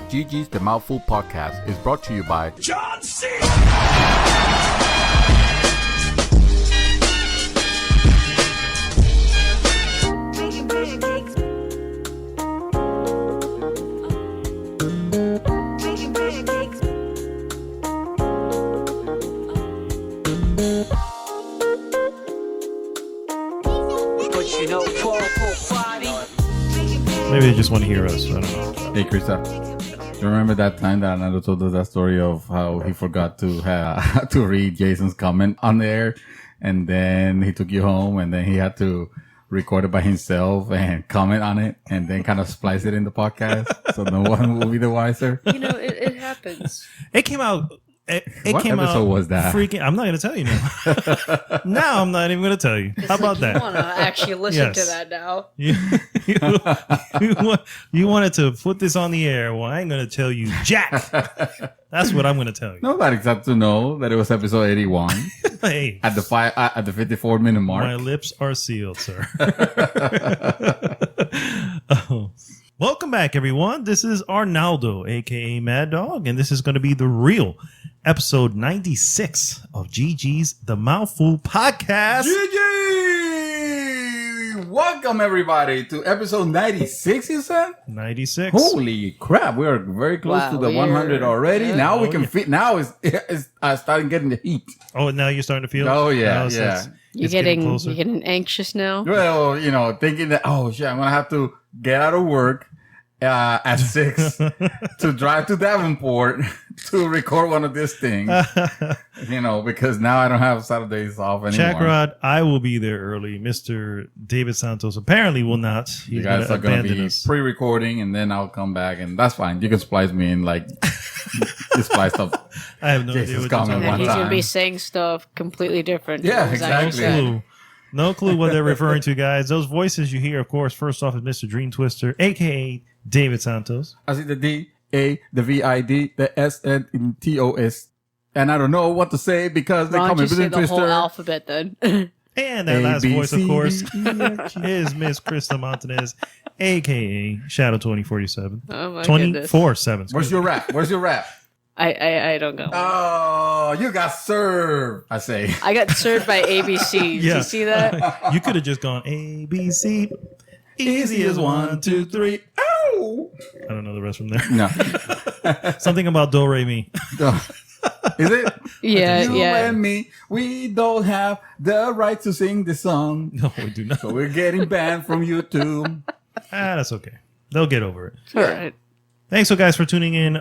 GG's The Mouthful podcast is brought to you by John C. Maybe they just want to hear us. I don't know. Hey, Krista. You remember that time that Anando told us that story of how he forgot to to read Jason's comment on there, and then he took you home, and then he had to record it by himself and comment on it, and then kind of splice it in the podcast, so no one will be the wiser. You know, it happens. It came out. It What came episode out was that? Freaking! I'm not going to tell you now. Now I'm not even going to tell you. How about You that? want to actually listen to Yes. that now? You wanted to put this on the air. Well, I ain't going to tell you jack. That's what I'm going to tell you. Nobody's got to know that it was episode 81 Hey, at the 54-minute mark. my lips are sealed, sir. Oh. Welcome back, everyone. This is Arnaldo, a.k.a. Mad Dog, and this is going to be the real episode 96 of GG's The Mouthful podcast. GG! Welcome, everybody, to episode 96, you said? 96. Holy crap, we are very close Wow, to the we 100 are- already. yeah. Now we Oh, can yeah. fit. Now it's starting getting the heat. Oh, now you're starting to feel? Oh, yeah, Now it's You're closer. getting anxious now. Well, you know, thinking that, oh, shit, I'm going to have to get out of work at 6 to drive to Davenport to record one of these things, you know, because now I don't have Saturdays off anymore. Chackrod, I will be there early. Mr. David Santos apparently will not. He's You guys gonna are going to abandon be us. pre-recording, and then I'll come back, and that's fine. You can splice me in, like, you spliced up. I have no Jesus idea what comment you're And one talking he's about. going to be time. saying stuff completely different. Yeah, from what he's actually exactly. saying. No clue what they're referring to, guys. Those voices you hear, of course, first off is Mr. Dream Twister, a.k.a. David Santos. I see the D, A, the V-I-D, the S, and T-O-S. And I don't know what to say because they Why call don't me you say Villain the whole Twister. alphabet then? And that A, last B, voice, of C, course, D, E, F, G. is Miss Krista Montanez, a.k.a. Shadow 2047. Oh my goodness. 24/7. Where's your rap? Where's your rap? I don't know. Oh, you got served, I say. I got served by ABC. Did Yeah. you see that? You could have just gone A, B, C. Easy as 1, 2, 3. Ow! I don't know the rest from there. No. Something about Do Re Mi. Is it? Yeah, You yeah. and me, we don't have the right to sing this song. No, we do not. So we're getting banned from YouTube. That's okay. They'll get over it. All right. Thanks, so guys, for tuning in.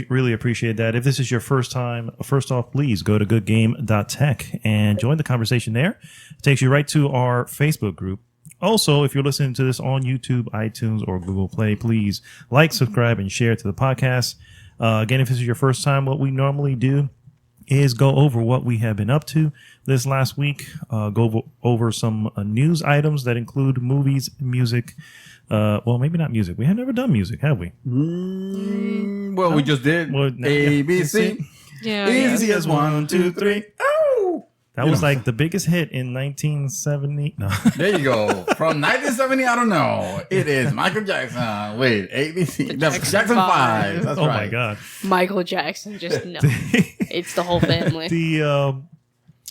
Really appreciate that. If this is your first time, first off, please go to goodgame.tech and join the conversation there. It takes you right to our Facebook group. Also, if you're listening to this on YouTube, iTunes, or Google Play, please like, subscribe, and share to the podcast. Again, if this is your first time, what we normally do is go over what we have been up to this last week, go over some news items that include movies, music. Well, maybe not music. We have never done music, have we? Well, we just did Well, no. A, B, C. Yeah. Easy as 1, 2, 3. Ow! That was like the biggest hit in 1970. No. There you go. From 1970, I don't know. It is Michael Jackson. Wait, ABC. That's Jackson Jackson 5. Five. That's Oh right. my God. Michael Jackson, just no. It's the whole family.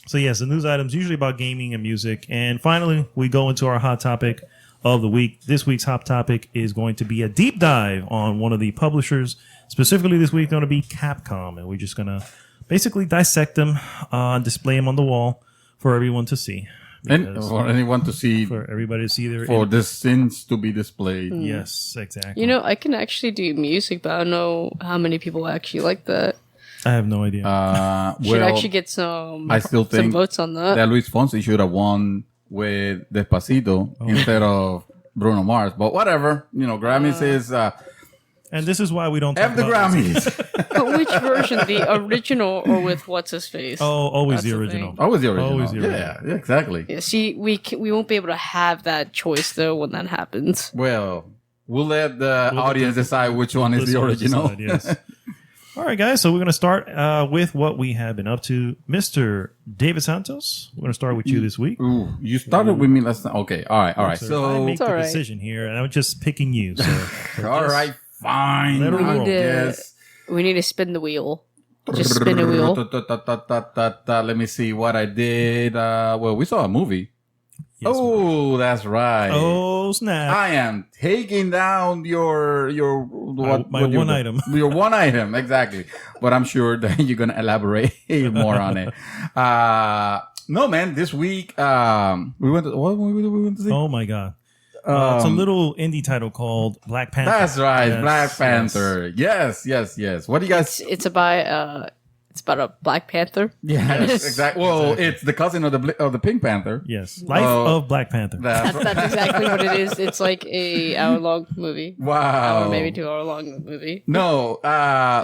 So yes, the news items usually about gaming and music. And finally, we go into our hot topic of the week. This week's hot topic is going to be a deep dive on one of the publishers. Specifically this week, going to be Capcom. And we're just going to basically dissect them, display them on the wall for everyone to see. And Because- for anyone to see, for everybody to see their... for the sins to be displayed. Yes, exactly. You know, I can actually do music, but I don't know how many people actually like that. I have no idea. Should Well, actually get some, I still some think votes on that. that Luis Fonsi should have won with Despacito instead of Bruno Mars. But whatever. You know, Grammys is... and this is why we don't talk F the about music. Grammys. But which version? The original or with what's his face? Oh, always That's the the original. thing. Always the original. Always the original. Yeah, exactly. Yeah, see, we won't be able to have that choice though when that happens. Well, we'll let the audience decide which one is the Listeners original. decide, yes. All right, guys. So we're going to start with what we have been up to. Mr. David Santos, we're going to start with you this week. Ooh, you started with me last time. Okay, all right. I So, make the all right. decision here, and I'm just picking you. So all right, fine. Let her I roll. guess. We need to spin the wheel. Just spin a wheel. Let me see what I did. Well, we saw a movie. Yes, Oh, that's right. Oh, snap. I am taking down your My one item. Your one item, exactly. But I'm sure that you're gonna elaborate more on it. No, man. This week, we went to what movie did we went to see? Oh, my God. It's a little indie title called Black Panther. That's right, Yes, Black Panther. Yes. What do you guys? It's about a Black Panther. Yes, exactly. Well, it's the cousin of the Pink Panther. Yes. Life of Black Panther. That's right. That's exactly what it is. It's like a hour-long movie. Wow. Or maybe 2 hour long movie. No.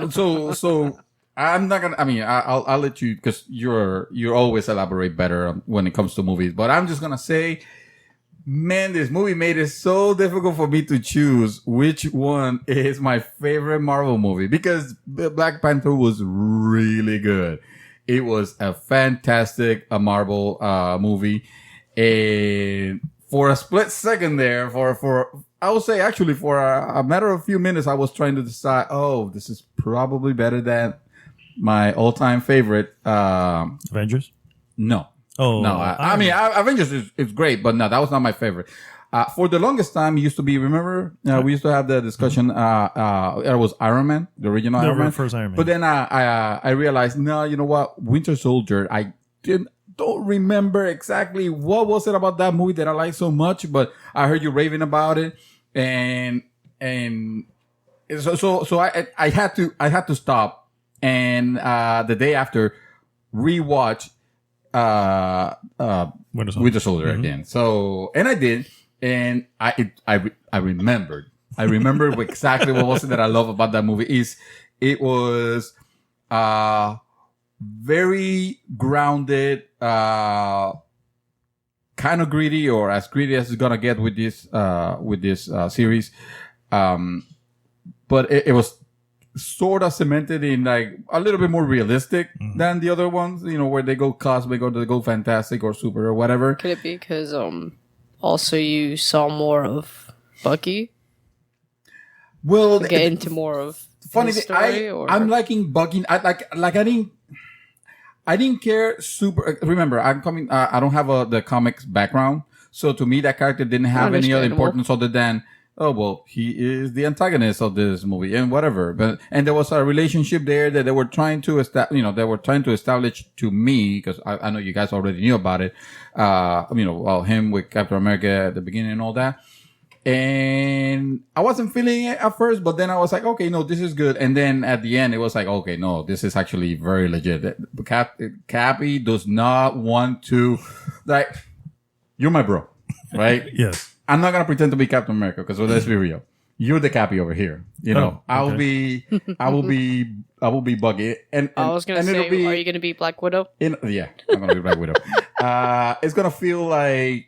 So I'm not gonna. I mean, I'll let you because you always elaborate better when it comes to movies. But I'm just gonna say. Man, this movie made it so difficult for me to choose which one is my favorite Marvel movie because Black Panther was really good. It was a fantastic Marvel movie, and for a split second there, for I would say actually for a matter of a few minutes, I was trying to decide. Oh, this is probably better than my all-time favorite. Avengers? No. Oh, no, I mean, Avengers is great, but no, that was not my favorite. For the longest time, it used to be, remember, we used to have the discussion, it was Iron Man, the original Iron Man. First Iron Man. But then I realized, no, you know what, Winter Soldier, I don't remember exactly what was it about that movie that I liked so much, but I heard you raving about it, and so I had to stop, and the day after, rewatch Winter Soldier again. So, and I did, and I remembered exactly what was it that I love about that movie is it was very grounded, kind of greedy or as greedy as it's gonna get with this series, but it was sort of cemented in like a little bit more realistic than the other ones, you know, where they go cosmic or they go fantastic or super or whatever. Could it be because also you saw more of Bucky? Well, Get into more of funny his thing, story, or I'm liking Bucky. I didn't care super. Remember, I'm coming. I don't have the comics background, so to me that character didn't have any other Understandable. importance other than, oh well, he is the antagonist of this movie and whatever. And there was a relationship there that they were trying to establish to me because I know you guys already knew about it. Him with Captain America at the beginning and all that. And I wasn't feeling it at first, but then I was like, okay, no, this is good. And then at the end, it was like, okay, no, this is actually very legit. Cappy does not want to, like, you're my bro, right? Yes. I'm not gonna pretend to be Captain America because let's be real. You're the Cappy over here. You know, Oh, okay. I will be Buggy. And I was gonna and say, it'll be, are you gonna be Black Widow? I'm gonna be Black Widow. It's gonna feel like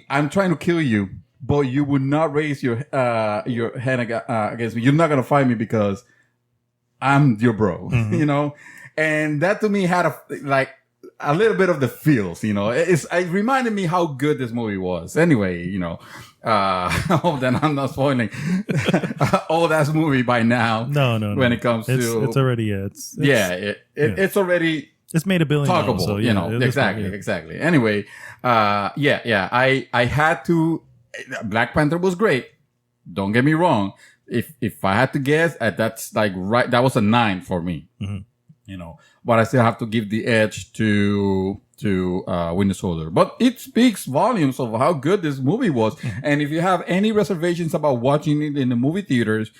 I'm trying to kill you, but you would not raise your hand against me. You're not gonna fight me because I'm your bro, you know. And that to me had a little bit of the feels, you know. It reminded me how good this movie was. Anyway, you know, I hope that I'm not spoiling all that movie by now. No. When it comes to it's already it's already. It's made $1 billion. Talkable, So, you know, exactly. Anyway, I had to. Black Panther was great. Don't get me wrong. If I had to guess, that's like right. That was a 9 for me. You know, but I still have to give the edge to Winter Soldier. But it speaks volumes of how good this movie was. And if you have any reservations about watching it in the movie theaters,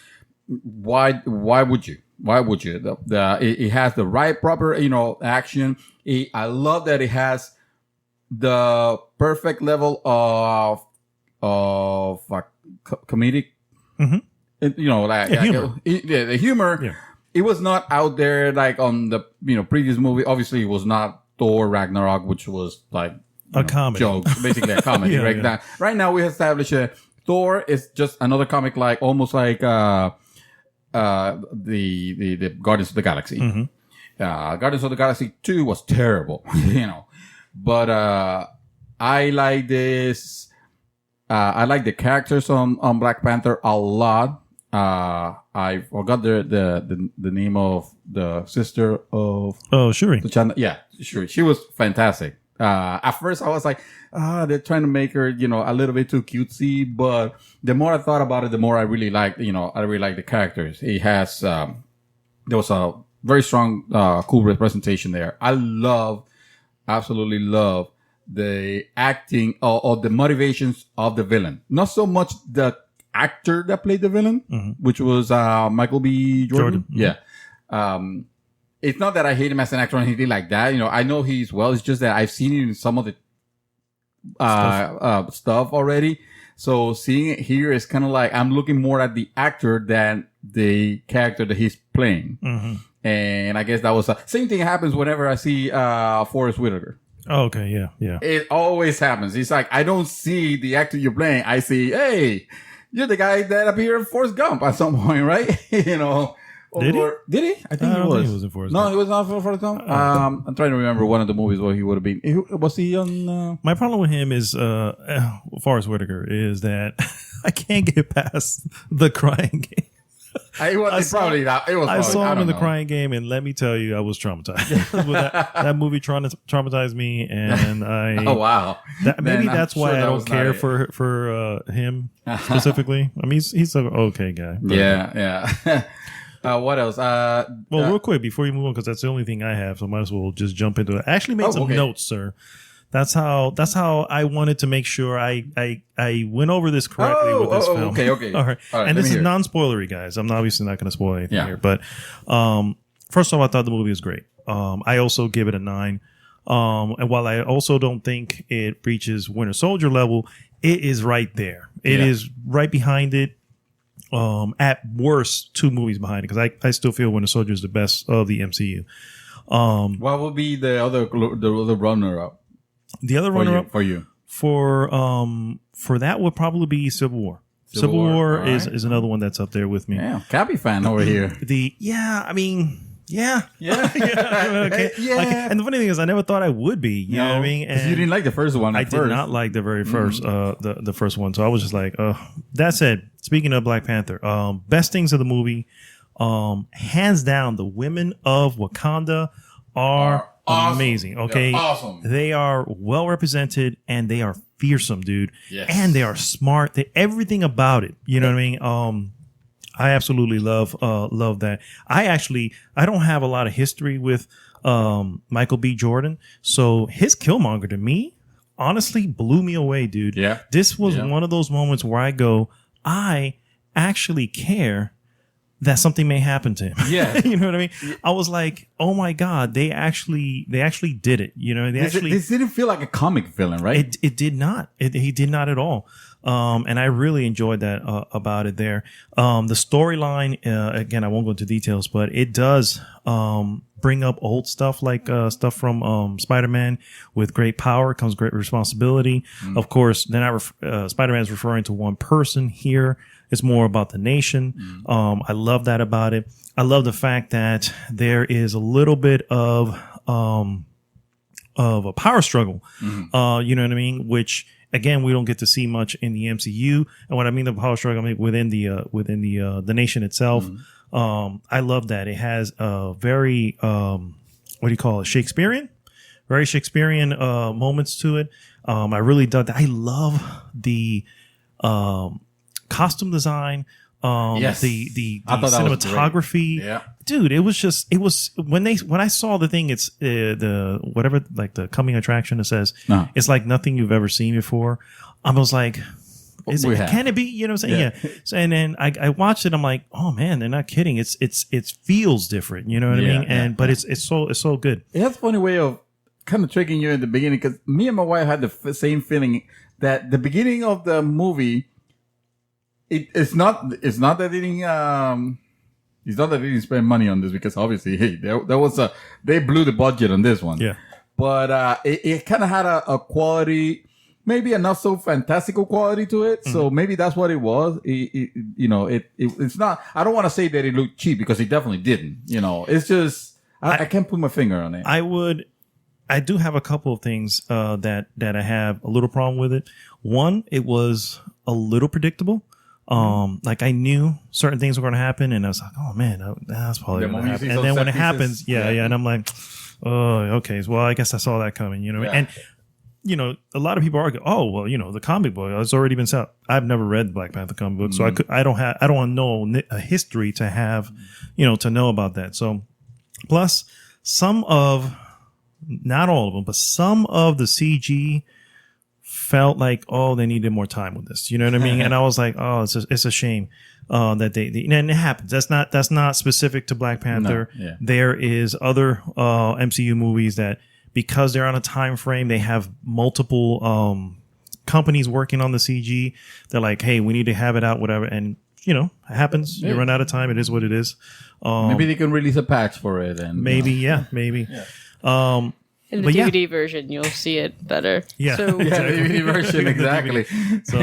why would you? Why would you? It has the right proper, you know, action. I love that it has the perfect level of comedic, you know, like humor. The humor. Yeah. It was not out there like on the previous movie. Obviously, it was not Thor Ragnarok, which was like A comedy. jokes, basically a comedy. Yeah, right yeah. now, we established Thor is just another comic, like almost like the Guardians of the Galaxy. Guardians of the Galaxy 2 was terrible, you know. But I like this. I like the characters on Black Panther a lot. I forgot the name of the sister of Shuri. Yeah, sure. She was fantastic. At first I was like, they're trying to make her, a little bit too cutesy, but the more I thought about it, the more I really liked, I really like the characters. It has, there was a very strong, cool representation there. Absolutely love the acting or the motivations of the villain. Not so much the actor that played the villain, which was Michael B. Jordan. Yeah. It's not that I hate him as an actor or anything like that. I know he's It's just that I've seen him in some of the stuff already. So seeing it here is kind of like I'm looking more at the actor than the character that he's playing. And I guess that was same thing happens whenever I see Forrest Whitaker. Oh, okay, yeah. It always happens. It's like I don't see the actor you're playing. I see, hey, you're the guy that appeared in Forrest Gump at some point, right? Did he? Did he? I think he was. Think he was in Forrest Gump. No, he was not for Forrest Gump. I'm trying to remember one of the movies where he would have been. Was he on? My problem with him is Forrest Whitaker is that I can't get past the crying game. I saw him in the crying game, and let me tell you, I was traumatized. that movie traumatized me, and I. Oh wow! Maybe that's why I don't care for him specifically. I mean, he's an okay guy. Yeah. What else? Real quick before you move on, because that's the only thing I have, so I might as well just jump into it. I actually made some notes, sir. That's how I wanted to make sure I went over this correctly with this film. Okay. All right. And this is non-spoilery, guys. I'm obviously not going to spoil anything here. But first of all, I thought the movie was great. I also give it a 9. And while I also don't think it reaches Winter Soldier level, it is right there. It is right behind it. At worst, 2 movies behind it, because I still feel Winter Soldier is the best of the MCU. What would be the other runner-up? The other runner-up for you for that would probably be Civil War. Civil War is another one that's up there with me. Yeah, Cappy fan over here. Okay. And the funny thing is, I never thought I would be. You know what I mean? And you didn't like the first one. I did not like the very first, the first one. So I was just like, that said, speaking of Black Panther, best things of the movie, hands down, the women of Wakanda are amazing. Okay, they're awesome. They are well represented and they are fearsome, dude. Yes. And they are smart. Everything about it. You know what I mean? I absolutely love that. I don't have a lot of history with Michael B. Jordan, so his Killmonger to me honestly blew me away, dude. Yeah. This was one of those moments where I go, I actually care that something may happen to him. Yeah. You know what I mean? I was like, oh my God, they actually did it. You know, this didn't feel like a comic villain, right? It did not. He did not at all. And I really enjoyed that about it there. The storyline, again, I won't go into details, but it does bring up old stuff like stuff from Spider-Man. With great power comes great responsibility. Of course, then Spider-Man is referring to one person here. It's more about the nation. I love that about it. I love the fact that there is a little bit of a power struggle. You know what I mean? Which again, we don't get to see much in the MCU. And what I mean the power struggle, I mean within the nation itself. I love that it has a very what do you call it? Very Shakespearean moments to it. I really dug that. I love the costume design, the cinematography. Yeah. Dude, it was when I saw the thing, it's the whatever, like the coming attraction, it says it's like nothing you've ever seen before. I was like, can it be? You know what I'm saying? Yeah. So, and then I watched it. I'm like, oh man, they're not kidding. It feels different. You know what I mean? But it's so good. It has a funny way of kind of tricking you in the beginning, because me and my wife had the same feeling that the beginning of the movie. It's not that they didn't it's not that they didn't spend money on this, because obviously, hey, they blew the budget on this one. Yeah. But it kind of had a quality, maybe a not so fantastical quality to it. So maybe that's what it was. It's not. I don't want to say that it looked cheap, because it definitely didn't. It's just I can't put my finger on it. I do have a couple of things that I have a little problem with it. One, it was a little predictable. Like I knew certain things were going to happen, and I was like, "Oh man, that's probably The going to moment you happen." see And those then when set it happens, pieces, yeah, and I'm like, "Oh, okay. Well, I guess I saw that coming." You know, Yeah. and a lot of people argue, "Oh, well, the comic book has already been set." I've never read the Black Panther comic book, so I don't know a history to have, to know about that. So, plus not all of them, but some of the CG felt like, oh, they needed more time with this. You know what I mean? And I was like, oh, it's a shame that and it happens. That's not specific to Black Panther. No, yeah. There is other MCU movies that, because they're on a time frame, they have multiple companies working on the CG. They're like, hey, we need to have it out, whatever. And it happens. You run out of time. It is what it is. Maybe they can release a patch for it, and Maybe. In the But yeah. DVD version, you'll see it better. Yeah. So, yeah, the DVD version exactly. So,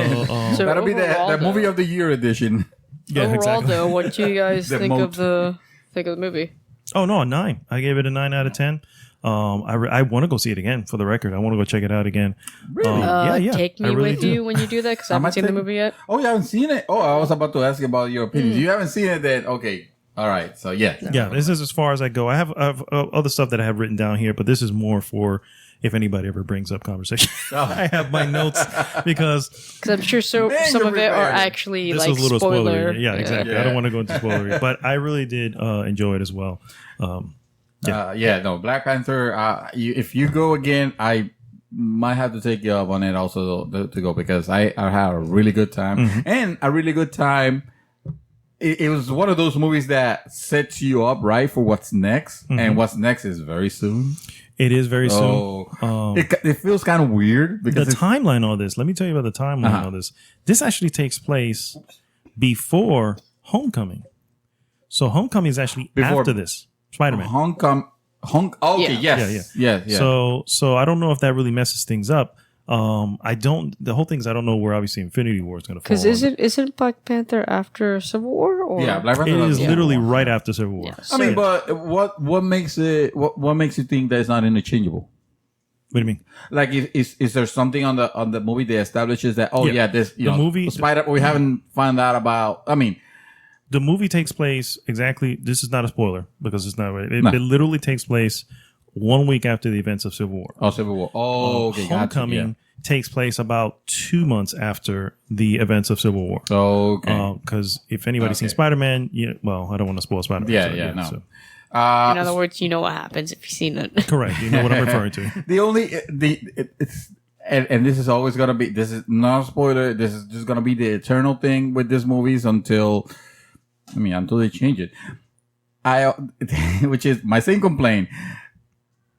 So That'll be overall, the though- movie of the year edition. yeah, overall, exactly. though, what do you guys The think moat. of the movie? Oh no, a 9. I gave it a 9 out of 10. I want to go see it again. For the record, I want to go check it out again. Really? Yeah. Take me I really with do. you when you do that, because I haven't seen the movie yet. Oh, you haven't seen it? Oh, I was about to ask you about your opinion. You haven't seen it then? Okay. All right. So, yeah. Yeah, this is as far as I go. I have other stuff that I have written down here, but this is more for if anybody ever brings up conversation. I have my notes because Because I'm sure Man, some you're of it are prepared. actually this like was a little spoiler. spoilery. Yeah, exactly. I don't want to go into spoilery, but I really did enjoy it as well. No, Black Panther. If you go again, I might have to take you up on it also to go, because I had a really good time and a really good time. It was one of those movies that sets you up right for what's next, and what's next is very soon. It is very soon. So it feels kind of weird The because timeline on this. Let me tell you about the timeline on this. This actually takes place before Homecoming. So Homecoming is actually Before- after this. Spider-Man. Hong Kong. Okay, Yeah. yes. So I don't know if that really messes things up. The whole thing is I don't know where obviously Infinity War is going to fall. Because isn't Black Panther after Civil War? Or? Yeah, Black Panther. It is Yeah. literally right after Civil War. Yeah, I mean, so- but what makes it? What makes you think that it's not interchangeable? What do you mean? Like, is there something on the movie that establishes that? Oh, Yeah. this The movie- Spider. We haven't found out about. I mean, The movie takes place exactly. This is not a spoiler because it's not. It literally takes place 1 week after the events of Civil War. Civil War. Oh, okay, gotcha, Homecoming takes place about 2 months after the events of Civil War. yeah. Okay. Because if anybody's seen Okay. Spider-Man, well, I don't want to spoil Spider-Man. No. so- in other words, you know what happens if you've seen it. correct. You know what I'm referring to. The only it's and this is always gonna be. This is not a spoiler. This is just gonna be the eternal thing with these movies until they change it. Which is my same complaint.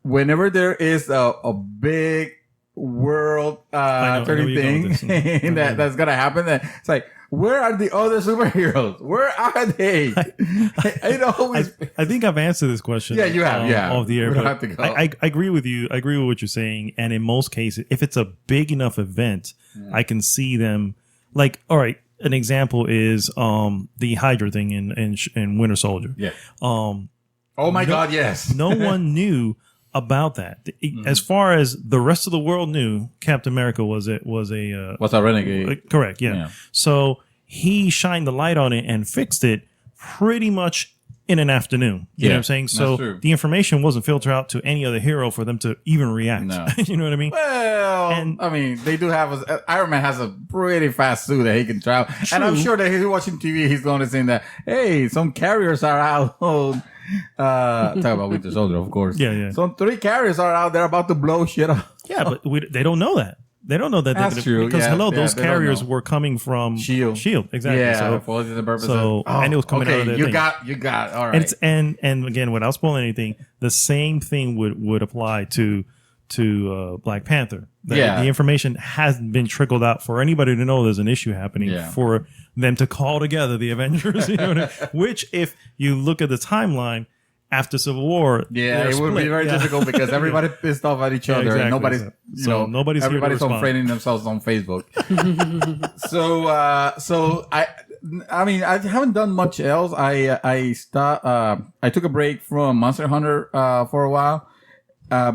Whenever there is a big world I know turning you're going with thing this. that's gonna happen, then it's like, where are the other superheroes? Where are they? It always. I think I've answered this question. Yeah, you have, yeah. Off the air. We don't but have to go. I agree with you. I agree with what you're saying. And in most cases, if it's a big enough event, I can see them. Like, all right, an example is the Hydra thing in Winter Soldier. Yeah. Oh my God! Yes. No one knew about that. As far as the rest of the world knew, Captain America was a What's a renegade? correct. Yeah. Yeah. So he shined the light on it and fixed it pretty much in an afternoon. You know what I'm saying? So that's true. the information wasn't filtered out to any other hero for them to even react. No. You know what I mean? Well, And- I mean, they do have Iron Man has a pretty fast suit that he can travel, and I'm sure that he's watching TV. He's going to say that, hey, some carriers are out. Talk about Winter Soldier, of course. Yeah. Some 3 carriers are out there about to blow shit up. Yeah, but they don't know that. They don't know that. That's true. Because Yeah, those they don't carriers know. were coming from Shield. Exactly. Yeah, So, for the purpose so- of, and it was coming out of their you thing. got all right. and, it's, and again, without spoiling anything, the same thing would apply to Black Panther. The information hasn't been trickled out for anybody to know there's an issue happening Yeah. for them to call together the Avengers. You know what I mean? Which, if you look at the timeline after Civil War, Yeah, they're it would be split. very Yeah. difficult because everybody pissed off at each Yeah, other, exactly. and nobody's, So nobody's here to everybody's respond. unfriending themselves on Facebook. so I mean, I haven't done much else. I took a break from Monster Hunter for a while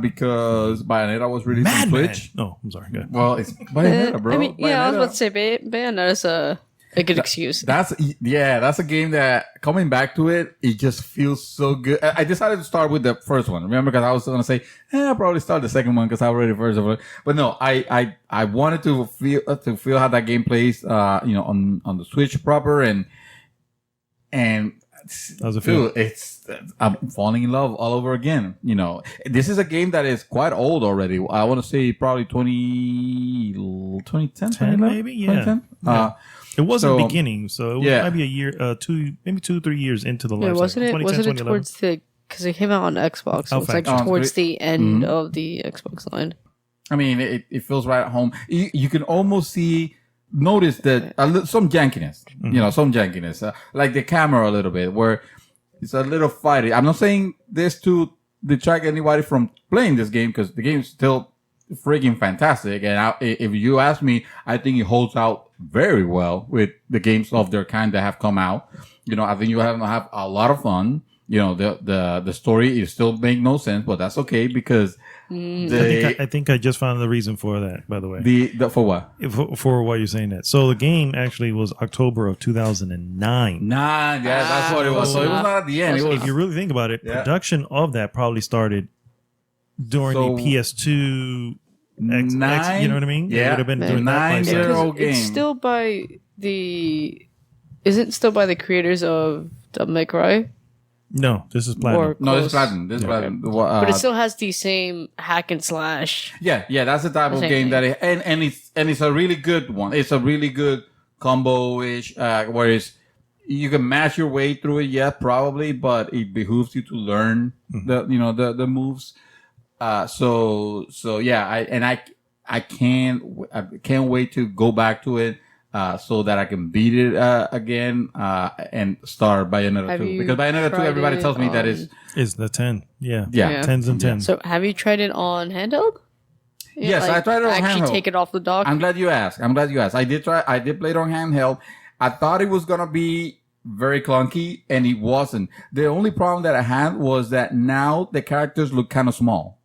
because Bayonetta was released on Madman. Twitch. No, I'm sorry. Go ahead. Well, it's Bayonetta, bro. I mean, yeah, I was Bayonetta. about to say Bayonetta's a a good excuse. That's a game that coming back to it, it just feels so good. I decided to start with the first one. Remember, because I was going to say, I'll probably start the second one because I already first of all. But no, I wanted to feel how that game plays, on the Switch proper and How's it feel? dude, I'm falling in love all over again. This is a game that is quite old already. I want to say probably 2010, 2011? Maybe, yeah. 2010? Yeah. It wasn't so- beginning, so it was Yeah. maybe a year, maybe 2-3 years into the life Yeah, wasn't cycle. it? 2010, Wasn't it 2011. towards the? Because it came out on Xbox, so Oh, it's like facts. towards the end Mm-hmm. of the Xbox line. I mean, it feels right at home. You can almost notice that some jankiness, some jankiness, like the camera a little bit, where it's a little fighty. I'm not saying this to detract anybody from playing this game because the game is still freaking fantastic. And if you ask me, I think it holds out very well with the games of their kind that have come out. I think you have a lot of fun. The story is still make no sense, but that's okay because I think I just found the reason for that, by the way. For what? For why you're saying that. So the game actually was October of 2009. Nah, yeah, that's what it was. So it was not at the end. It was If you really think about it, Yeah. production of that probably started during So- the PS2 X, Nine? you know what I mean? It Yeah. would have been during that life 9 year cycle. old game. It's still by the. Isn't it still by the creators of Devil May Cry? No, this is Platinum. Or- No, this is Close. Platinum. This is Yeah. Platinum. But it still has the same hack and slash. Yeah, that's the type of Same game thing. that it's a really good one. It's a really good combo-ish, whereas you can match your way through it, yeah, probably, but it behooves you to learn the moves. So yeah, I can't wait to go back to it. So that I can beat it again and start Bayonetta Have 2. you Because Bayonetta 2, tried everybody it tells me that on- is... Is the 10. Yeah. Yeah. Tens and tens. So have you tried it on handheld? Yes, I tried it on actually handheld. take it off the dock. I'm glad you asked. I did play it on handheld. I thought it was going to be very clunky, and it wasn't. The only problem that I had was that now the characters look kind of small.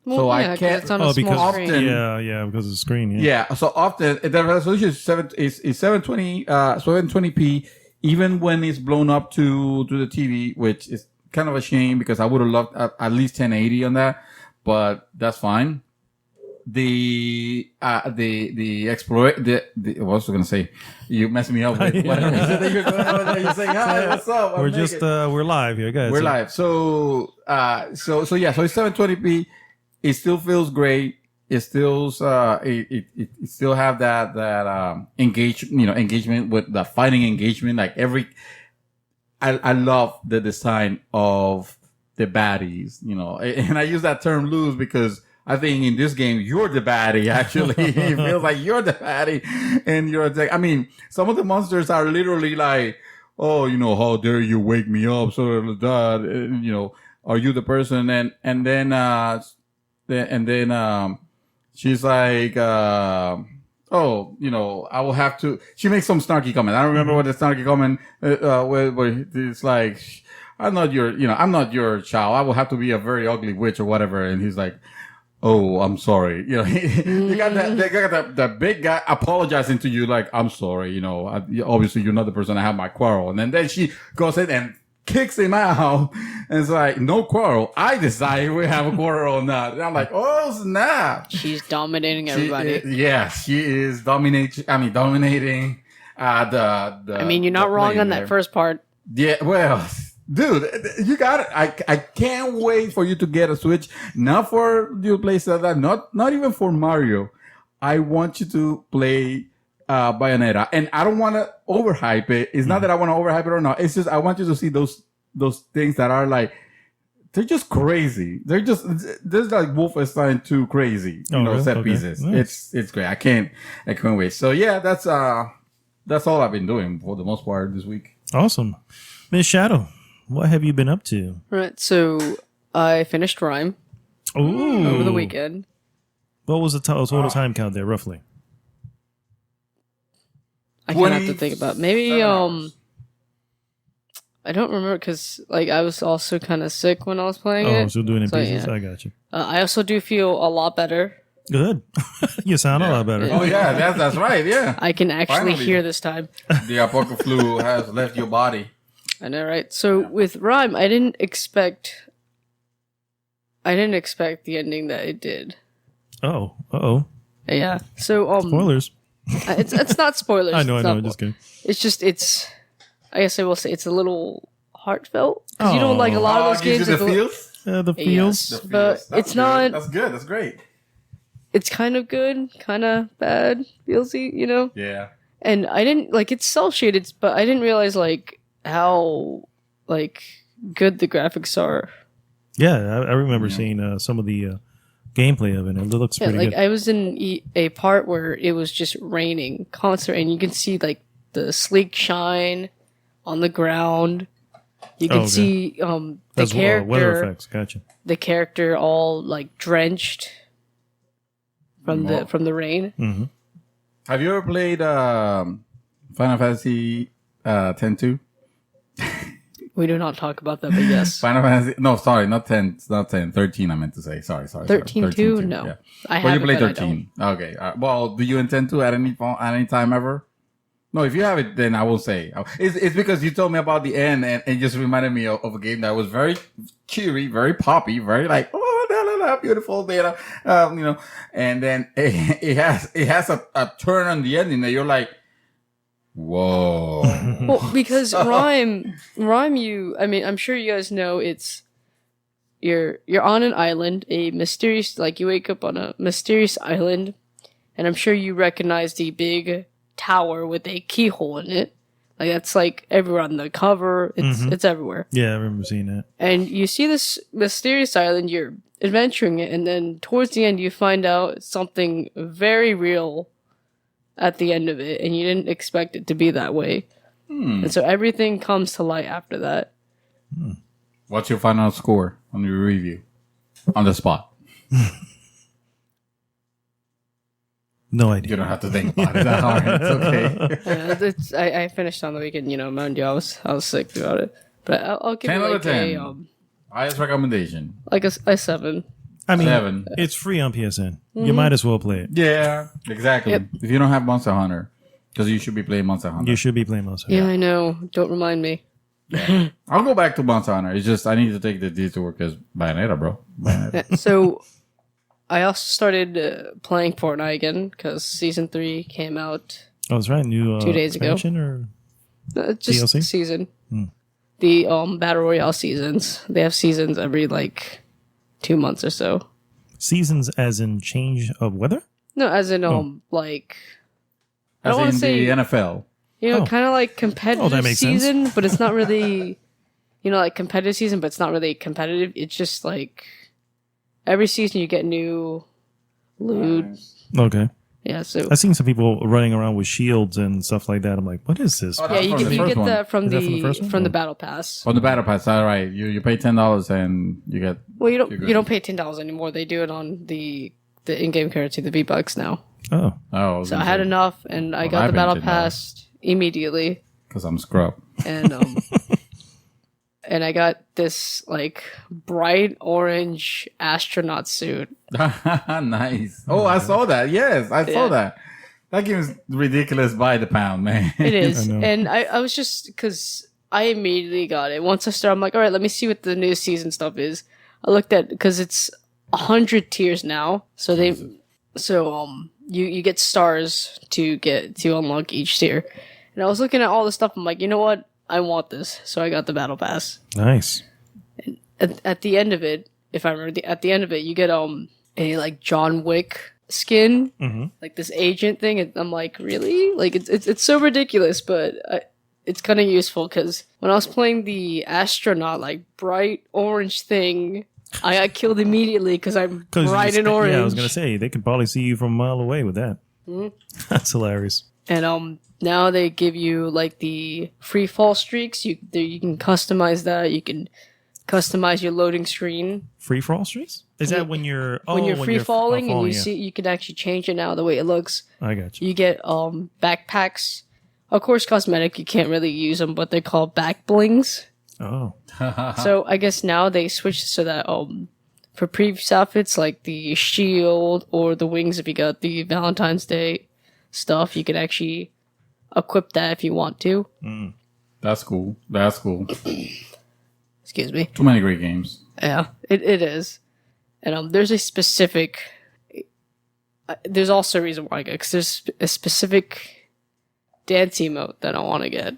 Well, so I yeah, 'cause can't- It's on a Oh, small because screen. often- yeah, because of the screen. Yeah. Yeah, so often the resolution is 720p, even when it's blown up to the TV, which is kind of a shame because I would have loved at least 1080 on that, but that's fine. What was I gonna say? You messed me up with whatever you said. You're saying, hi, what's up? We're just we're live here, guys. We're live. So it's 720p. It still feels great. It still it still have that engagement with the fighting engagement. Like I love the design of the baddies, and I use that term lose because I think in this game, you're the baddie, actually. It feels like you're the baddie and you're attack. I mean, some of the monsters are literally like, oh, how dare you wake me up? So that, are you the person? And then she's like, I will have to, she makes some snarky comment. I don't remember what the snarky comment, where it's like, I'm not your child. I will have to be a very ugly witch or whatever. And he's like, oh, I'm sorry. You got that big guy apologizing to you like, I'm sorry. Obviously you're not the person I have my quarrel. And then she goes in and kicks him out. And it's like, no quarrel. I decide if we have a quarrel or not. And I'm like, oh, snap. She's dominating everybody. She is dominating. The. I mean, you're not wrong on that first part. Yeah, well, dude, you got it. I can't wait for you to get a Switch. Not for you to play Zelda. Not even for Mario. I want you to play Bayonetta, and I don't want to overhype it. It's not that I want to overhype it or not. It's just I want you to see those things that are like they're just crazy. They're like Wolfenstein 2 crazy. Really? Set Okay. pieces. Nice. It's great. I can't wait. So yeah, that's all I've been doing for the most part this week. Awesome. Miss Shadow, what have you been up to? Right. So I finished Rhyme Ooh. over the weekend. What was the time count there, roughly? I kind of have to think about it. Maybe I don't remember because I was also kind of sick when I was playing Oh, it. still doing it in So, pieces? yeah. I got you. I also do feel a lot better Good. You sound a lot better. Oh yeah, that's right. Yeah, I can actually Finally. hear this time. the apocalypse flu has left your body. I know, right? So with Rhyme, I didn't expect the ending that it did. Oh, uh-oh. Yeah. So Spoilers. it's not spoilers. I know, It's not just kidding. It's just I guess I will say it's a little heartfelt because you don't like a lot of those games. The it's a li- feels. The feels. Yes. The But feels. That's it's good. not- That's good. That's great. It's kind of good, kind of bad, feelsy, you know. Yeah. And I didn't like it's cel shaded, but I didn't realize like how like good the graphics are. Yeah, I remember seeing some of the gameplay of it. It looks Yeah, pretty like good. I was in a part where it was just raining constant, and you can see like the sleek shine on the ground. You can okay. see the That's weather character, effects. Gotcha. the character all like drenched from the rain. Mm-hmm. Have you ever played Final Fantasy 10-2? We do not talk about that, but yes. Final Fantasy. No, sorry, not 10. It's not 10. 13. I meant to say. Sorry. 13-2? No. Yeah. I Well, you haven't, played but I 13. Okay. Well, do you intend to at any time ever? No, if you have it, then I will say. It's because you told me about the end and it just reminded me of a game that was very cheery, very poppy, very like, oh, la, la, la, beautiful data, you know, and then it has a turn on the ending that you're like, whoa. Well, because Rhyme, I mean, I'm sure you guys know you're on an island, a mysterious, like you wake up on a mysterious island, and I'm sure you recognize the big tower with a keyhole in it. Like that's like everywhere on the cover. It's everywhere. Yeah, I remember seeing that. And you see this mysterious island, you're adventuring it, and then towards the end you find out something very real at the end of it, and you didn't expect it to be that way. And so everything comes to light after that. What's your final score on your review? On the spot. No idea. You don't have to think about it that hard. It's okay. I finished on the weekend, you know, mind you, I was sick throughout it. But I'll give 10 it out like of 10. Highest recommendation. like a 7. I mean, 7. it's free on PSN. You might as well play it. Yeah, exactly. Yep. If you don't have Monster Hunter, because you should be playing Monster Hunter. You should be playing most of it. Yeah, I know. Don't remind me. I'll go back to Monster Hunter. It's just I need to take the detour because Bayonetta, bro. Bayonetta. So I also started playing Fortnite again because season 3 came out. Oh, that's right. New 2 days ago. expansion or Just DLC? season. The battle royale seasons. They have seasons every like 2 months or so. seasons, as in change of weather. No, as in like I As don't want in to say the NFL. you know, Oh. kind of like competitive that makes sense. season, but it's not really, you know, like competitive season, but it's not really competitive. It's just like every season you get new loot. Okay. Yeah, so I've seen some people running around with shields and stuff like that. I'm like, what is this? Oh, yeah, that's you from get the you first get one. that from Is that from the the first one? from the Oh. battle pass. On the battle pass, all right. You pay $10 and you get. Well, you You're don't good. pay $10 anymore. They do it on the in-game currency, the V-Bucks now. Oh, Oh, So I had enough, and I got I the paid battle $10. pass immediately, because I'm scrub. and and I got this like bright orange astronaut suit. Nice. Oh, I saw that. Yes, I saw Yeah. that. That game is ridiculous by the pound, man. It is, I know. and I was just because I immediately got it. Once I started, I'm like, all right, let me see what the new season stuff is. I looked at because it's 100 tiers now, so you get stars to unlock each tier. And I was looking at all the stuff. I'm like, you know what? I want this, so I got the battle pass. nice. At the end of it, if I remember, at the end of it, you get a like John Wick skin, like this agent thing. And I'm like, really? Like it's so ridiculous, but it's kind of useful because when I was playing the astronaut, like bright orange thing, I got killed immediately because I'm 'Cause you bright just- and orange. Yeah, I was gonna say they could probably see you from a mile away with that. That's hilarious. And now they give you like the free fall streaks. You can customize that. You can customize your loading screen Free for all streets? Is that when you're when you're free falling, and you yeah. see you can actually change it now the way it looks. I got you. You get backpacks, of course, cosmetic. You can't really use them, but they're called back blings. Oh, So I guess now they switched so that for previous outfits, like the shield or the wings, if you got the Valentine's Day stuff, you can actually equip that if you want to. That's cool. That's cool. Excuse me. Too many great games. Yeah, it is. And there's a specific... there's also a reason why I get, because there's a specific dance emote that I want to get.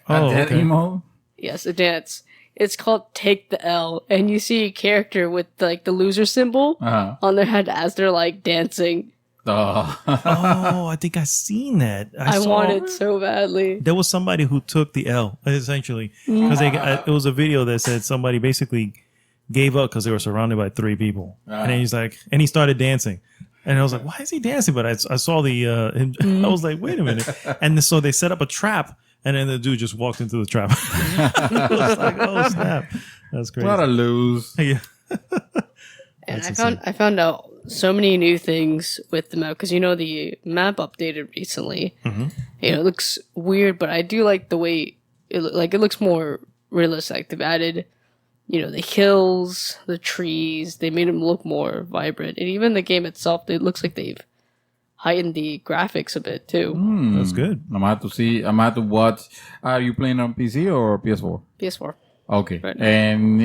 Oh, That okay. emo? Yes, a dance. It's called Take the L, and you see a character with like the loser symbol Uh-huh. on their head as they're like dancing. Oh. Oh, I think I've seen that. I want it so badly. There was somebody who took the L, essentially. Because it was a video that said somebody basically gave up because they were surrounded by 3 people. And then he's like, and he started dancing. And I was like, why is he dancing? But I saw I was like, wait a minute. And so they set up a trap, and then the dude just walked into the trap. I was like, oh, snap. That's crazy. What a lose. Yeah. And That's I found out so many new things with the map, because the map updated recently. It looks weird, but I do like the way it looks more realistic. They've added the hills, the trees. They made them look more vibrant, and even the game itself, it looks like they've heightened the graphics a bit too. That's good. I'm going to have to watch. Are you playing on PC or PS4? PS4. Okay. Right. And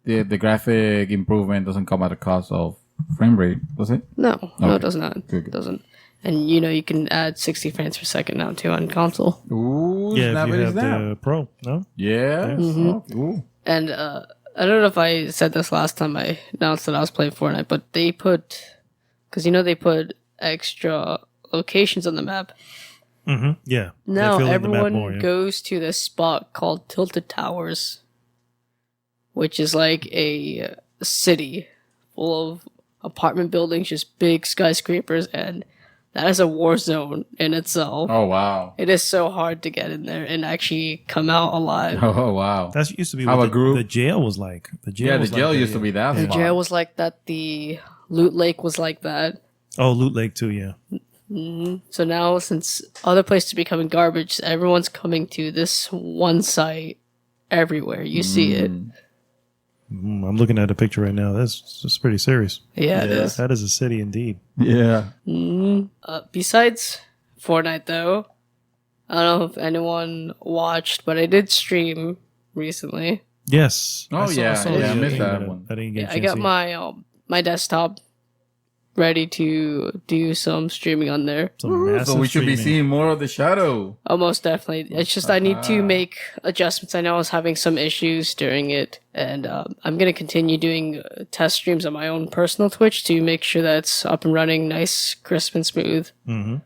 the graphic improvement doesn't come at the cost of frame rate, does it? No, Okay. it does not. Good. It doesn't. And you can add 60 frames per second now too on console. Ooh, Yeah, if snap you it have is now. the Pro, no? Yeah. Okay. Ooh. And I don't know if I said this last time I announced that I was playing Fortnite, but they put, because they put extra locations on the map. Yeah. Now They're filling the map everyone more, yeah. goes to this spot called Tilted Towers, which is like a city full of apartment buildings, just big skyscrapers, and that is a war zone in itself. Oh, wow. It is so hard to get in there and actually come out alive. Oh, wow. That used to be How what a group? the jail was like. The jail Yeah, the was jail like used to be that The spot. jail was like that. The Loot Lake was like that. Oh, Loot Lake too, yeah. So now, since other places are becoming garbage, everyone's coming to this one site everywhere. You see it. I'm looking at a picture right now. That's pretty serious. Yeah, it is. That is a city indeed. Yeah. Besides Fortnite, though, I don't know if anyone watched, but I did stream recently. Yes. Oh, yeah, saw yeah, the I missed thing, that but one. I didn't get a I chance got to- my desktop ready to do some streaming on there. some massive So we should be streaming. seeing more of the shadow. Oh, most definitely. It's just I need to make adjustments. I know I was having some issues during it, and I'm going to continue doing test streams on my own personal Twitch to make sure that's up and running, nice, crisp, and smooth.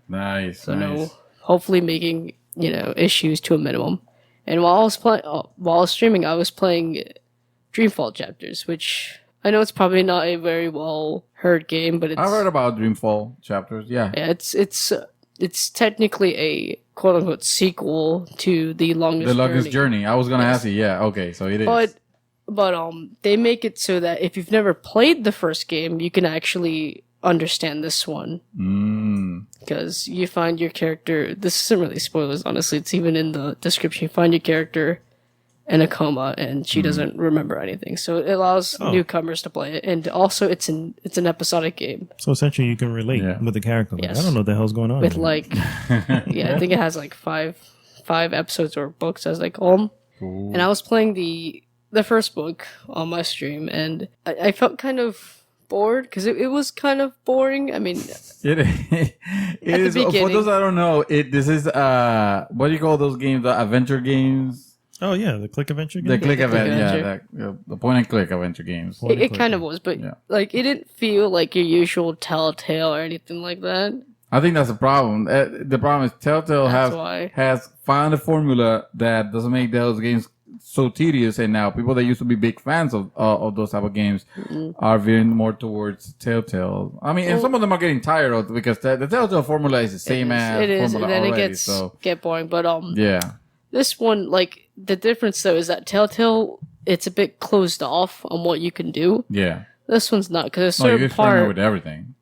Nice. So nice. no, hopefully making issues to a minimum. And while I was streaming, I was playing Dreamfall chapters, which I know it's probably not a very well heard game, but it's I heard about Dreamfall chapters. Yeah. yeah, it's technically a quote unquote sequel to the longest The Longest Journey. I was gonna Yes. ask you. Yeah. Okay. So it is. But they make it so that if you've never played the first game, you can actually understand this one. Because you find your character, this isn't really spoilers, honestly, it's even in the description. You find your character in a coma and she doesn't remember anything. So it allows newcomers to play it. And also it's an episodic game So essentially, you can relate Yeah. with the character. Like, Yes. I don't know what the hell's going on. with here. like, yeah, I think it has like five episodes or books as they call them. Cool. And I was playing the first book on my stream, and I felt kind of bored because it was kind of boring. I mean, It is. For beginning. those I don't know, this is what do you call those games? The adventure games. Oh yeah, the click adventure game. The click click event, adventure. the point and click adventure games. it kind of was, but Yeah. like it didn't feel like your usual Telltale or anything like that. I think that's the problem. The problem is Telltale That's why. has found a formula that doesn't make those games so tedious, and now people that used to be big fans of those type of games are veering more towards Telltale. I mean, and some of them are getting tired of it because the Telltale formula is the same as It is, formula and then already. it gets So get boring. But yeah, this one, like the difference though is that Telltale, it's a bit closed off on what you can do. yeah. This one's not, because a No, you certain get familiar part with everything.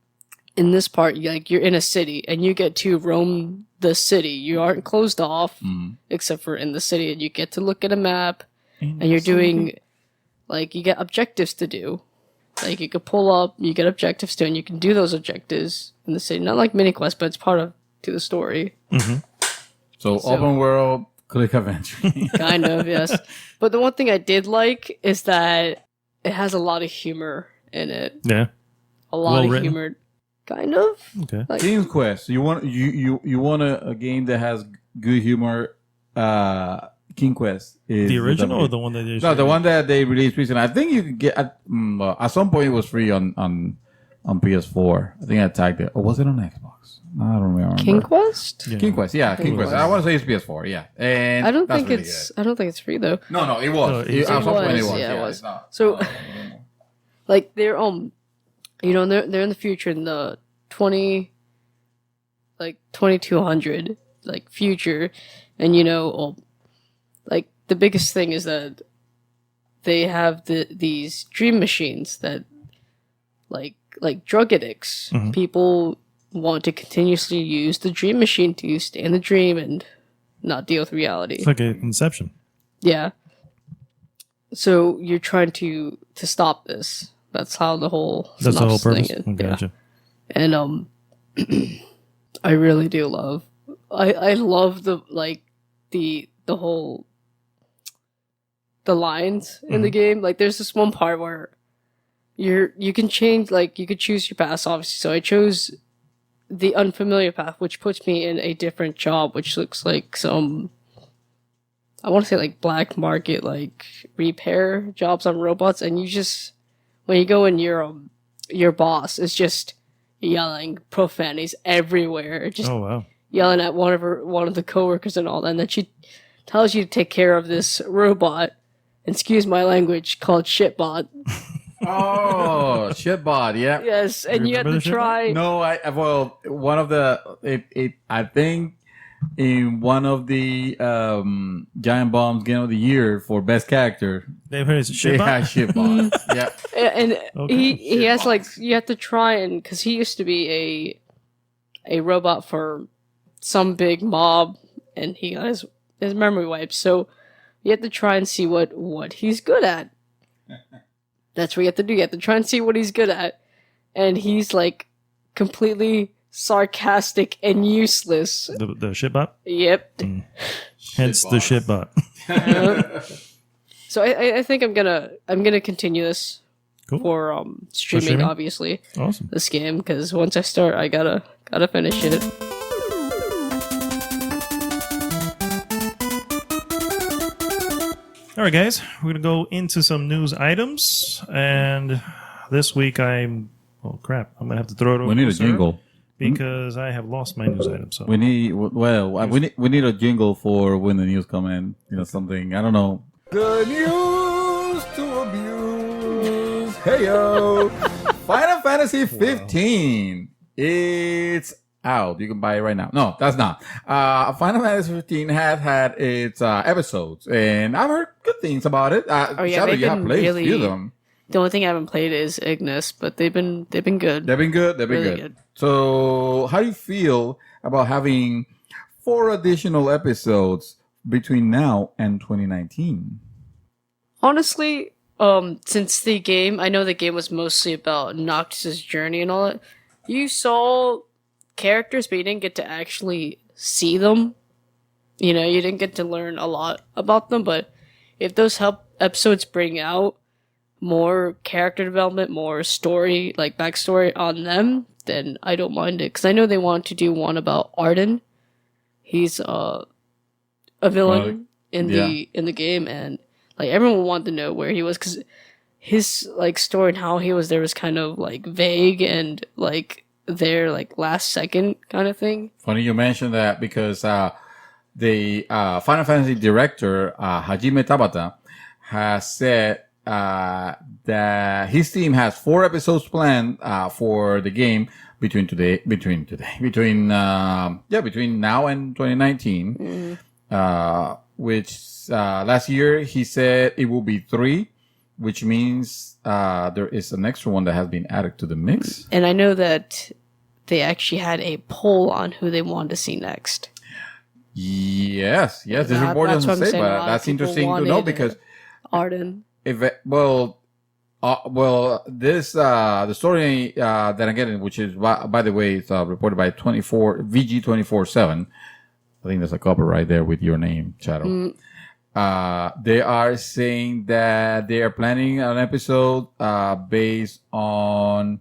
in this part, you're in a city and you get to roam the city. You aren't closed off except for in the city, and you get to look at a map and you're doing like you get objectives to do. Like, you could pull up, you get objectives to, and you can do those objectives in the city. Not like mini quests, but it's part of to the story. So open world, click adventure. Kind of, yes. But the one thing I did like is that it has a lot of humor in it. Yeah. A lot of written. humor. Kind of. Okay. Like, King's Quest. You want a game that has good humor. King Quest is The original or the one that they no, the one that they released recently. I think you could get at some point it was free on PS4. I think I tagged it. Or was it on Xbox? I don't remember. King Quest? Yeah. King Quest, yeah, King Quest. I want to say it's PS4, yeah. And I don't that's think really it's. I don't think it's free though. good. No, it was. No, At some point it was. Yeah, it was. It's not. So, like they're you know, they're in the future in the 2200 like future, and you know, like the biggest thing is that they have these dream machines that like drug addicts, people want to continuously use the dream machine to stay in the dream and not deal with reality. It's like an Inception. Yeah. So you're trying to stop this. That's how the whole That's the whole synopsis purpose. thing is. Gotcha. Yeah. And I really do love. I love the whole the lines in the game. Like there's this one part where you can change, like you could choose your path obviously. So I chose the unfamiliar path, which puts me in a different job, which looks like some, I want to say like black market, like repair jobs on robots. And you just, when you go in, your boss is just yelling profanities everywhere, just Oh wow. yelling at one of the coworkers and all that. And then she tells you to take care of this robot, excuse my language, called Shitbot. Oh, Shitbot, yeah. Yes, and you have remember to the Shitbot? try. No, one of the I think in one of the Giant Bombs Game of the Year for best character, They've heard it's a they shit had Shitbot. Yeah. And Okay. he has like, you have to try, and because he used to be a robot for some big mob, and he got his memory wiped. So you have to try and see what he's good at. That's what you have to do. You have to try and see what he's good at, and he's like completely sarcastic and useless. The shit bot. Yep. Hence the shit bot. So I think I'm gonna continue this Cool. for streaming, streaming? obviously, Awesome. this game, because once I start, I gotta finish it. All right, guys, we're gonna go into some news items, and this week I'm. Oh crap! I'm gonna have to throw it over. We need to a Sarah jingle. because I have lost my news item. So We need we need a jingle for when the news come in. You know, something, I don't know. The news to abuse. Hey yo, Final Fantasy 15. It's out. You can buy it right now. No, that's not. Final Fantasy 15 has had its episodes, and I've heard good things about it. Oh yeah, Shadow, they've you have been played a really. few of them. The only thing I haven't played is Ignis, but they've been good. They've been good. They've been Really good. good. So, how do you feel about having 4 additional episodes between now and 2019? Honestly, since the game, I know the game was mostly about Noctis' journey and all that. You saw characters, but you didn't get to actually see them. You know, you didn't get to learn a lot about them. But if those episodes bring out more character development, more story, like backstory on them, then I don't mind it. Because I know they want to do one about Arden. He's a villain in the game, and like everyone wanted to know where he was, because his like story and how he was there was kind of like vague and like there like last second kind of thing. Funny you mentioned that, because the Final Fantasy director, Hajime Tabata, has said that his team has 4 episodes planned for the game between now and 2019. Which last year he said it will be 3, which means there is an extra one that has been added to the mix. And I know that they actually had a poll on who they wanted to see next. Yes. This report That's what doesn't I'm say, saying. A lot but of that's people interesting to wanted know, because Arden. Well, this the story that I'm getting, which is by the way, it's reported by 24 VG 24/7. I think there's a couple right there with your name, Shadow. They are saying that they are planning an episode based on.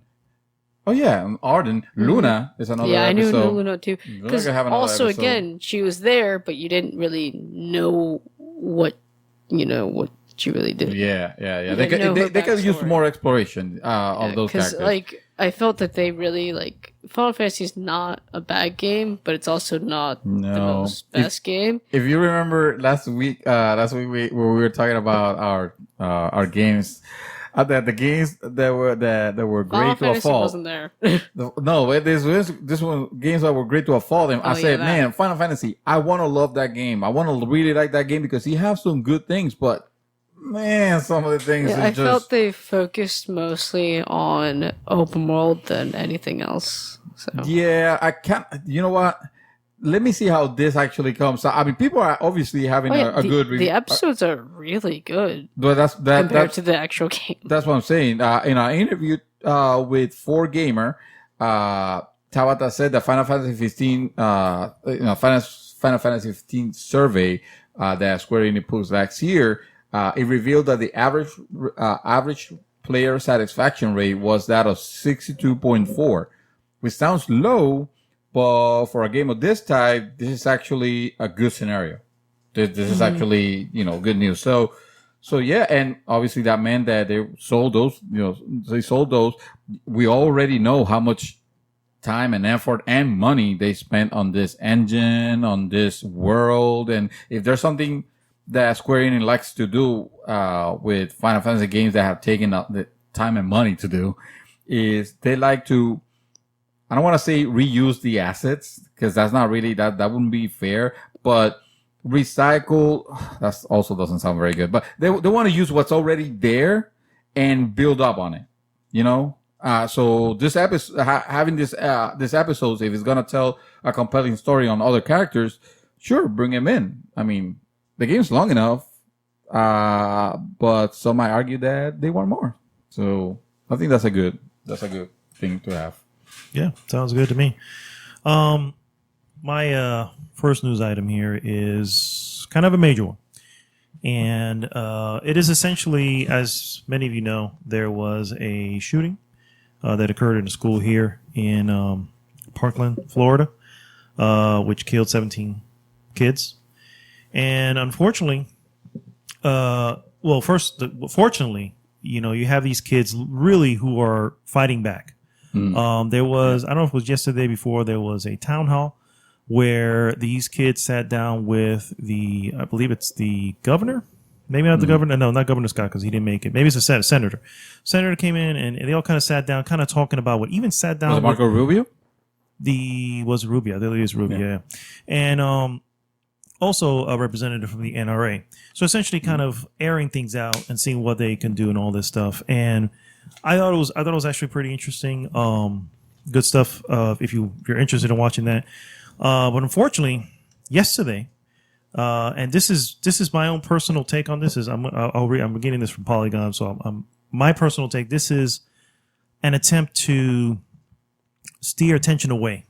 Oh yeah, Arden. Luna is another Yeah, I knew episode. Luna too. Luna Because could have another also, episode. again, she was there, but you didn't really know what she really did. Yeah. You They didn't know her could use backstory. more exploration of those Because characters. like I felt that they really like Final Fantasy is not a bad game, but it's also not the No. most best game. If you remember last week we were talking about our games, that the games that were Final great to a Fantasy fault. wasn't there. No, this one games that were great to a fault. And I yeah, said, that. man, Final Fantasy, I want to love that game. I want to really like that game because you have some good things, but man, some of the things Yeah, are I just felt they focused mostly on open world than anything else. So yeah. I can't. You know what? Let me see how this actually comes. I mean, people are obviously having a good the review. episodes are really good But compared to the actual game. that's what I'm saying. In our interview with 4Gamer, Tabata said that Final Fantasy 15, Final Fantasy 15 survey that Square Enix posted last year, it revealed that the average player satisfaction rate was that of 62.4, which sounds low, but for a game of this type, this is actually a good scenario. This is actually, good news. So yeah, and obviously that meant that they sold those, We already know how much time and effort and money they spent on this engine, on this world. And if there's something that Square Enix likes to do, with Final Fantasy games that have taken the time and money to do, is they like to, I don't want to say reuse the assets, because that's not really, that wouldn't be fair, but recycle, that also doesn't sound very good, but they want to use what's already there and build up on it, so this episode, having this episode, if it's going to tell a compelling story on other characters, sure, bring him in. I mean, the game's long enough, but some might argue that they want more. So I think that's a good thing to have. Yeah, sounds good to me. My first news item here is kind of a major one. And it is essentially, as many of you know, there was a shooting that occurred in a school here in Parkland, Florida, which killed 17 kids. And unfortunately, fortunately, you have these kids really who are fighting back. There was, I don't know if it was yesterday before, there was a town hall where these kids sat down with I believe it's the governor, maybe not the governor. No, not Governor Scott, because he didn't make it. Maybe it's a senator. Senator came in and they all kind of sat down, kind of talking about what, even sat down. Was it Marco Rubio? Was Rubio. I believe it's Rubio, yeah. And, also a representative from the NRA. So essentially kind of airing things out and seeing what they can do and all this stuff. And I thought it was actually pretty interesting. Good stuff. If you're interested in watching that. But unfortunately, yesterday, and this is my own personal take on this. I'm getting this from Polygon, so my personal take. This is an attempt to steer attention away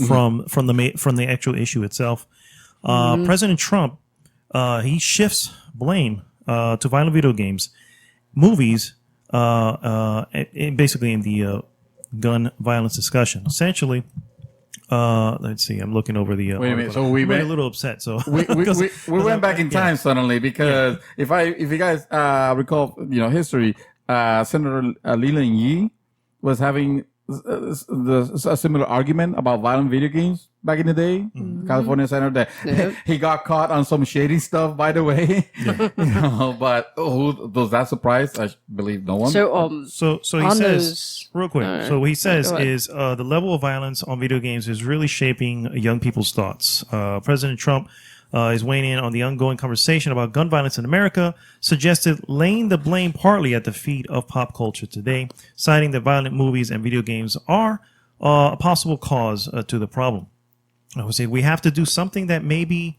from the actual issue itself. President Trump, he shifts blame to violent video games, movies, basically in the gun violence discussion. Essentially, let's see. I'm looking over the. Wait a minute. So I'm a little upset. So we went back in time suddenly, because if you guys recall, history, Senator Leland Yee was having a similar argument about violent video games back in the day. California senator that he got caught on some shady stuff, by the way. But who does that surprise? I believe no one. So he says real quick. Right. So what he says is the level of violence on video games is really shaping young people's thoughts. President Trump is weighing in on the ongoing conversation about gun violence in America, suggested laying the blame partly at the feet of pop culture today, citing that violent movies and video games are a possible cause to the problem. I would say we have to do something that maybe,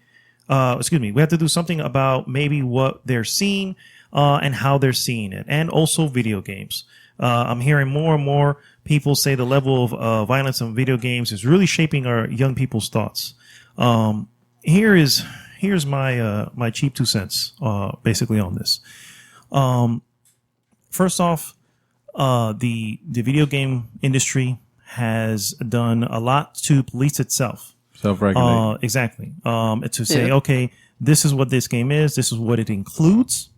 we have to do something about maybe what they're seeing. and how they're seeing it, and also video games. I'm hearing more and more people say the level of violence in video games is really shaping our young people's thoughts. Here's my cheap 2 cents, basically on this. First off, the video game industry has done a lot to police itself. Self-regulate. Exactly. To say, okay, this is what this game is. This is what it includes.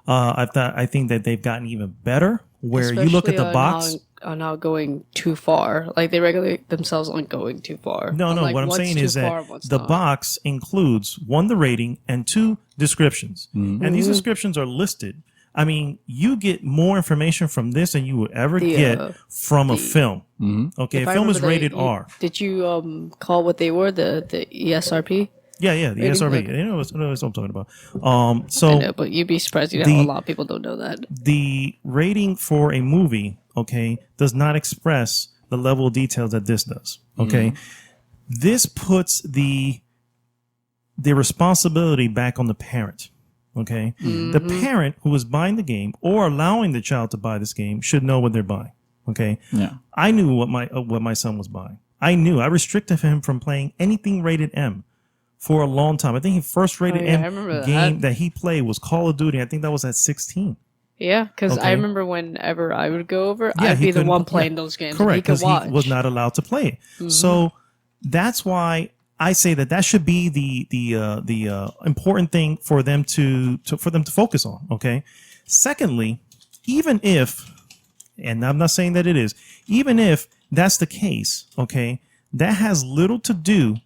I think that they've gotten even better. Where you look at the box. On not going too far. Like, they regulate themselves on going too far. No. Like, what I'm saying is that the not. box includes, 1, the rating, and 2, descriptions. Mm-hmm. And these descriptions are listed. I mean, you get more information from this than you would ever get from a film. Mm-hmm. Okay, a film is rated R. Did you call what they were the ESRP? Yeah, the ESRP. Okay. You know what I'm talking about. I know, but you'd be surprised. A lot of people don't know that. The rating for a movie, okay, does not express the level of detail that this does. Okay, this puts the responsibility back on the parent. Okay, the parent who is buying the game or allowing the child to buy this game should know what they're buying. Okay, I knew what my son was buying. I restricted him from playing anything rated M for a long time. I think his first rated M game that he played was Call of Duty. I think that was at 16. Yeah, because I remember whenever I would go over, I'd be the one playing those games. Correct, because he was not allowed to play it. So that's why I say that should be the important thing for them to focus on. Okay. Secondly, even if, and I'm not saying that it is, even if that's the case, okay, that has little to do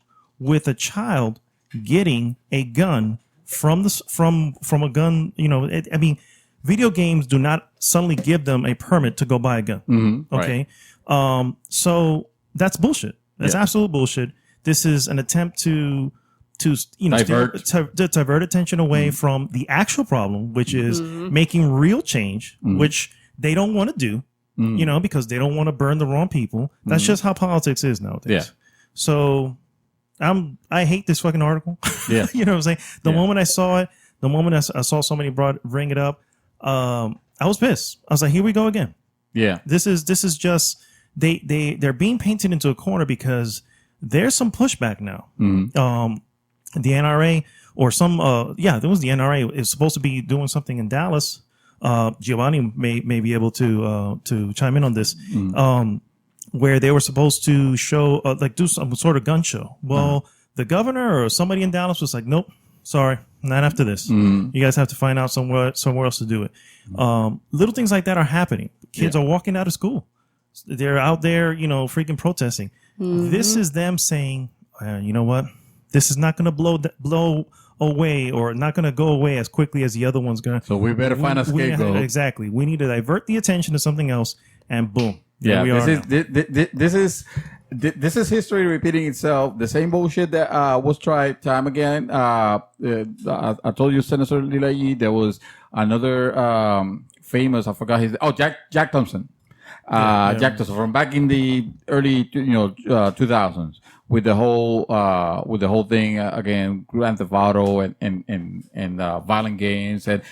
with a child getting a gun from a gun. You know, I mean, video games do not suddenly give them a permit to go buy a gun. Okay. Right. So that's bullshit. That's absolute bullshit. This is an attempt to divert attention away from the actual problem, which is making real change, which they don't want to do, you know, because they don't want to burn the wrong people. That's just how politics is nowadays. Yeah. So I hate this fucking article. Yeah. You know what I'm saying? The moment I saw it, the moment I saw somebody bring it up, I was pissed. I was like, here we go again. Yeah. This is just they're being painted into a corner because there's some pushback now. The NRA or there was the NRA is supposed to be doing something in Dallas. Giovanni may be able to chime in on this. Where they were supposed to show do some sort of gun show. Well, the governor or somebody in Dallas was like, nope, sorry, not after this. You guys have to find out somewhere else to do it. Little things like that are happening. Kids are walking out of school. They're out there, you know, freaking protesting. This is them saying, you know what? This is not going to blow away or not going to go away as quickly as the other one's going to. So we better find a scapegoat. Exactly. We need to divert the attention to something else, and boom. This is history repeating itself. The same bullshit that was tried time again. I told you, Senator Lilayi, there was another famous. I forgot his. Oh, Jack Thompson. Jack Thompson from back in the early 2000s with the whole thing again, Grand Theft Auto and violent games and.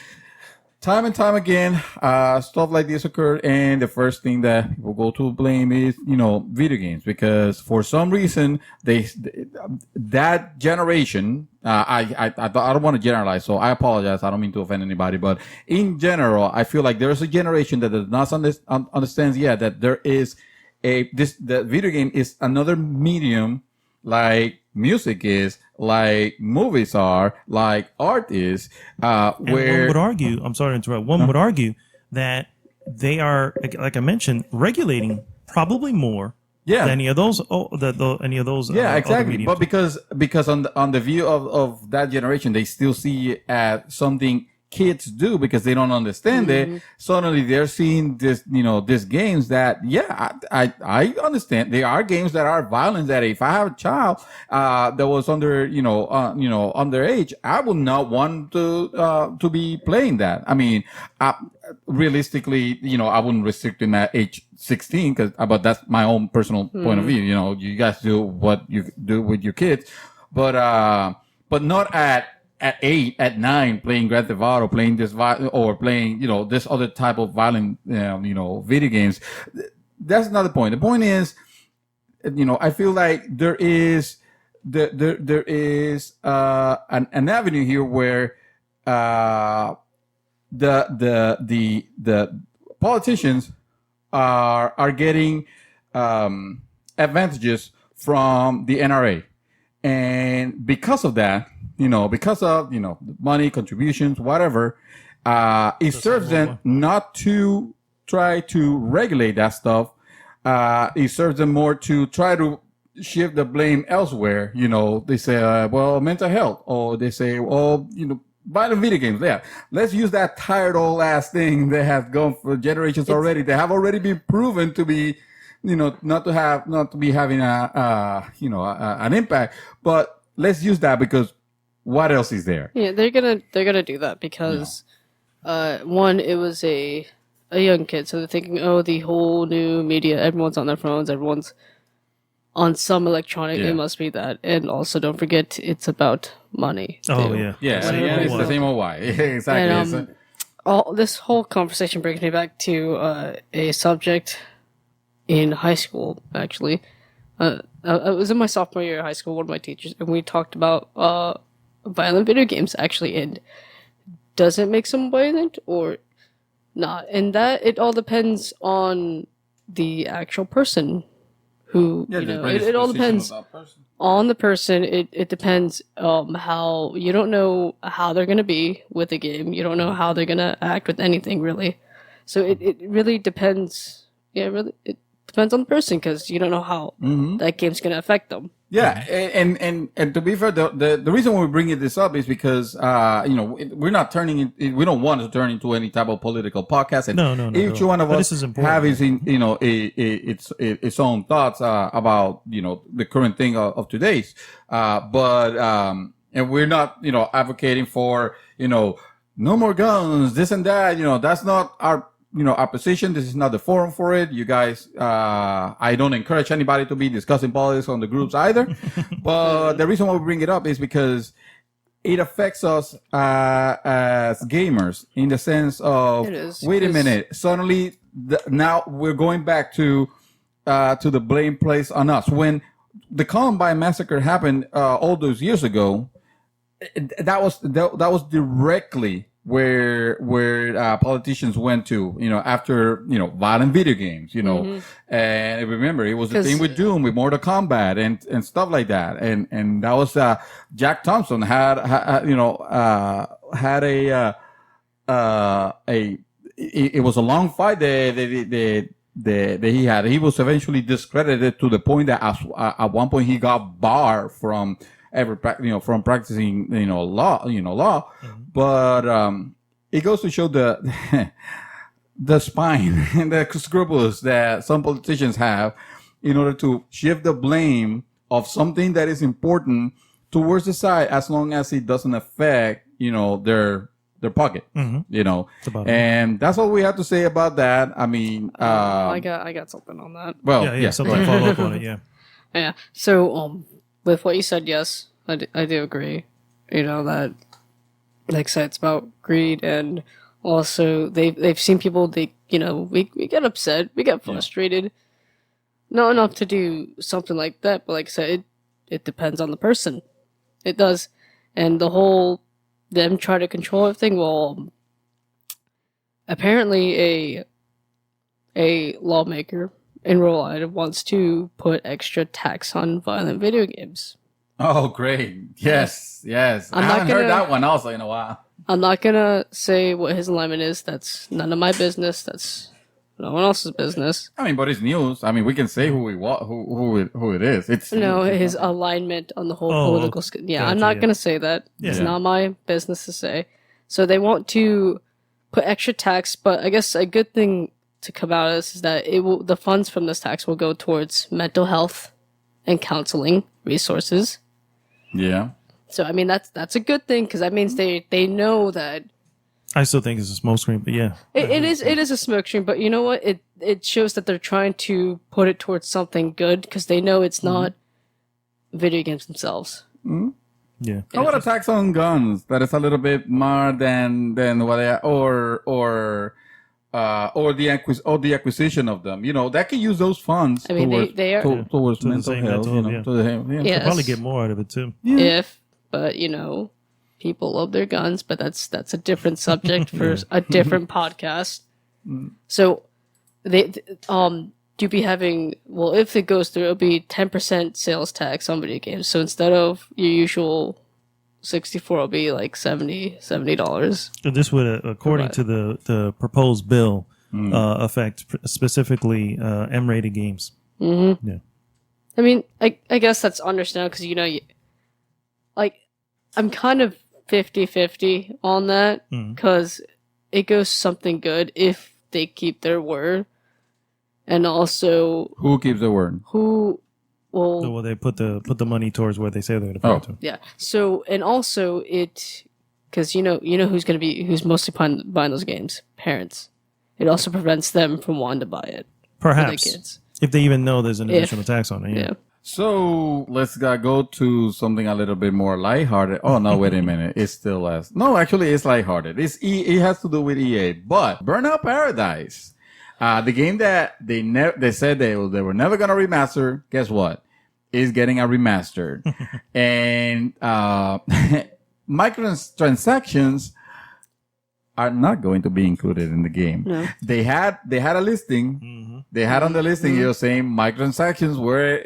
Time and time again, stuff like this occurred, and the first thing that people go to blame is, video games, because for some reason that generation, I don't want to generalize, so I apologize. I don't mean to offend anybody, but in general, I feel like there's a generation that does not understands yet that there is the video game is another medium like music is, like movies are, like art is, where one would argue, I'm sorry to interrupt, would argue that they are, like I mentioned, regulating probably more than any of those. Exactly. But because on the view of that generation, they still see it as something kids do because they don't understand it. Suddenly they're seeing this, these games that, I understand. There are games that are violent that if I have a child, that was under, underage, I would not want to be playing that. I mean, realistically, I wouldn't restrict him at age 16 but that's my own personal point of view. You guys do what you do with your kids, but not at at 8, at 9, playing Grand Theft Auto, playing this or playing, this other type of violent, video games. That's not the point. The point is, I feel like there is an avenue here where the politicians are getting advantages from the NRA, and because of that, because of money, contributions, whatever, it serves them not to try to regulate that stuff. It serves them more to try to shift the blame elsewhere. They say, well, mental health, or they say, well, violent video games. Yeah, let's use that tired old ass thing that has gone for generations already. They have already been proven to be, not to be having an impact. But let's use that because what else is there? Yeah, they're gonna do that because, one, it was a young kid, so they're thinking, oh, the whole new media, everyone's on their phones, everyone's on some electronic, it must be that. And also, don't forget, it's about money. Oh, too. yeah. Yeah, it's the same old why. Exactly. And, this whole conversation brings me back to a subject in high school, actually. I was in my sophomore year of high school, one of my teachers, and we talked about violent video games, actually, and does it make someone violent or not? And that, it all depends on the actual person who, it all depends on the person. It depends how, you don't know how they're going to be with the game. You don't know how they're going to act with anything, really. So it really depends. Yeah, really, it depends on the person because you don't know how that game's going to affect them. Yeah, and to be fair, the reason we're bringing this up is because we're not we don't want to turn into any type of political podcast. And no. Each one of us have his its own thoughts about the current thing of today's. And we're not advocating for no more guns, this and that. That's not our our position. This is not the forum for it. You guys, I don't encourage anybody to be discussing politics on the groups either. But the reason why we bring it up is because it affects us as gamers in the sense of, wait a minute, suddenly now we're going back to the blame placed on us. When the Columbine massacre happened all those years ago, that was directly where politicians went to, after, violent video games, and remember, it was the thing with Doom, with Mortal Kombat and stuff like that. And that was, Jack Thompson had it was a long fight that he had. He was eventually discredited to the point that at one point he got barred from from practicing, law. But it goes to show the spine and the scruples that some politicians have in order to shift the blame of something that is important towards the side, as long as it doesn't affect, their pocket, and that's all we have to say about that. I mean, I got something on that. Well, yeah, something to follow up on it. Yeah. So, with what you said, yes, I do agree. That, like I said, it's about greed, and also they've seen people. We get upset, we get frustrated. Not enough to do something like that, but like I said, it depends on the person. It does, and the whole them try to control everything. Well, apparently a lawmaker in Rhode Island wants to put extra tax on violent video games. Oh, great. Yes. I haven't heard that one also in a while. I'm not going to say what his alignment is. That's none of my business. That's no one else's business. I mean, but it's news. I mean, we can say who it is. It's his alignment on the whole political scale. Yeah, gotcha, I'm not going to say that. Yeah. It's not my business to say. So they want to put extra tax, but I guess a good thing to come out of this is that the funds from this tax will go towards mental health and counseling resources. Yeah. So I mean that's a good thing because that means they know that. I still think it's a smokescreen, but yeah, it is a smokescreen. But you know what? It shows that they're trying to put it towards something good because they know it's not video games themselves. Mm-hmm. Yeah. How about a tax on guns that is a little bit more than what they or the acquisition of them? You know, that can use those funds I mean, towards they are towards To the mental same health. mental You know, health, to the yeah. Could Yes. probably get more out of it too. but people love their guns, but that's a different subject for a different podcast. So do be having, well, if it goes through, it'll be 10% sales tax on video games. So instead of your usual 64, it'll be like $70. And this would, according to the proposed bill, affect specifically M-rated games. Mm-hmm. Yeah. I mean, I guess that's understandable because, I'm kind of 50-50 on that because it goes something good if they keep their word. And also, who keeps the word? Well, they put the money towards where they say they're going to put it to. Yeah. So, and also because who's mostly buying those games? Parents. It also prevents them from wanting to buy it. Perhaps For their kids. if they even know there's an additional tax on it. Yeah. So let's go to something a little bit more lighthearted. Oh no, wait a minute. It's still less. No, actually, it's lighthearted. It has to do with EA, but Burnout Paradise, the game that they said they were never gonna remaster. Guess what? Is getting a remaster, and microtransactions are not going to be included in the game. No. They had a listing. They had on the listing, saying microtransactions were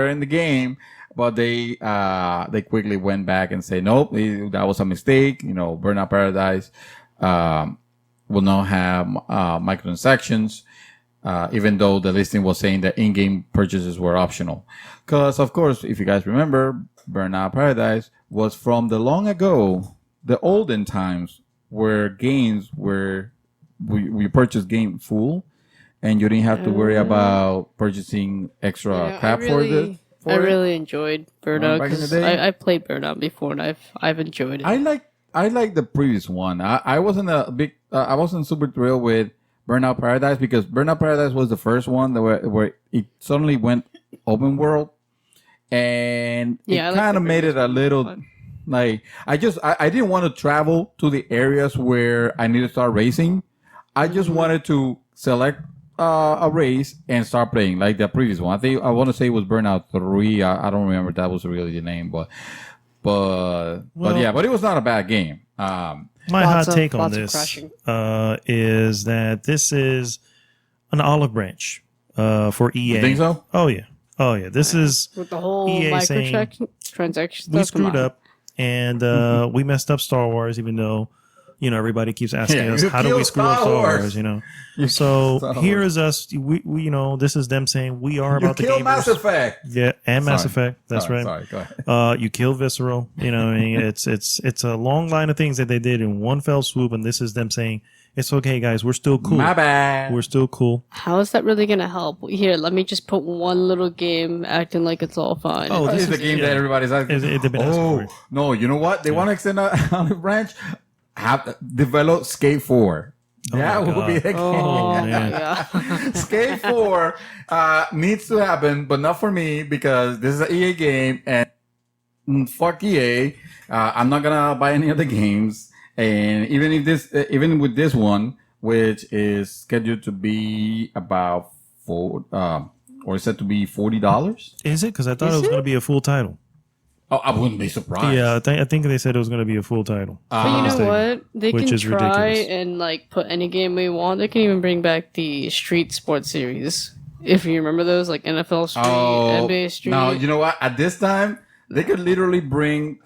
in the game, but they quickly went back and say, nope, that was a mistake. Burnout Paradise, will not have, microtransactions, even though the listing was saying that in-game purchases were optional. Cause of course, if you guys remember, Burnout Paradise was from the long ago, the olden times where games were, we purchased game full. And you didn't have to worry about purchasing extra crap for it. I really enjoyed Burnout back in the because day? I played Burnout before and I've enjoyed it. I like the previous one. I wasn't I wasn't super thrilled with Burnout Paradise because Burnout Paradise was the first one where it suddenly went open world, and it kind of made it a little fun. like I didn't want to travel to the areas where I need to start racing. I just wanted to select a race and start playing like the previous one. I want to say it was Burnout 3. I don't remember if that was really the name, but it was not a bad game. My hot take on this is that this is an olive branch for EA. You think so? Oh yeah. This is with the whole EA saying microtransaction stuff. we screwed up and we messed up Star Wars, even though everybody keeps asking us how do we screw up Star Wars. So here is us. We this is them saying we are about the gamers. You kill Mass Effect. Yeah, and Mass Effect. That's right. Sorry, go ahead. You kill Visceral. It's a long line of things that they did in one fell swoop, and this is them saying it's okay, guys. We're still cool. My bad. We're still cool. How is that really going to help? Here, let me just put one little game acting like it's all fine. Oh, this is the game that everybody's asking. They've been asking for. No, you know what? They want to extend on the branch. Have develop Skate 4. That will be the game. Oh my god. Skate 4 needs to happen, but not for me because this is an EA game and fuck EA. I'm not gonna buy any of the games. And even with this one, which is scheduled to be about or said to be $40. Is it? Because I thought it was going to be a full title. Oh, I wouldn't be surprised. Yeah, I think they said it was going to be a full title. But you know what? They can try ridiculous. and put any game we want. They can even bring back the Street Sports series. If you remember those, like NFL Street, NBA Street. Now, you know what? At this time, they could literally bring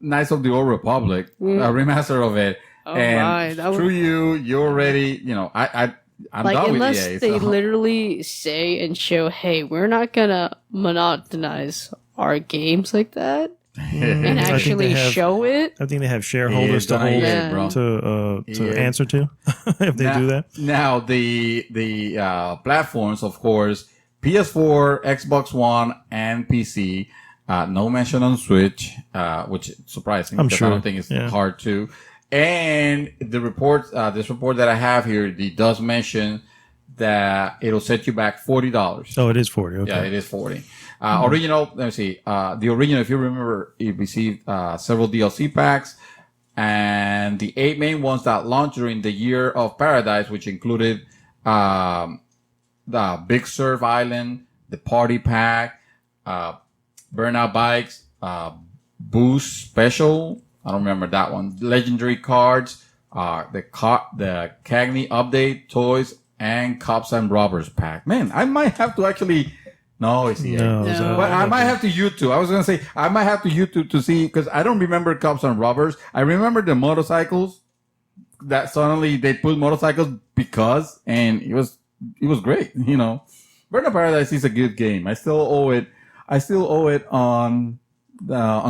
Knights of the Old Republic, a remaster of it. Oh, and right. through you're already, I'm done with unless EA. they literally say and show, hey, we're not going to monotonize our games like that and actually show it. I think they have shareholders to answer to if they do that. Now the platforms, of course, PS4, Xbox One, and PC. No mention on Switch, which is surprising. I'm sure. I don't think it's hard to. And the report, this report that I have here, it does mention that it'll set you back $40. Oh, it is 40. Okay. Yeah, it is 40. Original, let me see. The original, if you remember, it received several DLC packs, and the 8 main ones that launched during the Year of Paradise, which included the Big Surf Island, the Party Pack, Burnout Bikes, Boost Special. I don't remember that one. Legendary cards, the Cagney update, toys, and Cops and Robbers pack. Man, I might have to actually. No, it's the No, eight. no. But I might have to YouTube. I was gonna say I might have to YouTube to see because I don't remember Cops and Robbers. I remember the motorcycles that suddenly they put motorcycles because, and it was great. You know, Burnout Paradise is a good game. I still owe it on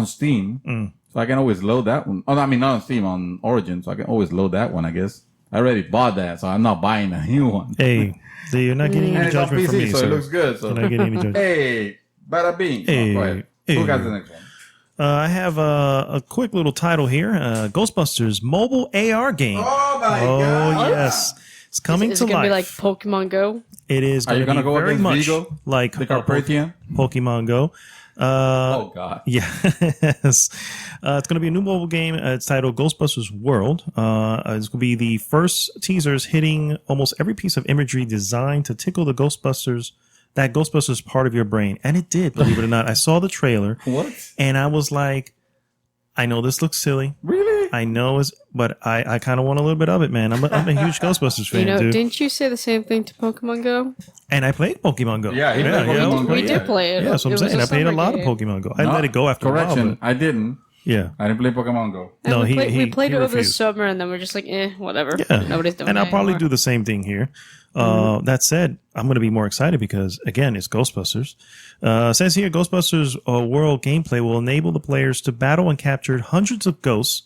Steam. So I can always load that one. Oh, I mean, not on Steam, on Origin. So I can always load that one, I guess. I already bought that, so I'm not buying a new one. Hey, so you're not getting And any it's on judgment PC, from me, so sir. it looks good. So. You're not getting any judgment. Hey, bada bing. Hey, Go ahead. hey. Who got the next one? I have a quick little title here. Ghostbusters mobile AR game. Oh, my Oh, God. yes. It's coming Is to it gonna life. be like Pokemon Go? It is Are you going to gonna be go very against much Vigo? like The Carpathian? Pokemon Go. Oh, God. Yes. It's going to be a new mobile game. It's titled Ghostbusters World. It's going to be the first teasers hitting almost every piece of imagery designed to tickle that Ghostbusters part of your brain. And it did, believe it or not. I saw the trailer. What? And I was like, I know this looks silly. Really? I know but I kind of want a little bit of it, man. I'm a huge Ghostbusters fan, You know, dude. didn't you say the same thing to Pokemon Go? And I played Pokemon Go. Yeah, he played Pokemon Go. We yeah. did play it. Yeah, that's what I'm It was saying. a I played a summer lot game. of Pokemon Go. I No, let it go after a while. Correction, But I didn't. yeah. I didn't play Pokemon Go. And No, we he played it over the refused. summer, and then we're just like, whatever. Yeah. Nobody's doing it. And I'll probably anymore. do the same thing here. That said, I'm going to be more excited because, again, it's Ghostbusters. It says here, Ghostbusters World gameplay will enable the players to battle and capture hundreds of ghosts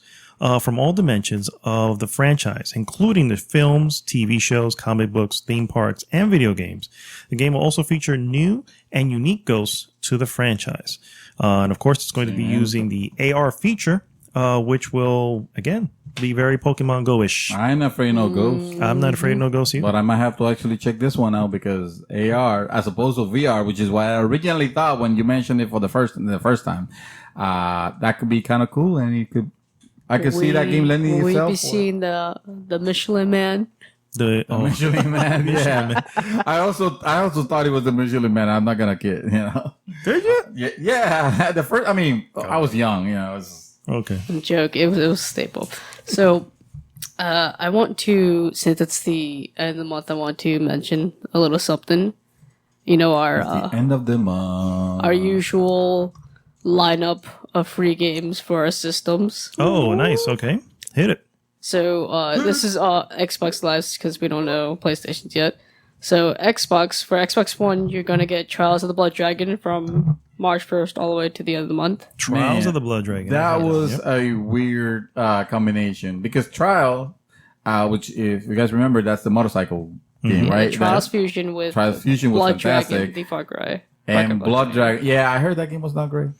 from all dimensions of the franchise, including the films, TV shows, comic books, theme parks, and video games. The game will also feature new and unique ghosts to the franchise. And of course, it's going to be using the AR feature, which will, again, be very Pokemon Go-ish. I ain't afraid no ghosts. I'm not afraid of no ghosts either. But I might have to actually check this one out because AR, as opposed to VR, which is what I originally thought when you mentioned it for the first time, that could be kind of cool, and I could see that game lending Will itself. we be seeing the Michelin Man? Michelin Man, yeah. I also thought it was the Michelin Man. I'm not gonna kid, you know. Did you? Yeah. The first, I mean, I was young, you know. It was, Okay. Joke. It was a staple. So, I want to, since it's the end of the month, I want to mention a little something. You know, the end of the month. our usual lineup of free games for our systems. Oh, nice. Okay. Hit it. So this is Xbox Live because we don't know PlayStations yet. So for Xbox One, you're gonna get Trials of the Blood Dragon from March 1st all the way to the end of the month. Trials Man, of the Blood Dragon. That Yeah. was Yep. a weird combination because Trial, which if you guys remember, that's the motorcycle game, right? Trials Fusion with Trials Fusion was Blood Dragon, fantastic. the Far Cry. And Blood Dragon. Yeah, I heard that game was not great.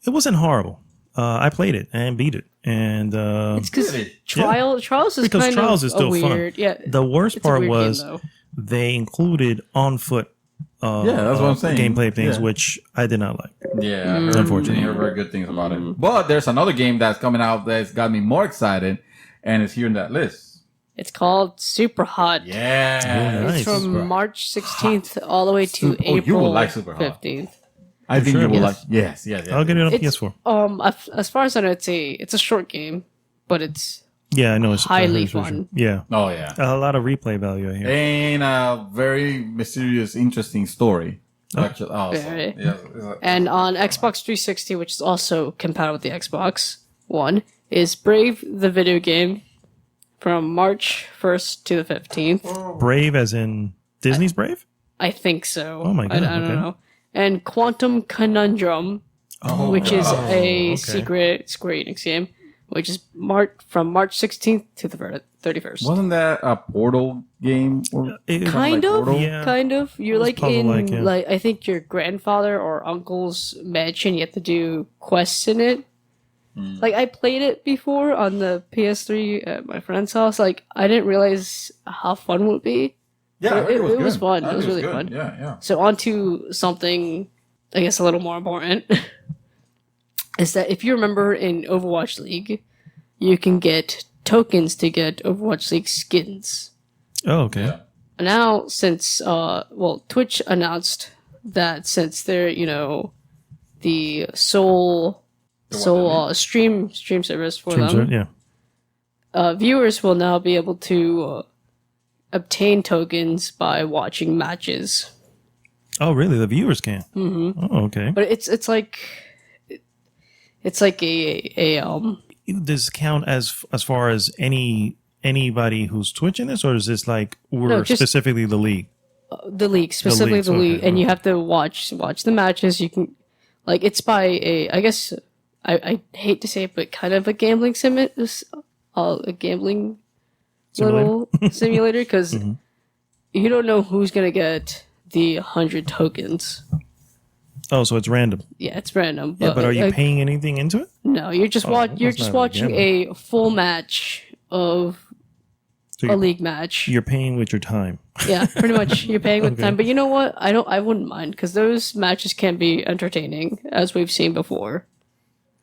It wasn't horrible. I played it and beat it, and It's because Really? Trials is because kind Trials of is still a weird. fun. Yeah, The worst it's a part weird was game, though. they included on foot. Yeah, that's what I'm saying. Gameplay things, Yeah. which I did not like. Yeah, Unfortunately. didn't hear very good things about it. But there's another game that's coming out that's got me more excited, and it's here in that list. It's called Super Hot. Yeah, Oh, nice. It's from March 16th all the way to Super- oh, you April will like Super Hot. 15th. I think sure? you will Yes. like. Yes. I'll get it on It's PS4. as far as I know, it's a short game, but it's Yeah, I know. It's highly for sure. fun. Yeah, Oh yeah, a lot of replay value here. and a very mysterious, interesting story. Actually, Very. yeah, and on Xbox 360, which is also compatible with the Xbox One, is Brave the video game from March 1st to the 15th. Brave, as in Disney's Brave. I think so. Oh my God, I don't okay. know. And Quantum Conundrum, which is a secret Square Enix game, which is from March 16th to the 31st. wasn't that a Portal game? It- Kind like of, Portal? Yeah. kind of. You're like in puzzle-like, yeah. like I think your grandfather or uncle's mansion. You have to do quests in it. Like I played it before on the PS3 at my friend's house. Like I didn't realize how fun it would be. Yeah, I heard It was good. fun. I It was heard really good. fun. Yeah. So on to something I guess a little more important, is that if you remember in Overwatch League, you can get tokens to get Overwatch League skins. Oh, okay. Yeah. Now, since Twitch announced that since they're the sole stream service for them, viewers will now be able to obtain tokens by watching matches. Oh, really? The viewers can. Mm-hmm. Oh, okay. But it's like a Does it count as far as anybody who's twitching this, or is this like specifically the league? The league, specifically the league, okay. And you have to watch the matches. You can, like, it's by I guess I hate to say it, but kind of a gambling a gambling little simulator, because you don't know who's gonna get the 100 tokens. Oh, so it's random. Yeah, it's random. But are you paying anything into it? No, you're just watching a full match of a league match. You're paying with your time. Yeah, pretty much. You're paying with time. But you know what? I wouldn't mind, because those matches can be entertaining, as we've seen before.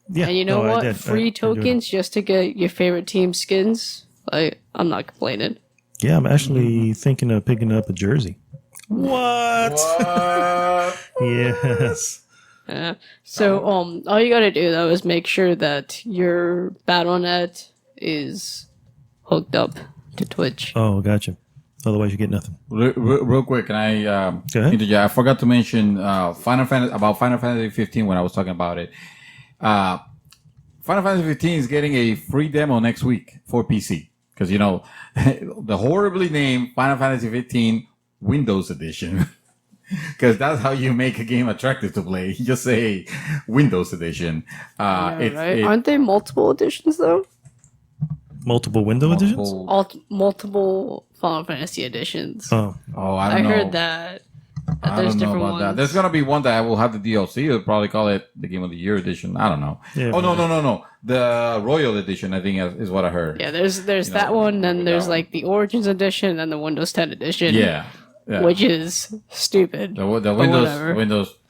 Yeah. And you know what? Free tokens just to get your favorite team skins. I'm not complaining. Yeah, I'm actually thinking of picking up a jersey. What? Yes. Yeah. So all you gotta do though is make sure that your BattleNet is hooked up to Twitch. Oh, gotcha. Otherwise, you get nothing. Real quick, can I Go ahead. interject? I forgot to mention Final Fantasy 15 when I was talking about it. Final Fantasy 15 is getting a free demo next week for PC, because the horribly named Final Fantasy 15 Windows Edition. Because that's how you make a game attractive to play. You just say Windows Edition. Right? Aren't they multiple editions though? Multiple window editions? Multiple Final Fantasy editions. Oh, I don't know. I heard that. I There's don't know different about ones. that. There's gonna be one that will have the DLC. They'll probably call it the Game of the Year edition. I don't know. Yeah, no. The Royal Edition, I think, is what I heard. Yeah, there's that one, then there's that one. like the Origins edition, and the Windows 10 edition. Yeah. Which is stupid. The whatever.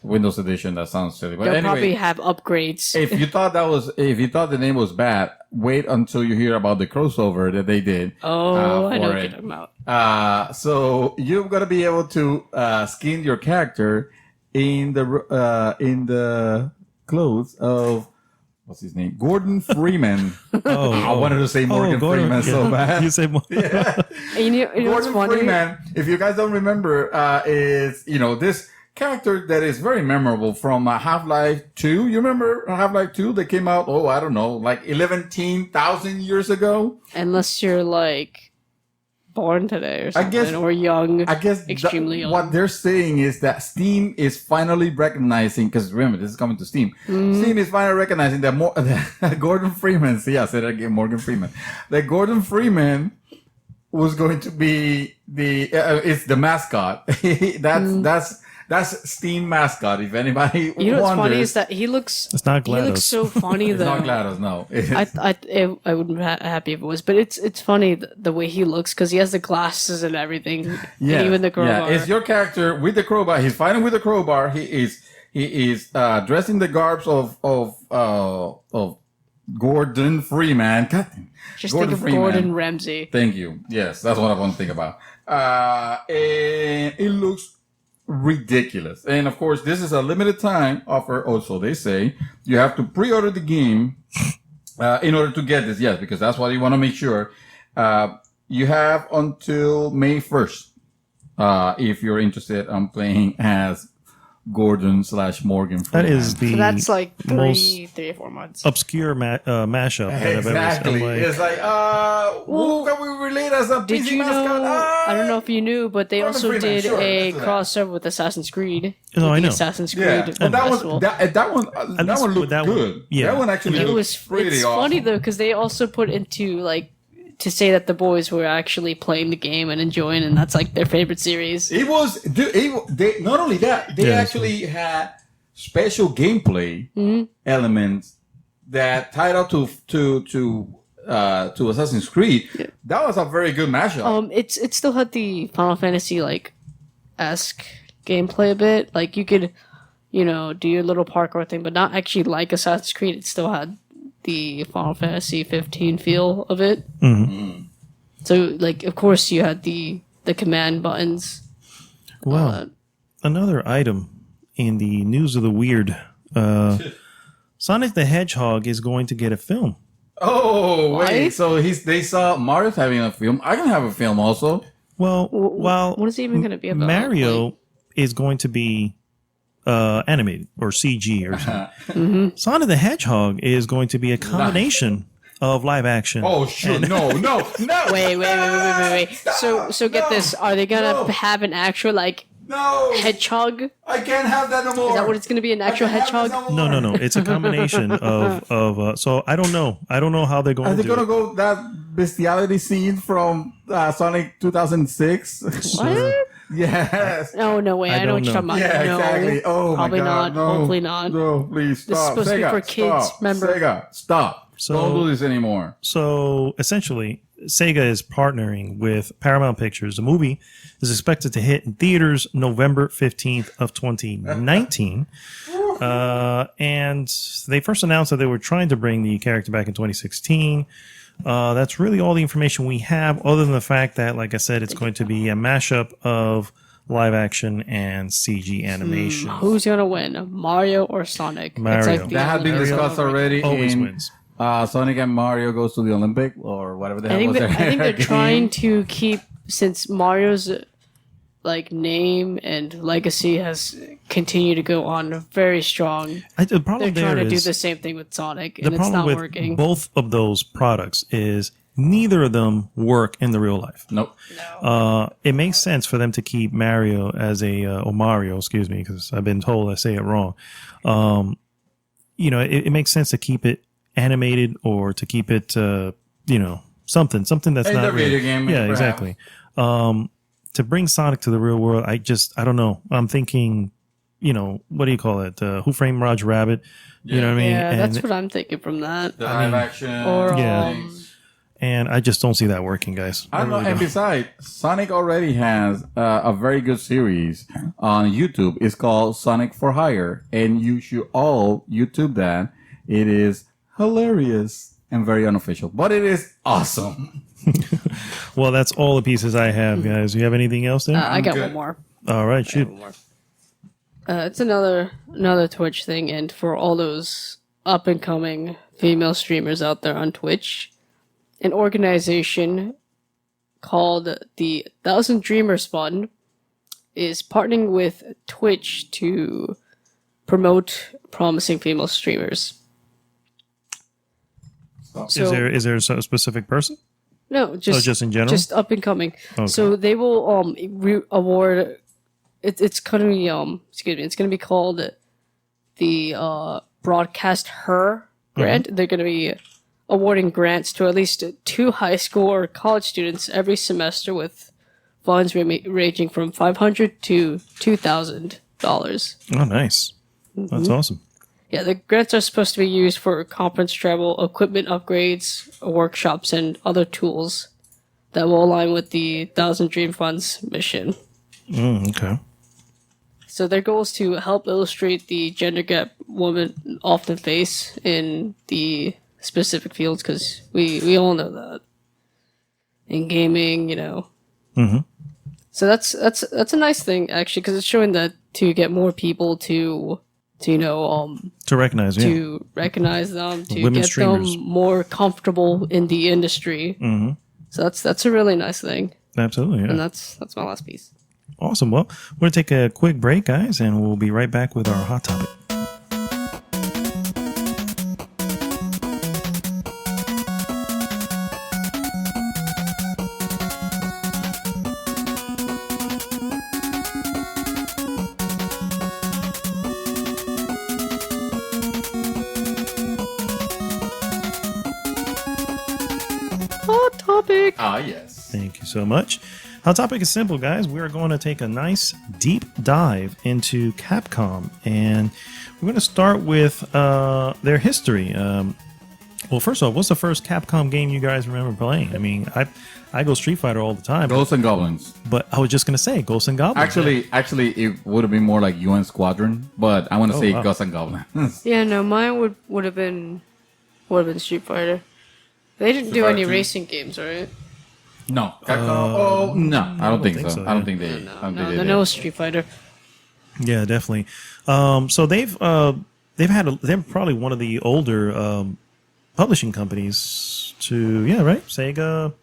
Windows Edition, that sounds silly. But They'll anyway, probably have upgrades. if you thought the name was bad, wait until you hear about the crossover that they did. I know for what it. you're talking about. So you're gonna be able to skin your character in the clothes of what's his name, Gordon Freeman. I wanted to say Morgan Freeman so bad. You say Morgan. Yeah. And you know what's Gordon funny? Freeman, if you guys don't remember, is this character that is very memorable from Half-Life 2. You remember Half-Life 2? That came out, I don't know, like 11,000 years ago. Unless you're like born today or something, I guess, or young. I guess extremely young. What they're saying is that Steam is finally recognizing, because remember, this is coming to Steam. Steam is finally recognizing that Gordon Freeman, see, I said it again, Morgan Freeman, that Gordon Freeman was going to be it's the mascot. That's Steam mascot. If anybody You know what's wonders, funny is that he looks. It's not He looks GLaDOS. so funny it's though. not GLaDOS, no. I wouldn't be happy if it was, but it's funny the way he looks, because he has the glasses and everything, and even the crowbar. Yeah, it's your character with the crowbar. He's fighting with the crowbar. He is dressed in the garbs of Gordon Freeman. Just think of Gordon Ramsay. Thank you. Yes, that's what I want to think about. And it looks ridiculous. And of course, this is a limited time offer. Also, they say you have to pre-order the game in order to get this. Yes, because that's what you want to make sure. You have until May 1st if you're interested in playing as Gordon/Morgan Freeman. That is the So that's like most 3 or 4 months. obscure mashup that I've ever Exactly. seen. It's like, who can we relate as a Did PC you mascot? know? I don't know if you knew, but they Gordon also Freeman, did sure, a let's do that. crossover with Assassin's Creed. Oh, with I the know. Assassin's Creed Yeah, Film Festival. that one least looked that one- good. yeah. That one actually It looked was. pretty It's awesome. funny though, because they also put into like to say that the boys were actually playing the game and enjoying, and that's like their favorite series. It was. They not only that, they actually had special gameplay elements that tied up to Assassin's Creed. Yeah. That was a very good mashup. It still had the Final Fantasy like esque gameplay a bit. Like you could do your little parkour thing, but not actually like Assassin's Creed. It still had the Final Fantasy 15 feel of it. So, like, of course, you had the command buttons. Well, another item in the news of the weird. Sonic the Hedgehog is going to get a film. Oh, wait. What? So they saw Mario's having a film. I can have a film also. Well, while what is it even going to be about? Mario Like, is going to be animated or CG or something. Sonic the Hedgehog is going to be a combination of live action. Oh, sure. No. Wait. So get this. Are they going to have an actual, like, No. hedgehog? I can't have that no more. Is that what it's going to be? An actual hedgehog? No. It's a combination of. So I don't know. I don't know how they're going Are to they do going to it. go that bestiality scene from Sonic 2006? What? Yes. No way. I know what you're talking about. Yeah, No, exactly. Oh, probably my God. not. No. Hopefully not. No, please This is stop. supposed to be Sega, for kids, stop. remember? Sega, stop. So- Don't do this anymore. So essentially, Sega is partnering with Paramount Pictures. The movie is expected to hit in theaters November 15th of 2019. And they first announced that they were trying to bring the character back in 2016. That's really all the information we have, other than the fact that, like I said, it's going to be a mashup of live action and CG animation. Who's going to win, Mario or Sonic? Mario. the That had been only- discussed already Always in wins. Sonic and Mario goes to the Olympic or whatever the hell I think was that, I think they're game. trying to keep, since Mario's like name and legacy has continued to go on very strong. The They're problem trying there to do is the same thing with Sonic, the and it's problem not with working. both of those products is neither of them work in the real life. Nope. It makes sense for them to keep Mario as or Mario, excuse me, because I've been told I say it wrong. It makes sense to keep it animated or to keep it, something that's In not the video real. game, Yeah, perhaps. exactly. To bring Sonic to the real world, I don't know. I'm thinking, what do you call it? Who Framed Roger Rabbit? You know what I mean? Yeah, that's And, what I'm thinking from that. The live action. Or Yeah. things. and I just don't see that working, guys. I don't know. And besides, Sonic already has a very good series on YouTube. It's called Sonic for Hire, and you should all YouTube that. It is hilarious and very unofficial, but it is awesome. Well, that's all the pieces I have, guys. You have anything else there? I got good. one more. All right, shoot. It's another Twitch thing, and for all those up and coming female streamers out there on Twitch, an organization called the Thousand Dreamers Fund is partnering with Twitch to promote promising female streamers. So, Is there a specific person? no, just in general? just up and coming. Okay. So they will award. It's gonna be it's gonna be called the Broadcast Her grant. They're gonna be awarding grants to at least 2 high school or college students every semester with funds ranging from $500 to $2,000. Oh, nice. That's awesome. Yeah, the grants are supposed to be used for conference travel, equipment upgrades, workshops, and other tools that will align with the Thousand Dream Fund's mission. Okay. So their goal is to help illustrate the gender gap women often face in the specific fields, because we all know that in gaming, So that's a nice thing, actually, because it's showing that to get more people to To recognize, yeah. to recognize them, to Women get streamers. them more comfortable in the industry. Mm-hmm. So that's a really nice thing, Absolutely, yeah. and that's my last piece. Awesome. Well, we're going to take a quick break, guys, and we'll be right back with our hot topic. Hot topic. Ah, yes. Thank you so much. Our topic is simple, guys. We are going to take a nice deep dive into Capcom, and we're going to start with their history. Well, first off, what's the first Capcom game you guys remember playing? I mean, I go Street Fighter all the time, Ghosts and Goblins. but I was just gonna say Ghosts and Goblins. Actually, it would have been more like UN Squadron, but I want to say wow. Ghosts and Goblins. Yeah, no, mine would have been Street Fighter. They didn't do Fighter any 2. racing games, right? No, Capcom. no, I don't think think so. so, I don't yeah. think they. I don't think they No, did. no Street Fighter. Yeah, definitely. So they're probably one of the older publishing companies to right Sega.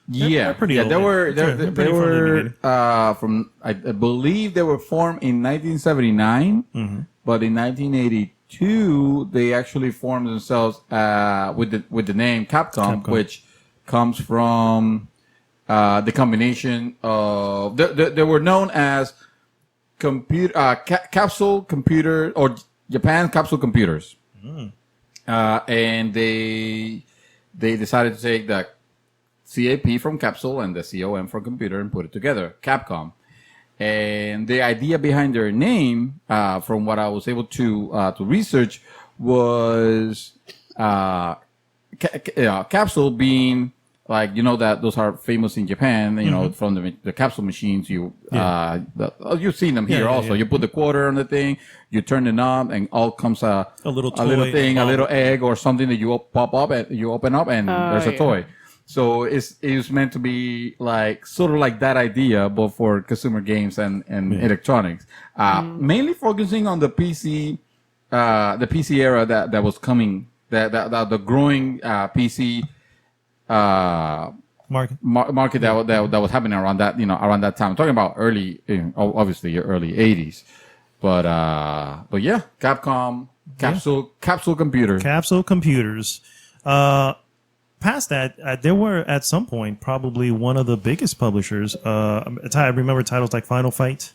They're pretty old. They were. Yeah, They they're pretty were firmly from. I believe they were formed in 1979, but in 1982 they actually formed themselves with the name Capcom, which comes from the combination of they were known as Capsule Computer or Japan Capsule Computers, and they decided to take the CAP from Capsule and the COM from Computer and put it together, Capcom. And the idea behind their name, from what I was able to research, was Capsule being like, that those are famous in Japan, from the capsule machines. You've seen them here also. You put the quarter on the thing, you turn the knob, and all comes a little toy, little thing, a little egg or something that you pop up and you open up, and there's a toy. So it's meant to be like sort of like that idea, but for consumer games and electronics. Mainly focusing on the PC era that was coming, the growing PC market that was happening around that time. I'm talking about early, obviously early 80s, but yeah, Capcom, Capsule Computers. Past that, there were at some point probably one of the biggest publishers. I remember titles like Final Fight,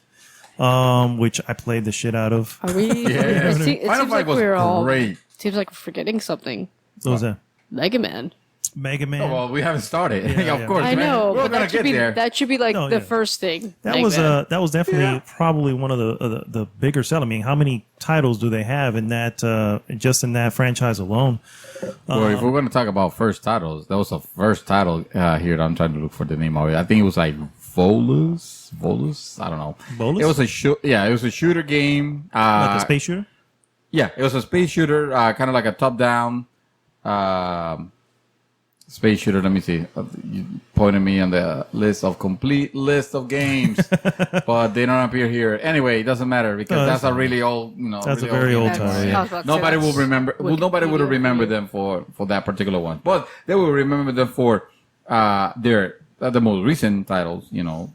which I played the shit out of. Are we? Yeah. It Final seems Fight like was we're all. great. Seems like we're forgetting something. What was that? Mega Man. Mega Man. Oh, well, we haven't started. Yeah, Of yeah. course, I man. know, We're but gonna get there. that should be like No, the yeah. first thing. That Mega was Man. that was definitely probably one of the bigger sellers. I mean, how many titles do they have in that just in that franchise alone? Well, if we're going to talk about first titles, that was the first title here that I'm trying to look for the name of it. I think it was like Volus. I don't know. Volus? It was it was a shooter game. Like a space shooter? Yeah, it was a space shooter, kind of like a top-down space shooter. Let me see. You pointed me on the complete list of games, but they don't appear here. Anyway, it doesn't matter because that's a really old. That's really a very old game. title. I Yeah. was about to say Nobody will that's remember. Well, nobody would have Wikipedia. remembered them for that particular one, but they will remember them for the most recent titles. Yeah.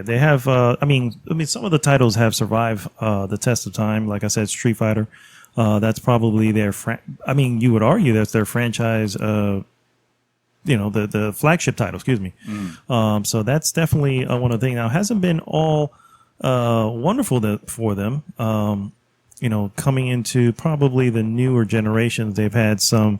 They have. I mean, some of the titles have survived the test of time. Like I said, Street Fighter. That's probably their. You would argue that's their franchise. The flagship title. Excuse me. So that's definitely one of the things. Now, it hasn't been all wonderful for them. Coming into probably the newer generations, they've had some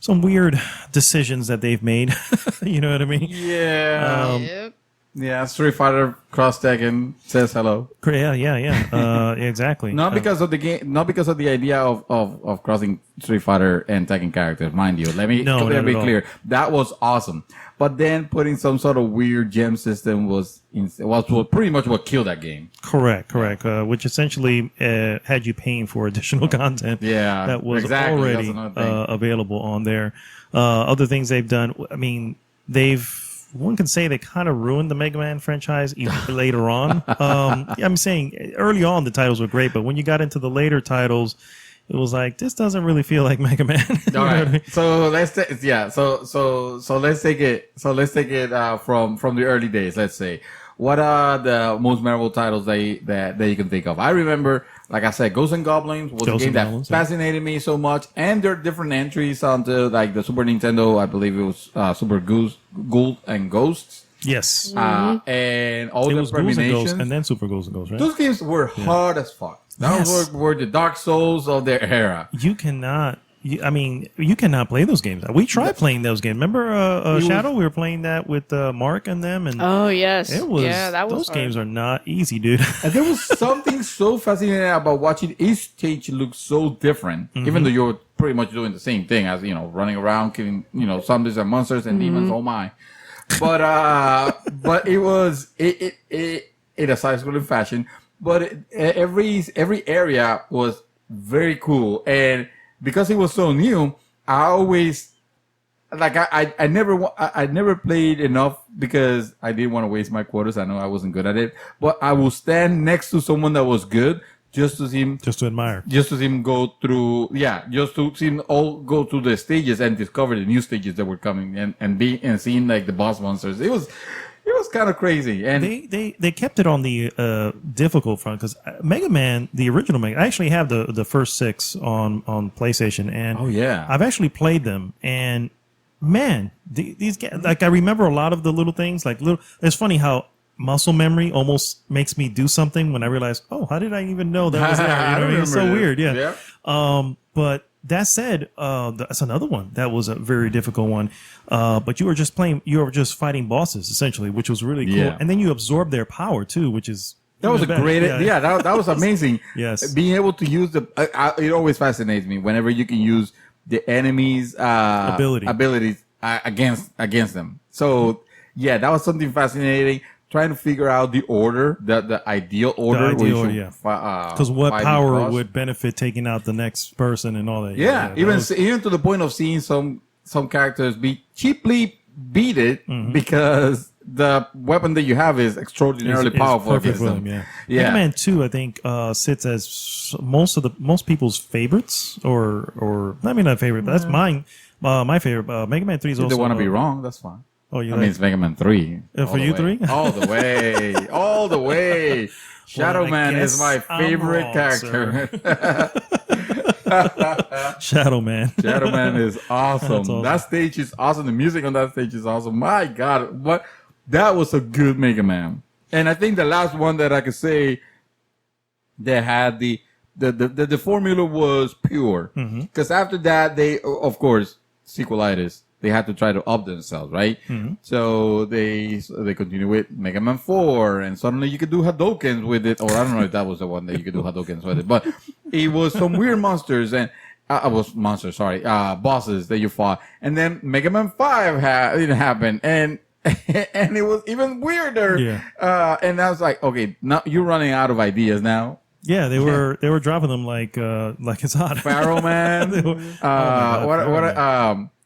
weird decisions that they've made. You know what I mean? Yeah. Yep. Yeah, Street Fighter Cross Tekken says hello. Yeah. Exactly. Not because of the game, not because of the idea of crossing Street Fighter and Tekken characters, mind you. Let me be clear. That was awesome. But then putting some sort of weird gem system was pretty much what killed that game. Correct. Which essentially had you paying for additional content. Yeah, that was exactly. already That's another thing. available on there. Other things they've done. I mean, one can say they kind of ruined the Mega Man franchise even later on. I'm saying early on the titles were great, but when you got into the later titles, it was like, this doesn't really feel like Mega Man. All right. So let's take it from the early days. Let's say, what are the most memorable titles that you can think of? I remember, like I said, Ghosts and Goblins was a game that fascinated me so much, and there are different entries onto like the Super Nintendo. I believe it was Super Ghouls and Ghosts. Yes. And all It the was Ghouls and Ghosts permutations. and then Super Ghouls and Ghosts, right? Those games were hard as fuck. Those were the Dark Souls of their era. You cannot I mean, you cannot play those games. We tried playing those games. Remember Shadow? We were playing that with Mark and them, and Oh yes, it was. yeah, that was those hard. games are not easy, dude. And there was something so fascinating about watching each stage look so different, even though you're pretty much doing the same thing as, running around, killing, zombies and monsters and demons. Oh my. But it was, in a side-scrolling fashion, but every area was very cool. And because it was so new, I always, like, I never played enough because I didn't want to waste my quarters. I know I wasn't good at it, but I will stand next to someone that was good just to see him, admire, just to see him go through, just to see him all go through the stages and discover the new stages that were coming and seeing like the boss monsters. It was kind of crazy. And they kept it on the difficult front because Mega Man, the original Mega, I actually have the first 6 on PlayStation, and I've actually played them, and man, these guys, like, I remember a lot of the little things, like it's funny how muscle memory almost makes me do something when I realize, oh, how did I even know that was there? You know, it's so weird. Yeah. But that said, that's another one that was a very difficult one. But you were just fighting bosses essentially, which was really cool. Yeah. And then you absorb their power too, which is that was a great, that was amazing. Yes. Being able to use it always fascinates me whenever you can use the enemy's abilities against them. So that was something fascinating. Trying to figure out the order, the ideal order. Because what power would benefit taking out the next person and all that. Even to the point of seeing some characters be cheaply beaten because the weapon that you have is extraordinarily powerful against them. Mega Man 2, I think, sits as most people's favorites, or I mean not favorite, but that's mine. My favorite. Mega Man 3 is also. Also. If they want to be wrong, that's fine. Oh, I mean, it's Mega Man 3. For you, 3? All the way. All the way. Shadow Man is my favorite character. Shadow Man. Shadow Man is awesome. Awesome. That stage is awesome. The music on that stage is awesome. My God. But that was a good Mega Man. And I think the last one that I could say that had the formula was pure. Because after that, they, of course, sequelitis. They had to try to up themselves, right? So they continue with Mega Man 4, and suddenly you could do Hadokens with it. Or I don't know if that was the one that you could do Hadokens with it, but it was some weird monsters and bosses that you fought. And then Mega Man 5 happened, and it was even weirder. And I was like, okay, now you're running out of ideas now. Yeah, they were dropping them like it's hot. Pharaoh Man.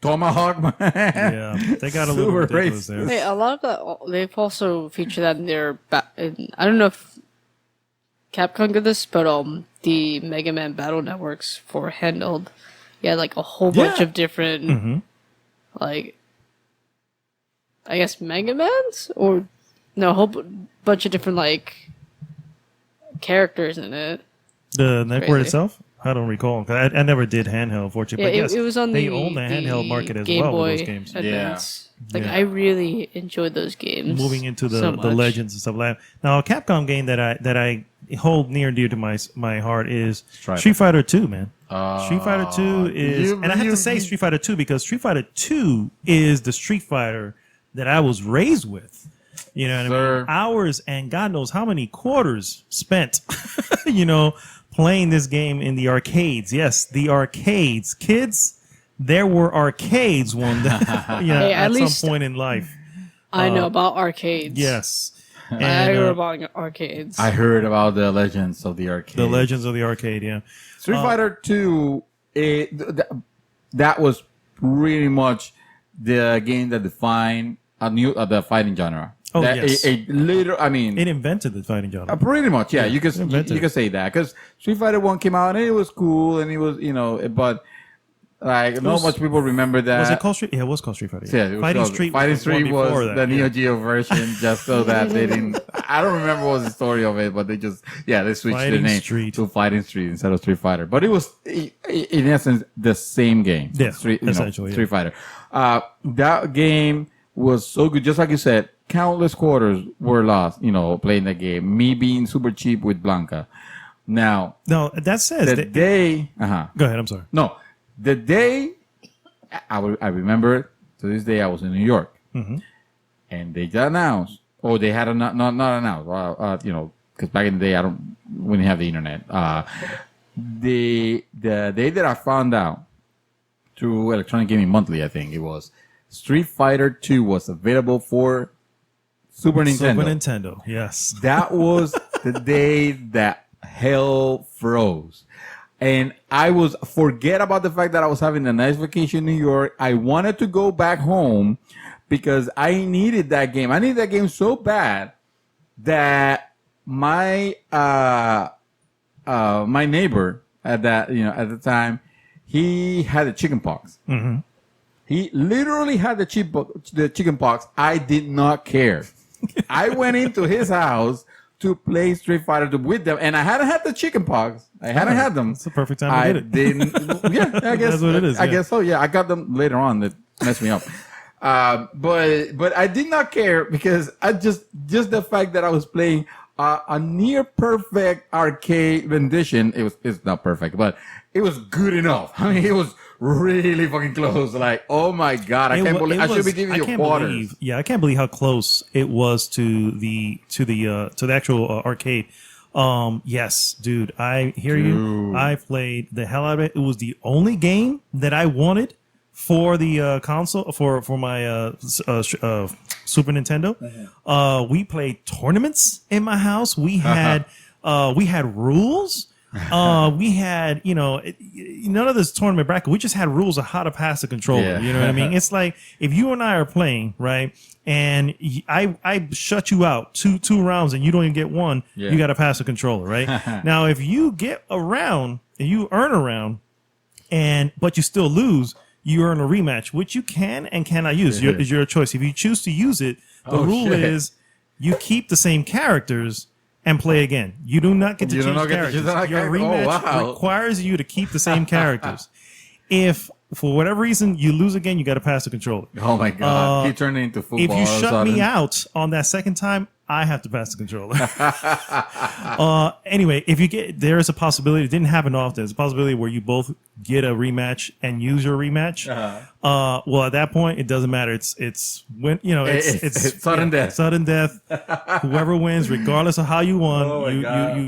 Tomahawk Man. Yeah, they got a little ridiculous there. Hey, a lot of that, they've also featured that in their. I don't know if Capcom did this, but the Mega Man Battle Networks for handheld, like a whole bunch of different, like, I guess Mega Mans or no, a whole bunch of different like characters in it. The network itself? I don't recall. I never did handheld, fortunately. Yeah, but yes, it was on they own the handheld market as Game well Boy with those games. Advance. I really enjoyed those games. Moving into the Legends and stuff like that. Now, a Capcom game that I hold near and dear to my heart is Street Fighter 2, man. Street Fighter 2 is... and I have to say Street Fighter 2 because Street Fighter 2 is the Street Fighter that I was raised with. You know what I mean? Hours and God knows how many quarters spent, playing this game in the arcades. Yes, the arcades. Kids, there were arcades at some point in life. I know about arcades. Yes. And, I heard about arcades. I heard about the Legends of the Arcade. The Legends of the Arcade, yeah. Street Fighter 2, that was pretty much the game that defined the fighting genre. Oh, yes. It invented the fighting genre. Pretty much, yeah. You could say that because Street Fighter 1 came out and it was cool and it was, but like not much people remember that. Was it called Street? Yeah, it was called Street Fighter. Yeah, Fighting Street was the Neo Geo version, just so that they didn't. I don't remember what was the story of it, but they switched the name to Fighting Street instead of Street Fighter. But it was in essence the same game. Yeah, essentially Street Fighter. That game was so good, just like you said. Countless quarters were lost, playing that game. Me being super cheap with Blanca. Now, that says Go ahead. I'm sorry. No, The day I remember to this day I was in New York, and they just announced. Oh, they had not announced. Because back in the day we didn't have the internet. The day that I found out through Electronic Gaming Monthly, I think it was, Street Fighter 2 was available for Super Nintendo. Super Nintendo, yes. That was the day that hell froze. And I forget about the fact that I was having a nice vacation in New York. I wanted to go back home because I needed that game. I needed that game so bad that my neighbor at the time, he had the chicken pox. Mm-hmm. He literally had the chicken pox. I did not care. I went into his house to play Street Fighter 2 with them, and I hadn't had the chicken pox. I hadn't had them. It's the perfect time to get it. Didn't. Yeah, I guess that's what it is. I guess so. Yeah, I got them later on. That messed me up. But I did not care because I just the fact that I was playing a near perfect arcade rendition. It's not perfect, but it was good enough. I mean, it was really fucking close. Like, oh my god, I can't believe I should be giving you quarters. I can't believe how close it was to the actual arcade. Yes, dude, I hear you. I played the hell out of it. It was the only game that I wanted for the console for my Super Nintendo. We played tournaments in my house. We had rules. We had, none of this tournament bracket. We just had rules of how to pass the controller. Yeah. You know what I mean? It's like if you and I are playing, right, and I shut you out two rounds and you don't even get one, you got to pass the controller, right? Now, if you get a round, and you earn a round, but you still lose, you earn a rematch, which you can and cannot use. Is your choice. If you choose to use it, the rule is you keep the same characters and play again. You do not get to change characters. Your rematch requires you to keep the same characters. If for whatever reason you lose again, you got to pass the controller. Oh my god! He turned it into football. If you shut me out on that second time, I have to pass the controller. Anyway, there is a possibility. It didn't happen often. There's a possibility where you both get a rematch and use your rematch. Well, at that point, it doesn't matter. It's sudden death. Sudden death. Whoever wins, regardless of how you won,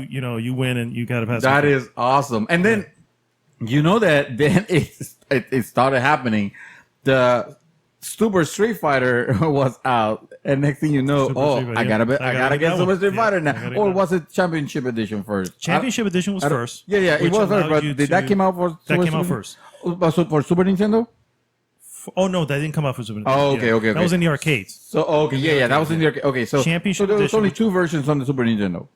you win, and you got to pass. That is awesome. And then then it started happening. The Super Street Fighter was out, and next thing you know, I gotta get Super Street Fighter now. Or was it Championship Edition first? Championship Edition was first. Yeah, it was first. But did that came out for? That came out first. For Super Nintendo? Oh no, that didn't come out for Super Nintendo. Oh, okay. That was in the arcades. So that was in the arcade. Okay, so Championship there was Edition, only two versions on the Super Nintendo.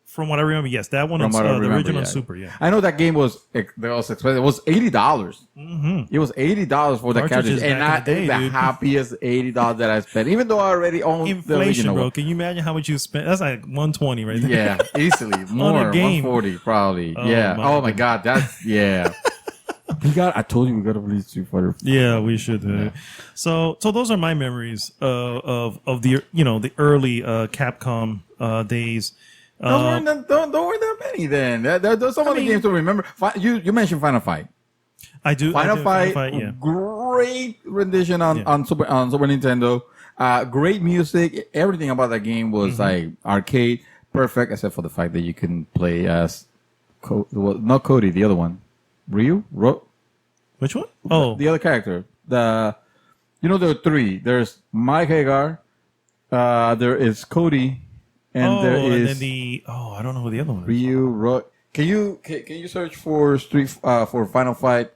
From what I remember, yes, that one is the original Super. Yeah, I know that game was expensive. It was $80. Mm-hmm. It was $80 for the cartridge, and the happiest $80 that I spent, even though I already owned inflation, the original. Bro, can you imagine how much you spent? That's like $120 right there. Yeah, easily more. On a game. $140 probably. Oh my god, that's I told you we got to release Street Fighter. Yeah, we should. Yeah. So those are my memories of the the early Capcom days. Don't worry that many then. There's some other games to remember. You mentioned Final Fight. I do. Final Fight, yeah. Great rendition on Super Nintendo. Great music. Everything about that game was like arcade perfect, except for the fact that you can play as not Cody, the other one, Ryu. Which one? Oh, the other character. There are three. There's Mike Hagar. There is Cody. And there is and then I don't know who the other one is. Ryu. Can you search for for Final Fight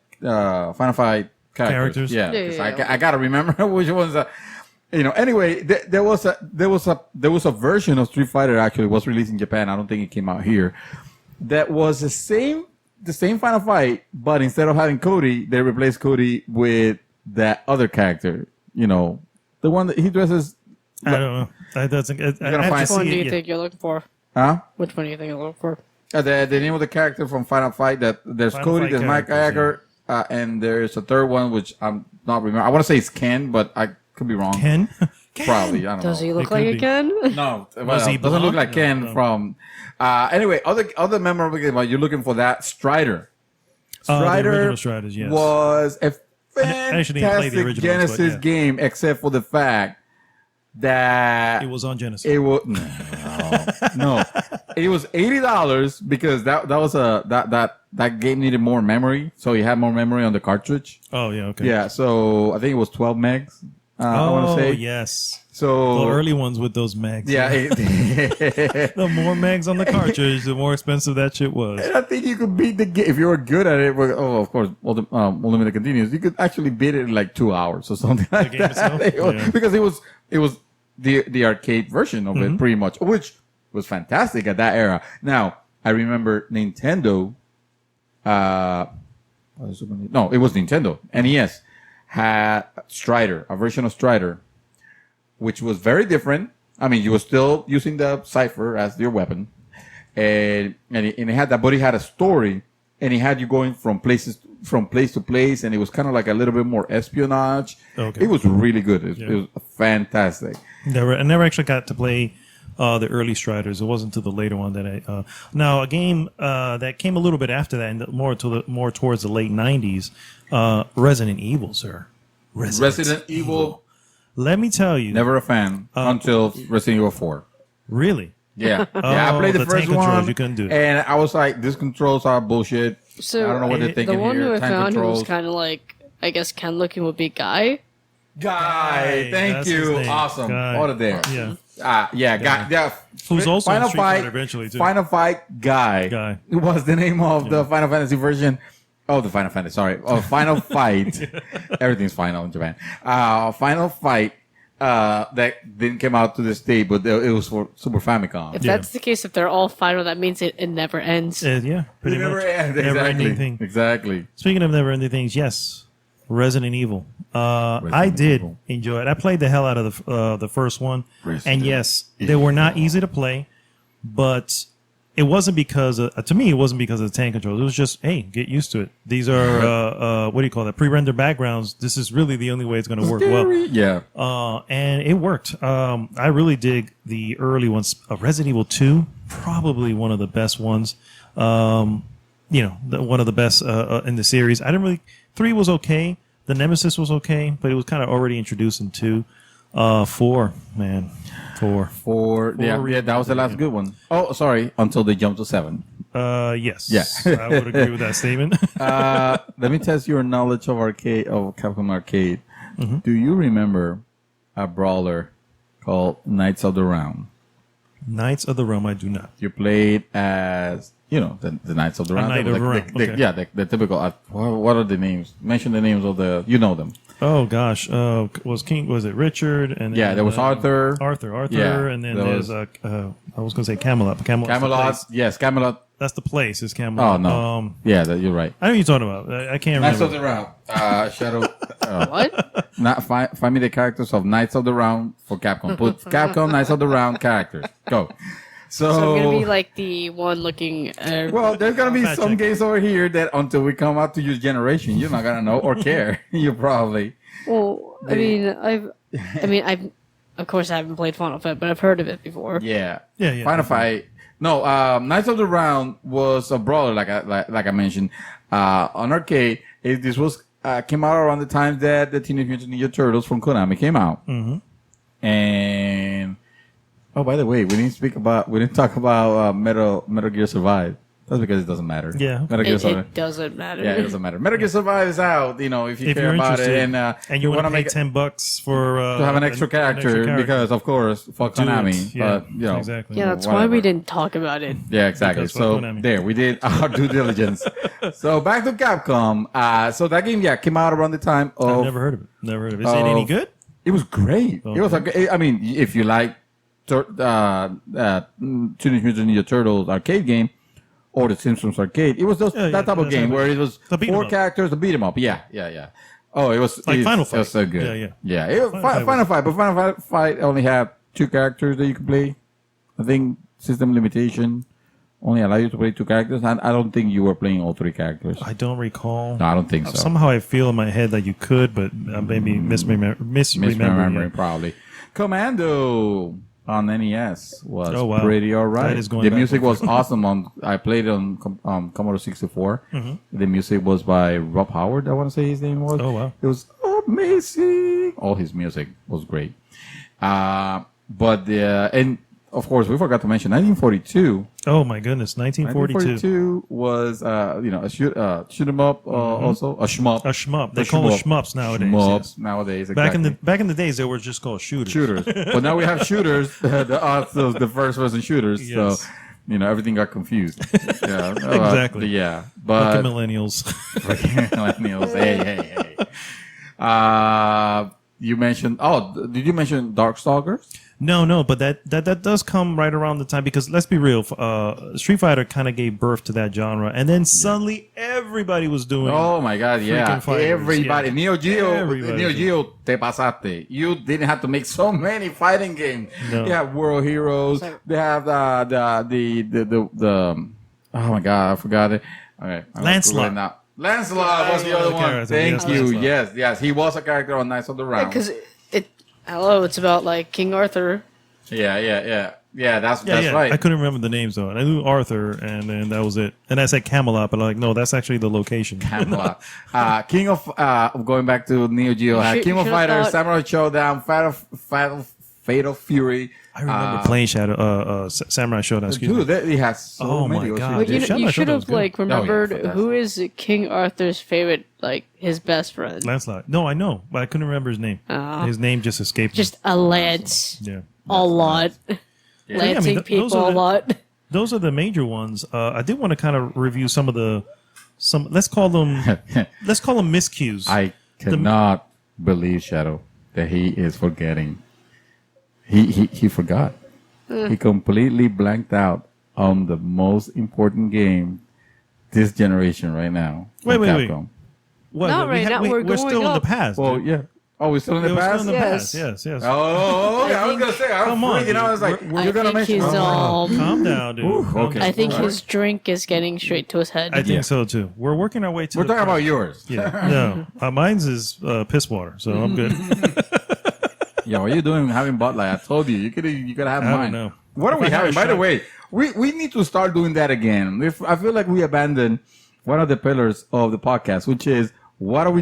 characters? Yeah. I gotta remember which ones. Anyway, there was a version of Street Fighter actually was released in Japan. I don't think it came out here. That was the same Final Fight, but instead of having Cody, they replaced Cody with that other character. The one that he dresses. I don't know. Which one do you think you're looking for? Huh? Which one do you think you're looking for? The name of the character from Final Fight. There's Final Cody, there's Mike Hagar, and there's a third one which I'm not remember. I want to say it's Ken, but I could be wrong. Ken? Probably. I don't know. Does he look like a Ken? No, doesn't look like Ken from. Anyway, other memorable game. You're looking for that Strider. Strider original Striders, yes. was a I actually didn't play the fantastic originals, Genesis but yeah. game, except for the fact that It was on Genesis. it was no, it was $80 because that game needed more memory, so you had more memory on the cartridge. Oh, yeah, okay. Yeah, so I think it was 12 megs. I want to say yes. so. The early ones with those megs. Yeah, The more megs on the cartridge, the more expensive that shit was. I think you could beat the game if you were good at it. Of course, unlimited continues. You could actually beat it in like 2 hours or something like game that. itself? Yeah. Because it was the arcade version of it, pretty much, which was fantastic at that era. Now I remember Nintendo. No, it was Nintendo. NES had Strider, a version of Strider, which was very different. I mean, you were still using the cipher as your weapon, and it had that, but it had a story, and it had you going from place to place, and it was kind of like a little bit more espionage. Okay. It was really good. It was fantastic. I never actually got to play the early Striders. It wasn't until the later one that I. Now, a game that came a little bit after that, and more towards the late '90s, Resident Evil, sir. Resident Evil. Let me tell you, Never a fan until Resident Evil 4. really. Yeah, yeah. I played the the first tank controls, one, you couldn't do it. and I was like, "These controls are bullshit." So I don't know what they're thinking the one here. who I Tank found who was controls. kind of like, I guess Ken looking would be Guy. Guy, thank that's his you. name. Awesome. Guy. Order there. Yeah. Yeah, Guy. Yeah. Who's also in Final Street Fight. Fighter eventually, too. Final Fight Guy. Guy. Was the name of the Final Fantasy version. Oh, the Final Fantasy. Sorry. Oh, Final Fight. Everything's final in Japan. Final Fight. That didn't come out to this day, but it was for Super Famicom. If that's the case, if they're all final, that means it never ends. Yeah, pretty It much. never ends. Never-ending Exactly. thing. Exactly. Speaking of never-ending things, yes, Resident Evil. I did Evil. enjoy it. I played the hell out of the first one, Resident and yes, they were not easy to play, but it wasn't because to me it wasn't because of the tank controls. It was just, hey, get used to it. These are what do you call that? Pre-rendered backgrounds. This is really the only way it's going to work well. Yeah. And it worked. I really dig the early ones. Resident Evil 2, probably one of the best ones. One of the best in the series. I didn't really. 3 was okay. The Nemesis was okay, but it was kind of already introduced in 2. 4, man. 4. Yeah, that was the last good one. Oh, sorry. Until they jumped to 7. Yes. Yeah. I would agree with that statement. Let me test your knowledge of Capcom Arcade. Mm-hmm. Do you remember a brawler called Knights of the Round? Knights of the Realm, I do not. You played as, the Knights of the Round. Knight of the Round, okay. Yeah, the typical. What are the names? Mention the names of you know them. Oh gosh, was it Richard? And Yeah, then, there was Arthur. Arthur, Yeah, and then there there's was- I was going to say Camelot. Camelot. Yes, Camelot. That's the place. Is Oh, Camelot? no. You're right. I know what you're talking about. I can't Knights remember. of the Round. Shadow. What? Find me the characters of Knights of the Round for Capcom. Put Capcom Knights of the Round characters. Go. So I'm gonna be like the one looking. Well, there's gonna be Fact some check. games over here that until we come out to your generation, you're not gonna know or care. You probably. Well, I mean, I've. Of course, I haven't played Final Fight, but I've heard of it before. Yeah. Yeah. Final Fight. No, Knights of the Round was a brawler, like I mentioned, on arcade. This was came out around the time that the Teenage Mutant Ninja Turtles from Konami came out. Mm-hmm. And oh, by the way, we didn't talk about Metal Gear Survive. That's because it doesn't matter. Yeah. Metal Gear Survive. It doesn't matter. Yeah, it doesn't matter. Metal Gear Survive is out. If you care you're about it, interested, and you want to pay make $10 for to have an extra character, because of course fuck Do it. Konami. Yeah, But exactly. Yeah, that's why whatever. we didn't talk about it. Yeah, exactly. Because So fuck Konami. there, we did our due diligence. So back to Capcom. So that game, came out around the time I've of. never heard of it. Is it any good? It was great. It was. I mean, if you like Teenage Mutant Ninja Turtles arcade game or the Simpsons arcade, it was that type of that's game how it where it was The beat 'em 4 up. characters to beat 'em up. Yeah. Oh, it was Like Final It was so Fight. good. Yeah. Final Fight, but Final Fight only had 2 characters that you could play. I think system limitation only allow you to play 2 characters, and I don't think you were playing all 3 characters. I don't recall. No, I don't think so. Somehow I feel in my head that you could, but maybe misremembering. Misremembering, it. probably. Commando. on NES was Oh, wow. pretty alright. That is going The back music over. was awesome. I played it on Commodore 64. The music was by Rob Howard. I want to say his name was. Oh, wow. It was amazing. All his music was great. And of course we forgot to mention 1942. Oh my goodness, 1942. 1942 was a shoot 'em up, also a shmup. A shmup. They A call it shmup. shmups nowadays. Shmups Yes. nowadays. Back Exactly. in the days, they were just called shooters. Shooters. But now we have shooters, the first person shooters. Yes. So, everything got confused. Yeah. Exactly. Yeah. Look at But millennials. millennials, hey. You mentioned, did you mention Darkstalkers? No, but that does come right around the time because let's be real, Street Fighter kind of gave birth to that genre, and then suddenly everybody was doing. Oh my God, yeah. Freaking fighters, Everybody. yeah. Neo Geo, Everybody. Neo Geo, te pasaste. You didn't have to make so many fighting games. No. They have World Heroes. They have the oh my God, I forgot it. Okay. Lancelot. Lancelot was the other one. character, Thank yes, you. Lancelot. Yes. He was a character on Knights of the Round. Because it's about like King Arthur. Yeah, that's Yeah. right. I couldn't remember the names though. I knew Arthur, and then that was it. And I said Camelot, but like, no, that's actually the location. Camelot. King of going back to Neo Geo, King of should've Fighters, thought- Samurai Showdown, Fatal Fury. I remember playing Samurai Showdown. Excuse me. Dude, he has so Oh many. my God, But dude. you Samurai should Showdown was have good. like remembered fantastic. who is King Arthur's favorite, like his best friend. Lancelot. No, I know, but I couldn't remember his name. His name just escaped me. Just a lance, Yeah. a lot, I lancing mean, people those are a the- lot. Those are the major ones. I did want to kind of review some let's call them miscues. I cannot believe, Shadow, that he is forgetting. He forgot. He completely blanked out on the most important game this generation right now. Wait, from wait, wait. Capcom. What, Not right now, we're we're still going in the up. past. Well, dude. yeah. Oh, we're still in the We're still past? in the Yes. past. Yes. Oh, okay. I was think- going to say, I was Come on, freaking out. I was dude. like, We're- you're going to I think mention he's Calm down, dude. Ooh, Calm okay. down. I think Alright. his drink is getting straight to his head. I think so too. We're working our way to. We're the talking about front. yours. Yeah. No, mine's is piss water, so I'm good. Yeah, what are you doing having Bud Light? I told you, you could have I don't mine. know. What are If we I had having? a By the shot- way, we need to start doing that again. I feel like we abandoned one of the pillars of the podcast, which is what are we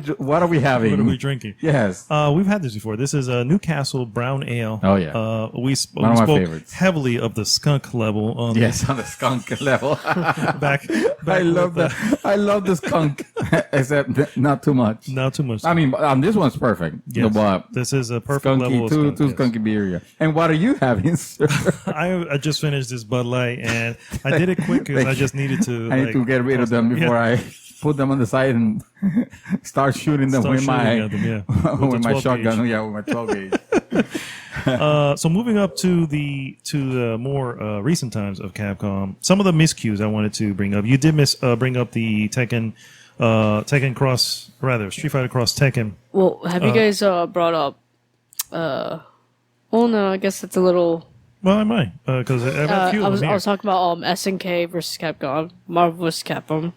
having? What are we drinking? Yes. We've had this before. This is a Newcastle Brown Ale. Oh, yeah. We One spoke of my favorites. heavily of the skunk level on Yes, on the skunk level. back I love with, that. I love the skunk, except not too much. Not too much. I mean, this one's perfect. Yes. But This is a perfect level skunky, of too skunk, yes. skunky beer. Yeah. And what are you having, sir? I just finished this Bud Light, and I did it quick because I just needed to. I need to get rid of them before I put them on the side and start shooting them Start with my shooting at them, yeah. With with the my 12 shotgun. gauge. Yeah, with my 12 gauge. So moving up to the more recent times of Capcom, some of the miscues I wanted to bring up. You did bring up the Tekken Street Fighter Cross Tekken. Well, have you guys brought up? Well, no, I guess it's a little. Well, I might because I have a few I of was them I here. was talking about SNK versus Capcom, Marvel versus Capcom.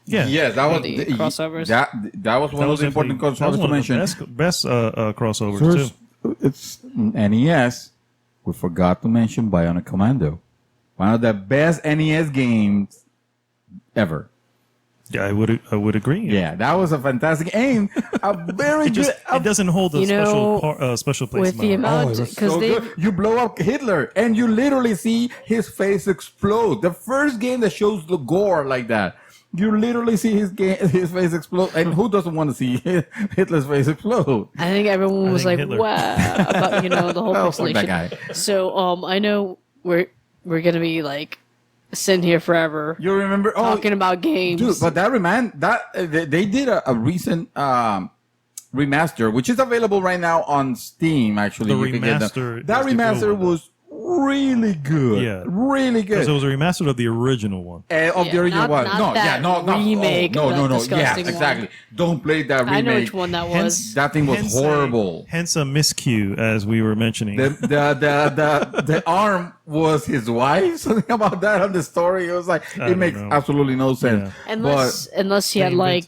Yeah, Yes, that was The crossovers. That was one of the important that was crossovers to one of mention. the best crossovers First, too. it's NES. We forgot to mention Bionic Commando, one of the best NES games ever. Yeah, I would agree. Yeah, that was a fantastic game. A very It just good. it doesn't hold a You know, special place with in the my heart. amount, it was because so they good. You blow up Hitler and you literally see his face explode. The first game that shows the gore like that. You literally see his face explode. And who doesn't want to see Hitler's face explode? I think everyone was think like, Hitler. wow, about the whole Oh, fuck that pixelation. guy. So I know we're gonna be like sitting here forever You remember? talking about games. Dude, but they did a recent remaster, which is available right now on Steam. Actually, The you can get them. remaster That is the remaster good one. was really good. Yeah. really Because good. it was a remaster of the original one. Of the Yeah, original not- one. not No, that yeah, no, remake, no, that no. Yeah, disgusting exactly. one. Don't play that remake. I know which one that was. That thing was Hence horrible. Hence a miscue, as we were mentioning. The arm was his wife. Something about that on the story. It was like I it don't makes know. absolutely no sense. Yeah. Unless he had They like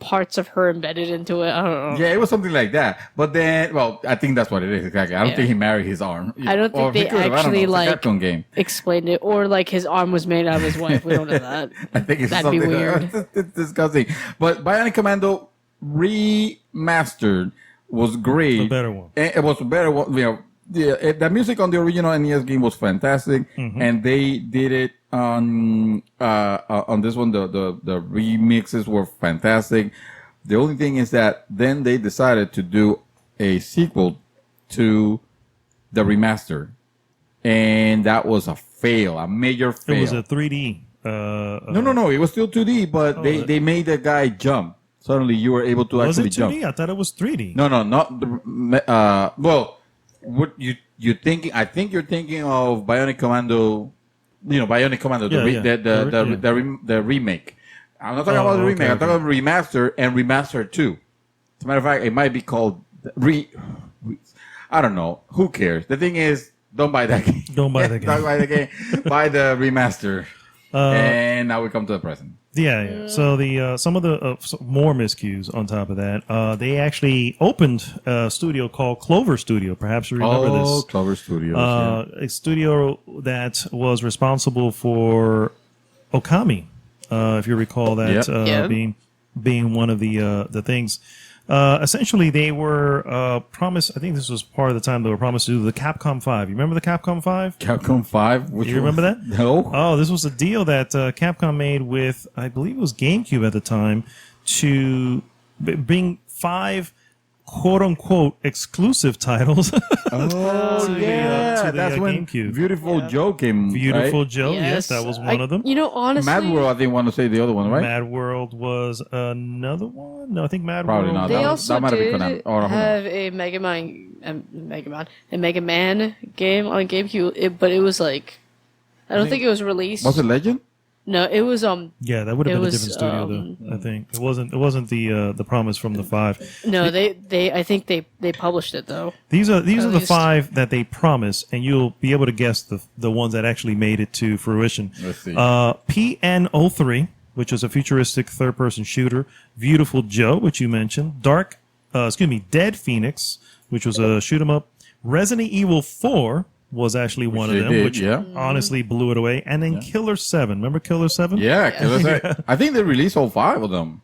parts of her embedded into it. I don't know. Yeah, it was something like that. But then, well, I think that's what it is exactly. I don't think he married his arm. I don't think they actually like game. explained it, or like his arm was made out of his wife. We don't know that. I think it's That'd be something weird. It's disgusting. But Bionic Commando remastered was great. The better one. It was a better one. You know, the music on the original NES game was fantastic, and they did it on this one. The remixes were fantastic. The only thing is that then they decided to do a sequel to the remaster, and that was a fail, a major fail. It was a 3D. No. It was still 2D, but they made the guy jump. Suddenly, you were able to Was actually it 2D? jump. I thought it was 3D. No, not the. Well, what you thinking? I think you're thinking of Bionic Commando. You know, Bionic Commando, the remake. I'm not talking about the remake. I'm talking about remaster and remaster 2. As a matter of fact, it might be called I don't know. Who cares? The thing is, don't buy that game. Don't buy the game. Don't buy the game. Buy the remaster. And now we come to the present. Yeah. So the some of the more miscues on top of that, they actually opened a studio called Clover Studio. Perhaps you remember this. Clover Studios. A studio that was responsible for Okami, if you recall that being one of the things. Essentially, they were promised. I think this was part of the time they were promised to do the Capcom 5. You remember the Capcom 5? Capcom 5? Do you remember that? No. Oh, this was a deal that Capcom made with, I believe it was GameCube at the time, to bring 5 quote-unquote exclusive titles. That's when GameCube. Beautiful Joe came. Beautiful right? Joe, yes, that was one of them. You know, honestly, Mad World, I think, want to say the other one, right? Mad World was another one. No, I think Mad Probably World. not. they That also might have been did Konami. Or who have a Mega Man game on GameCube, but it was like, I don't think it was released. Was it Legend? No, it was Yeah, that would have It been a was, different studio, though. I think it wasn't the promise from the 5. no. I think they published it though. These are the least. 5 that they promise, and you'll be able to guess the ones that actually made it to fruition. Let's see. PN03, which was a futuristic third-person shooter. Beautiful Joe, which you mentioned. Dead Phoenix, which was a shoot 'em up. Resident Evil 4 was actually one of them, which honestly blew it away. And then Killer 7. Remember Killer 7? Yeah, Killer 7. I think they released all 5 of them.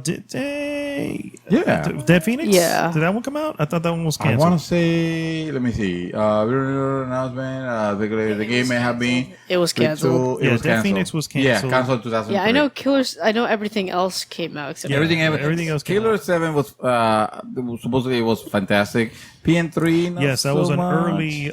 Did they? Yeah. Dead Phoenix? Yeah. Did that one come out? I thought that one was I canceled. want to say, let me see. Announcement. The game may have been. It was canceled. It was Dead canceled. Phoenix was canceled. Yeah, canceled 2003. Yeah, I know I know everything else came out except Everything else came Killer out. 7 was supposedly it was fantastic. PN3, not Yes, that so was an much. early.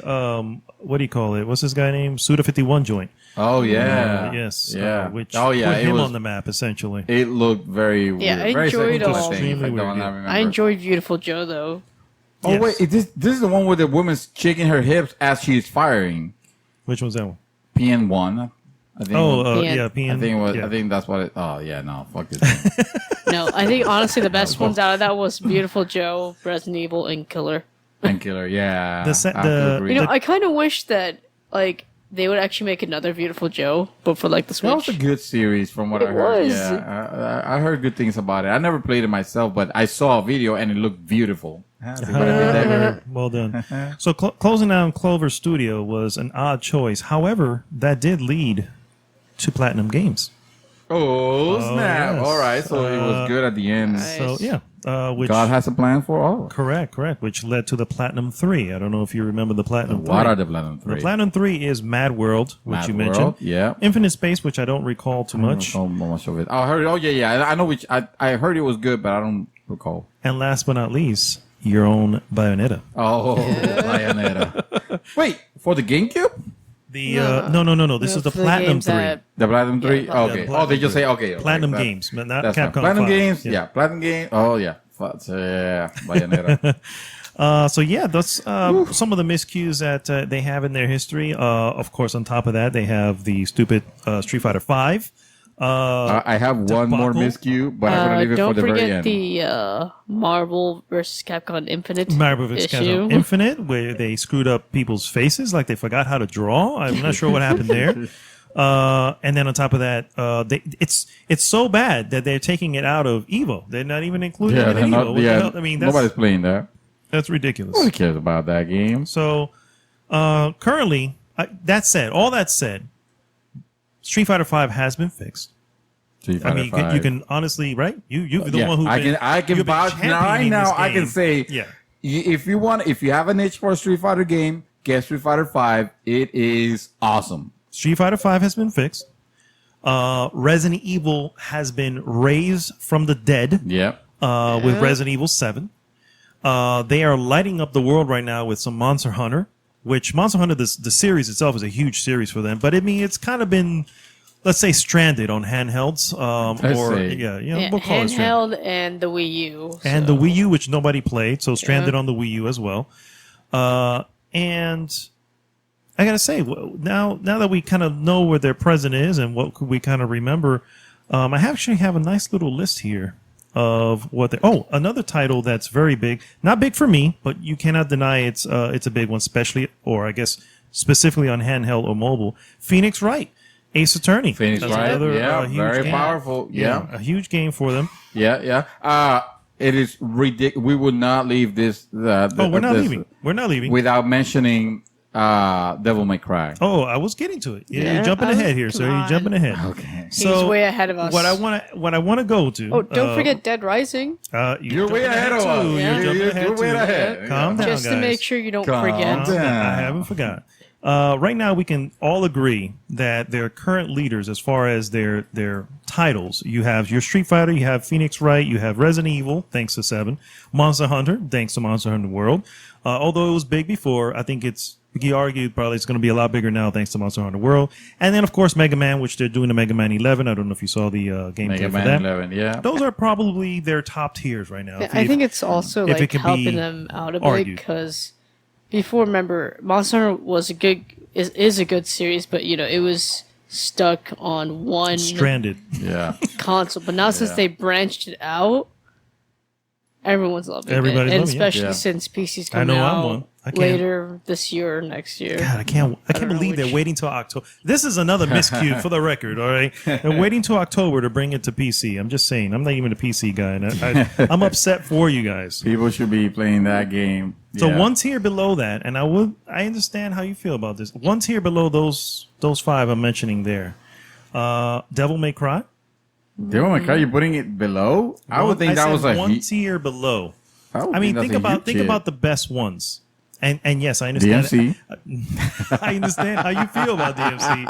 What do you call it? What's this guy named? Suda 51 joint. Oh yeah. Yes. Yeah. Which oh yeah. put it him was, on the map essentially. It looked very weird. I very enjoyed, similar to extremely the thing, weird, like the one yeah. I remember. I enjoyed Beautiful Joe though. Oh Yes. wait, this is the one where the woman's shaking her hips as she's firing. Which one's that one? PN1. I think. PN. Yeah, PN. I think it was. yeah. I think that's what it. Oh yeah, no, fuck this. No, I think honestly the best ones out of that was Beautiful Joe, Resident Evil, and Killer. Painkiller, yeah. The se- I have to the- agree. You know, I kind of wish that like they would actually make another Beautiful Joe, but for like the that was Switch. a good series from what I It heard. was. Yeah, I heard good things about it. I never played it myself, but I saw a video and it looked beautiful. Well done. So closing down Clover Studio was an odd choice. However, that did lead to Platinum Games. Oh snap! yes. All right, so it was good at the end. Nice. So yeah, which God has a plan for all. correct, which led to the Platinum 3. I don't know if you remember the Platinum 3. What are the Platinum 3? The Platinum 3 is Mad World, which Mad you World, mentioned. yeah. Infinite Space, which I don't recall too much. I don't know much of it. I heard. Oh yeah. I know which. I heard it was good, but I don't recall. And last but not least, your own Bayonetta. Oh, Bayonetta. Wait, for the GameCube? The no. This is the For the Platinum games 3. that- The Platinum 3? Yeah, okay. Platinum Oh, they just 3. say, okay. Platinum that- Games, but not That's fine. Capcom Platinum 5. Games, Yeah. yeah. Platinum Games. Oh, yeah. Yeah, Bayonetta. So yeah, that's some of the miscues that they have in their history. Of course, on top of that, they have the stupid Street Fighter V. I have one more Debacle. miscue, but I'm going to leave it Don't for the very forget end. the Marvel vs. Capcom Infinite Marvel vs. issue. Capcom Infinite, where they screwed up people's faces, like they forgot how to draw. I'm not sure what happened there. And then on top of that, it's so bad that they're taking it out of Evo. They're not even including it in Evo. What the hell? I mean, nobody's playing that. That's ridiculous. Nobody cares about that game. So currently, all that said, Street Fighter V has been fixed. I mean, you can honestly, right? You're the one who I can vouch right now. I can say, if you have an itch for a Street Fighter game, get Street Fighter V. It is awesome. Street Fighter V has been fixed. Resident Evil has been raised from the dead. With Resident Evil 7. They are lighting up the world right now with some Monster Hunter, which Monster Hunter, the series itself is a huge series for them. But I mean, it's kind of been, let's say, stranded on handhelds. We'll call it handheld and the Wii U. And the Wii U, which nobody played, so stranded on the Wii U as well. And I gotta say, now that we kind of know where their present is and what we kind of remember, I actually have a nice little list here of what they. Oh, another title that's very big. Not big for me, but you cannot deny it's a big one, especially, or I guess specifically on handheld or mobile. Phoenix Wright, Ace Attorney. Phoenix Wright, huge very game. Powerful. Yeah, a huge game for them. Yeah. It is ridiculous. We would not leave this. We're not leaving. We're not leaving without mentioning Devil May Cry. Oh, I was getting to it. You're jumping ahead here, sir. You're jumping ahead. Okay. So he's way ahead of us. What I want to go to. Oh, don't forget Dead Rising. You're way ahead of us. You're way ahead. Calm down, just guys. to make sure you don't forget. I haven't forgot. Right now, we can all agree that their current leaders, as far as their titles, you have your Street Fighter, you have Phoenix Wright, you have Resident Evil, thanks to 7, Monster Hunter, thanks to Monster Hunter World. Although it was big before, I think we can argue probably it's going to be a lot bigger now thanks to Monster Hunter World. And then, of course, Mega Man, which they're doing the Mega Man 11. I don't know if you saw the gameplay Mega for Man that. 11, yeah. Those are probably their top tiers right now. I think it's also like helping them out a bit because before, remember, Monster Hunter was is a good series, but it was stuck on one stranded console. But now since they branched it out, everyone's loving Everybody's it, and loving especially since PC's coming out later this year or next year. God, I can't believe they're waiting till October. This is another miscue for the record. All right, they're waiting till October to bring it to PC. I'm just saying, I'm not even a PC guy, and I'm upset for you guys. People should be playing that game. So one tier below that, and I understand how you feel about this. One tier below those 5 I'm mentioning there, Devil May Cry. Devil May Cry, you're putting it below? I would think that was a one tier below. I mean, think about the best ones. And yes, I understand. DMC. I understand how you feel about DMC,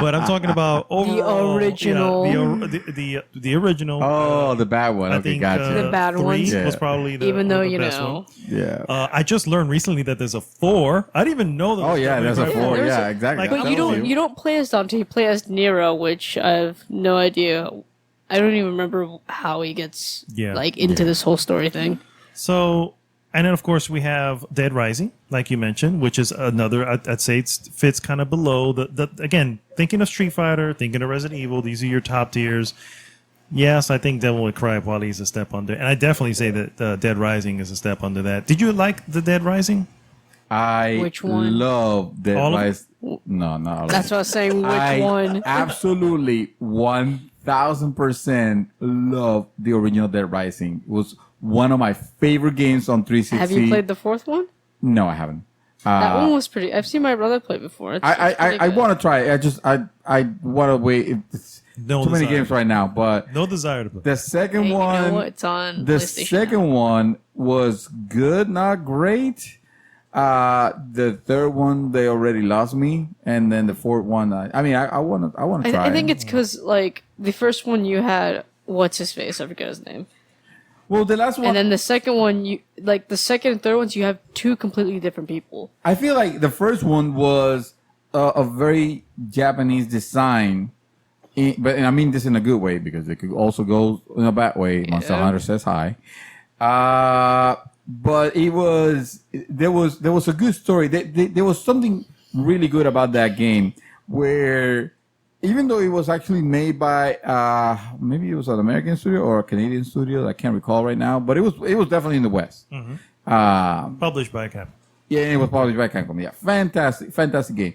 but I'm talking about overall, the original, the original. Oh, the bad one. I Okay, think, gotcha. The bad 3 ones was probably the even though the best one. Yeah. I just learned recently that there's a 4. I didn't even know that. Oh yeah, there's a 4. Yeah, exactly. But you don't play as Dante. You play as Nero, which I have no idea. I don't even remember how he gets into this whole story thing. So. And then, of course, we have Dead Rising, like you mentioned, which is another, I'd say it fits kind of below. Again, thinking of Street Fighter, thinking of Resident Evil, these are your top tiers. Yes, I think Devil May Cry probably is a step under. And I definitely say that Dead Rising is a step under that. Did you like the Dead Rising? Which one? Love Dead Rising. No, not that's what I was saying. Which one? Absolutely 1000% love the original Dead Rising. It was one of my favorite games on 360. Have you played the 4th one? No, I haven't. That one was pretty. I've seen my brother play before. I want to try it. I want to wait. It's too many games right now, but no desire to play. The second one, you know what? It's on the PlayStation second now. one was good, not great. The third one they already lost me, and then the fourth one. I want to try. I think it's because like the first one you had what's his face? I forget his name. Well, the last one, and then the second one, the second and third ones, you have 2 completely different people. I feel like the first one was a very Japanese design, but I mean this in a good way because it could also go in a bad way. Monster Hunter says hi. But there was a good story. There was something really good about that game where even though it was actually made by maybe it was an American studio or a Canadian studio, I can't recall right now, but it was definitely in the West. Mm-hmm. Published by Capcom. Yeah, it was published by Capcom. Yeah, fantastic game.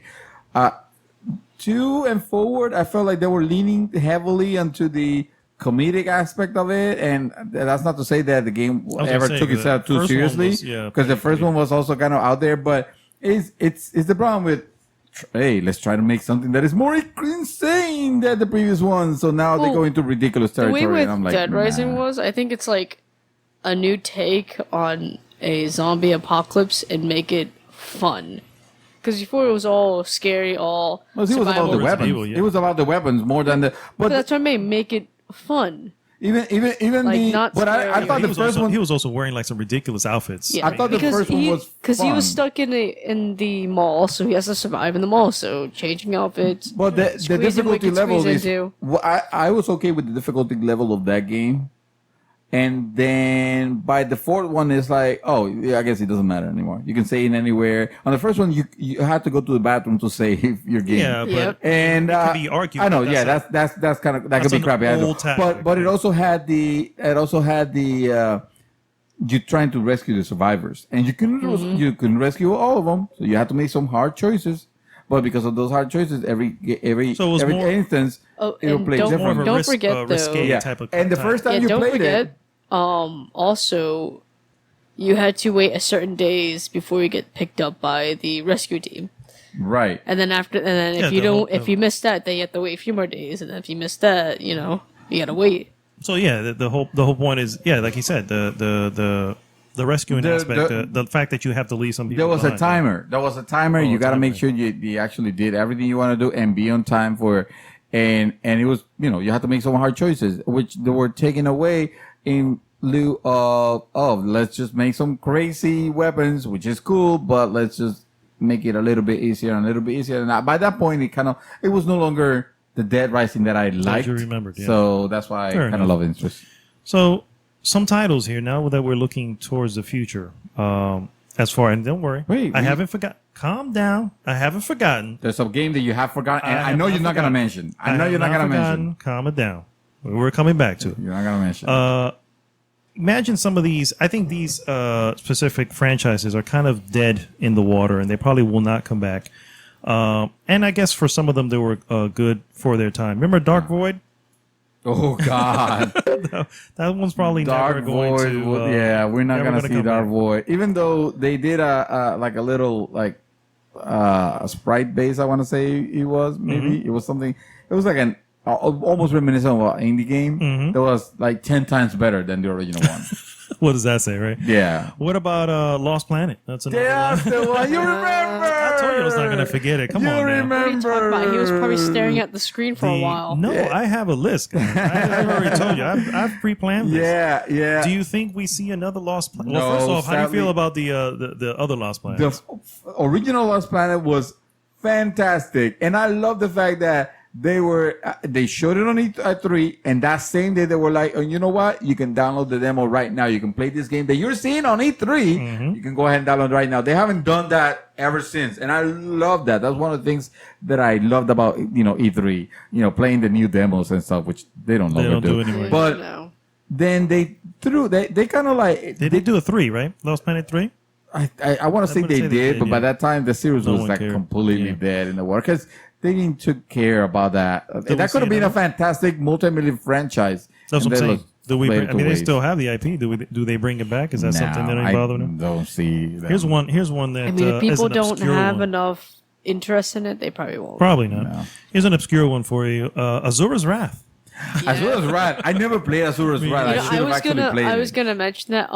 2 and forward, I felt like they were leaning heavily onto the comedic aspect of it, and that's not to say that the game ever took itself too seriously, because the first one was also kind of out there. But it's the problem with, hey, let's try to make something that is more insane than the previous one. So now they go into ridiculous territory. The way and I'm with like, Dead Rising was, I think it's like a new take on a zombie apocalypse and make it fun. Because before it was all scary, all it was about the weapons. Evil, yeah. It was about the weapons more than the. But that's what I mean. Make it fun. Even Like, the. not But I scary. thought He the was first also, one. he was also wearing like some ridiculous outfits. Yeah, I thought the first one was because he was fun. stuck in the mall, so he has to survive in the mall. So changing outfits. But the squeezing difficulty what he can level squeeze is. into. Well, I was okay with the difficulty level of that game. And then by the fourth one, it's like, oh, yeah, I guess it doesn't matter anymore. You can save it anywhere. On the first one, you had to go to the bathroom to save your game. Yeah, but Yep. And it can be argued. I know, that yeah, that's kind of that could be an crappy. I know. old tactic. But it also had the you trying to rescue the survivors, and you can rescue all of them. So you have to make some hard choices. But because of those hard choices, every So it was more- instance, Oh, it will and play don't- differently. more of a Don't risk, forget, though- risque Yeah. type of And the type. first time you don't played forget, it, also, you had to wait a certain days before you get picked up by the rescue team. right? And then Yeah, if you the whole- don't, if you miss that, then you have to wait a few more days. And then if you miss that, you gotta wait. So yeah, the whole point is, yeah, like you said, the rescuing aspect, the fact that you have to leave some people. There was a behind. timer. There was a timer. You got to timer. make sure you actually did everything you want to do and be on time for. And it was, you had to make some hard choices, which they were taken away in lieu of let's just make some crazy weapons, which is cool, but let's just make it a little bit easier and a little bit easier. And by that point, it was no longer the Dead Rising that I liked. you remembered, yeah. So that's why Fair I kind of enough. love Interest. So some titles here now that we're looking towards the future. As far, and don't worry, I haven't forgotten. Calm down. I haven't forgotten. There's a game that you have forgotten, and I have know not you're not going to forgotten. mention. I know you're not going to mention. Calm it down. We're coming back to it. You're not going to mention. Imagine some of these. I think these specific franchises are kind of dead in the water, and they probably will not come back. And I guess for some of them, they were good for their time. Remember Dark Void? Oh God, That one's probably Dark never going Void. to. Yeah, we're not never gonna gonna see come Dark back. Void, even though they did a little sprite base. I want to say it was maybe it was something. It was like an almost reminiscent of an indie game that was like 10 times better than the original one. What does that say, right? Yeah. What about Lost Planet? That's another That's one. the one. You remember? I told you I was not going to forget it. Come You on, man. What are you talking about? He was probably remember. staring at the screen for a while. No, I have a list. Guys. I've already told you. I've pre-planned this. Yeah. Do you think we see another Lost Planet? No, Well, first off, how do you sadly- feel about the other Lost Planet? The original Lost Planet was fantastic, and I love the fact that they showed it on E3, and that same day they were like, oh, you know what? You can download the demo right now. You can play this game that you're seeing on E3. You can go ahead and download right now. They haven't done that ever since, and I love that. That's one of the things that I loved about E3. Playing the new demos and stuff, which they don't don't do do anymore. But No. then they kind of like They did do a 3, right? Lost Planet 3? I want to say gonna they say they did, did, but by yeah. that time the series No was one like cared. completely Yeah. dead in the water because they didn't took care about that. we That could have see been a another? fantastic multi-million franchise. That's And what I'm they saying. Do we? played it I mean, to they waste. still have the IP. Do they bring it back? Is that something that ain't I bothering them? don't see that. Here's one that I mean, if is people an don't obscure have one. enough interest in it, they probably won't. Probably not. No. Here's an obscure one for you. Azura's Wrath. As well as Rat. I never played Azura's Rat. I should have actually played I was it. gonna mention that.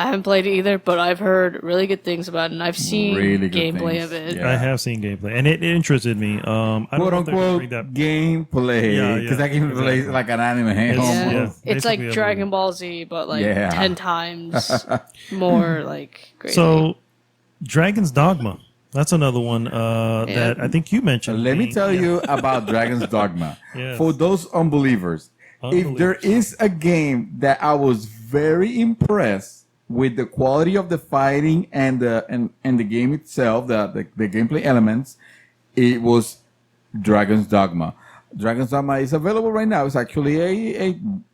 I haven't played it either, but I've heard really good things about it, and I've seen Really good gameplay things. of it. Yeah. I have seen gameplay, and it interested me. I don't Quote know if they're gonna unquote bring that. gameplay. Yeah, yeah, Because that game plays exactly. like an anime It's- almost. Yeah. Yeah, It's basically like a Dragon movie. Ball Z, but like Yeah. 10 times more like crazy. So, Dragon's Dogma. That's another one that I think you mentioned. Let me being- tell yeah. you about Dragon's Dogma. Yes. For those unbelievers, if there is a game that I was very impressed with the quality of the fighting and the game itself, the gameplay elements, it was Dragon's Dogma. Dragon's Dogma is available right now. It's actually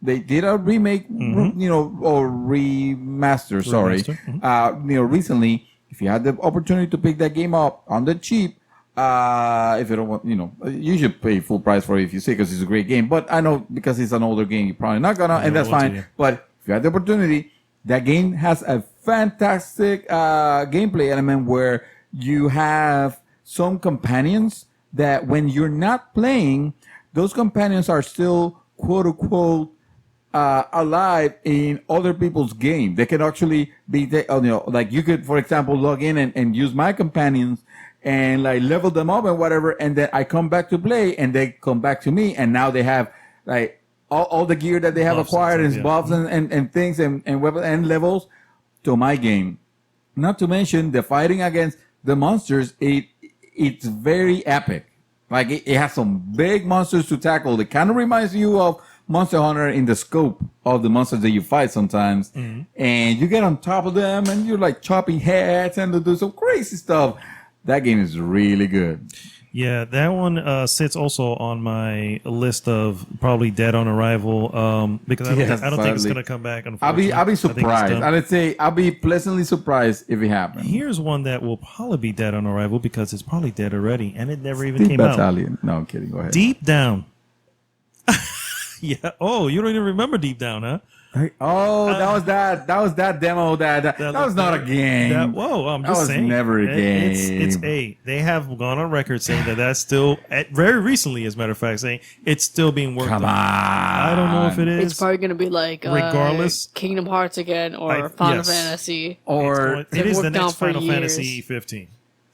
they did a remake, or remaster. Sorry, Remaster, recently. If you had the opportunity to pick that game up on the cheap, If you don't want, you should pay full price for it if you say because it's a great game. But I know because it's an older game, you're probably not gonna, and that's fine. But if you have the opportunity, that game has a fantastic gameplay element where you have some companions that when you're not playing, those companions are still quote unquote alive in other people's game. They can actually be, like you could, for example, log in and use my companions and like level them up and whatever. And then I come back to play and they come back to me. And now they have like all the gear that they have acquired and buffs and things and weapons and levels to my game. Not to mention the fighting against the monsters. It's very epic. Like it has some big monsters to tackle. It kind of reminds you of Monster Hunter in the scope of the monsters that you fight sometimes. Mm-hmm. And you get on top of them and you're like chopping heads and do some crazy stuff. That game is really good. Yeah, that one sits also on my list of probably dead on arrival because I don't think it's going to come back. Unfortunately, I'll be surprised. I'd say I'll be pleasantly surprised if it happens. Here's one that will probably be dead on arrival because it's probably dead already and it never even came out. No, I'm kidding. Go ahead. Deep Down. Yeah. Oh, you don't even remember Deep Down, huh? That was that demo. That was not a game. I'm just saying. Never a game. They have gone on record saying that's still very recently, as a matter of fact, saying it's still being worked on. Come on. I don't know if it is. It's probably going to be like regardless Kingdom Hearts again or Final Fantasy. Or it is the next Final Fantasy 15.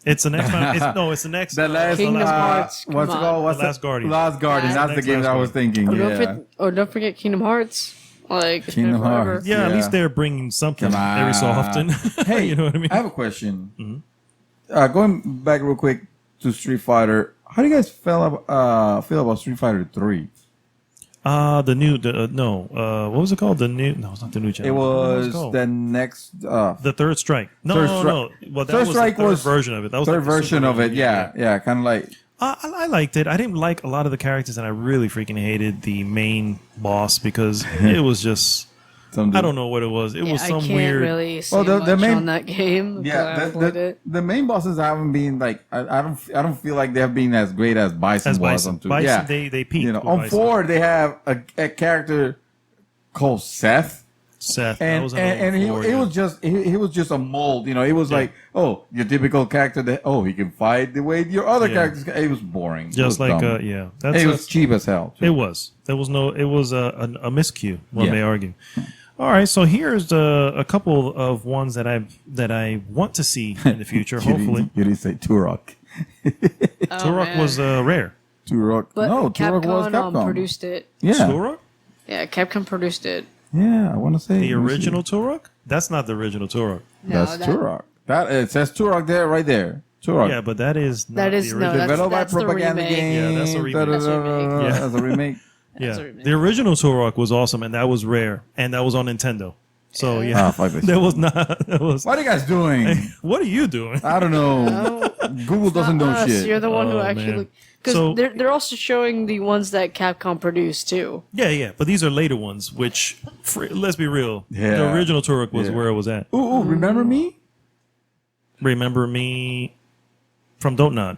It's the next. It's the next. The last Kingdom Hearts. What's it called? What's Last Guardian. Last Guardian. That's the game that I was thinking. Don't forget Kingdom Hearts. Like Kingdom Hearts. Yeah, at least they're bringing something every so often. Hey, you know what I mean? I have a question. Mm-hmm. Going back real quick to Street Fighter, how do you guys feel about Street Fighter 3? What was it called? It's not the new channel. It was the next, the Third Strike. No. Well, that was the third version of it. That was third version of it. Yeah, kind of like. I liked it. I didn't like a lot of the characters, and I really freaking hated the main boss because it was just. I don't know what it was. It was some weird. I can't really say much on that game. Yeah, the main bosses haven't been like I don't feel like they have been as great as Bison was on 2. Bison, they peaked. On 4 they have a character called Seth, and he was just a mold. It was like your typical character that he can fight the way your other characters. It was boring. Just it was cheap as hell. Too. It was. It was a miscue. One may argue. All right, so here's a couple of ones that I want to see in the future. Hopefully, you didn't say Turok. Turok was rare. Turok, Capcom, Turok was Capcom. Produced it. Yeah, Turok. Yeah, Capcom produced it. Yeah, I want to say the original Turok. That's not the original Turok. That's Turok. It says Turok there, right there. Turok. Yeah, but that is not the original. Developed by Propaganda Game. Yeah, that's a remake. That's a remake. Yeah, the original Turok was awesome, and that was rare, and that was on Nintendo. So that was not. That was. What are you guys doing? What are you doing? I don't know. Google doesn't know shit. You're the one who actually. Because they're also showing the ones that Capcom produced too. Yeah, but these are later ones. Which, let's be real, the original Turok was where it was at. Ooh, remember me? Remember me from Don't Nod.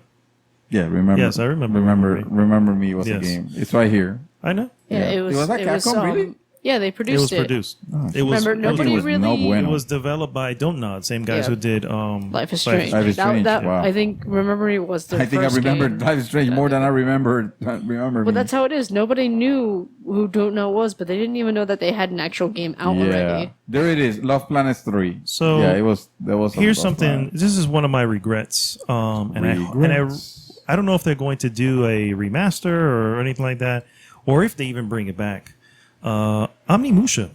Yeah, remember. Yes, I remember. Remember me was a game. It's right here. I know. Yeah, it was like Capcom, really? Yeah, they produced it. It was produced. It was. Remember, nobody really. It was developed by Don't Nod, same guys who did Life is Strange. Life is Strange. Wow. I think Remember Me was their first I remember game. Life is Strange more than I remember. But that's how it is. Nobody knew who Don't Know was, but they didn't even know that they had an actual game out already. There it is. Love Planet 3. So it was. There was. Here's something. This is one of my regrets. I don't know if they're going to do a remaster or anything like that, or if they even bring it back. Omnimusha.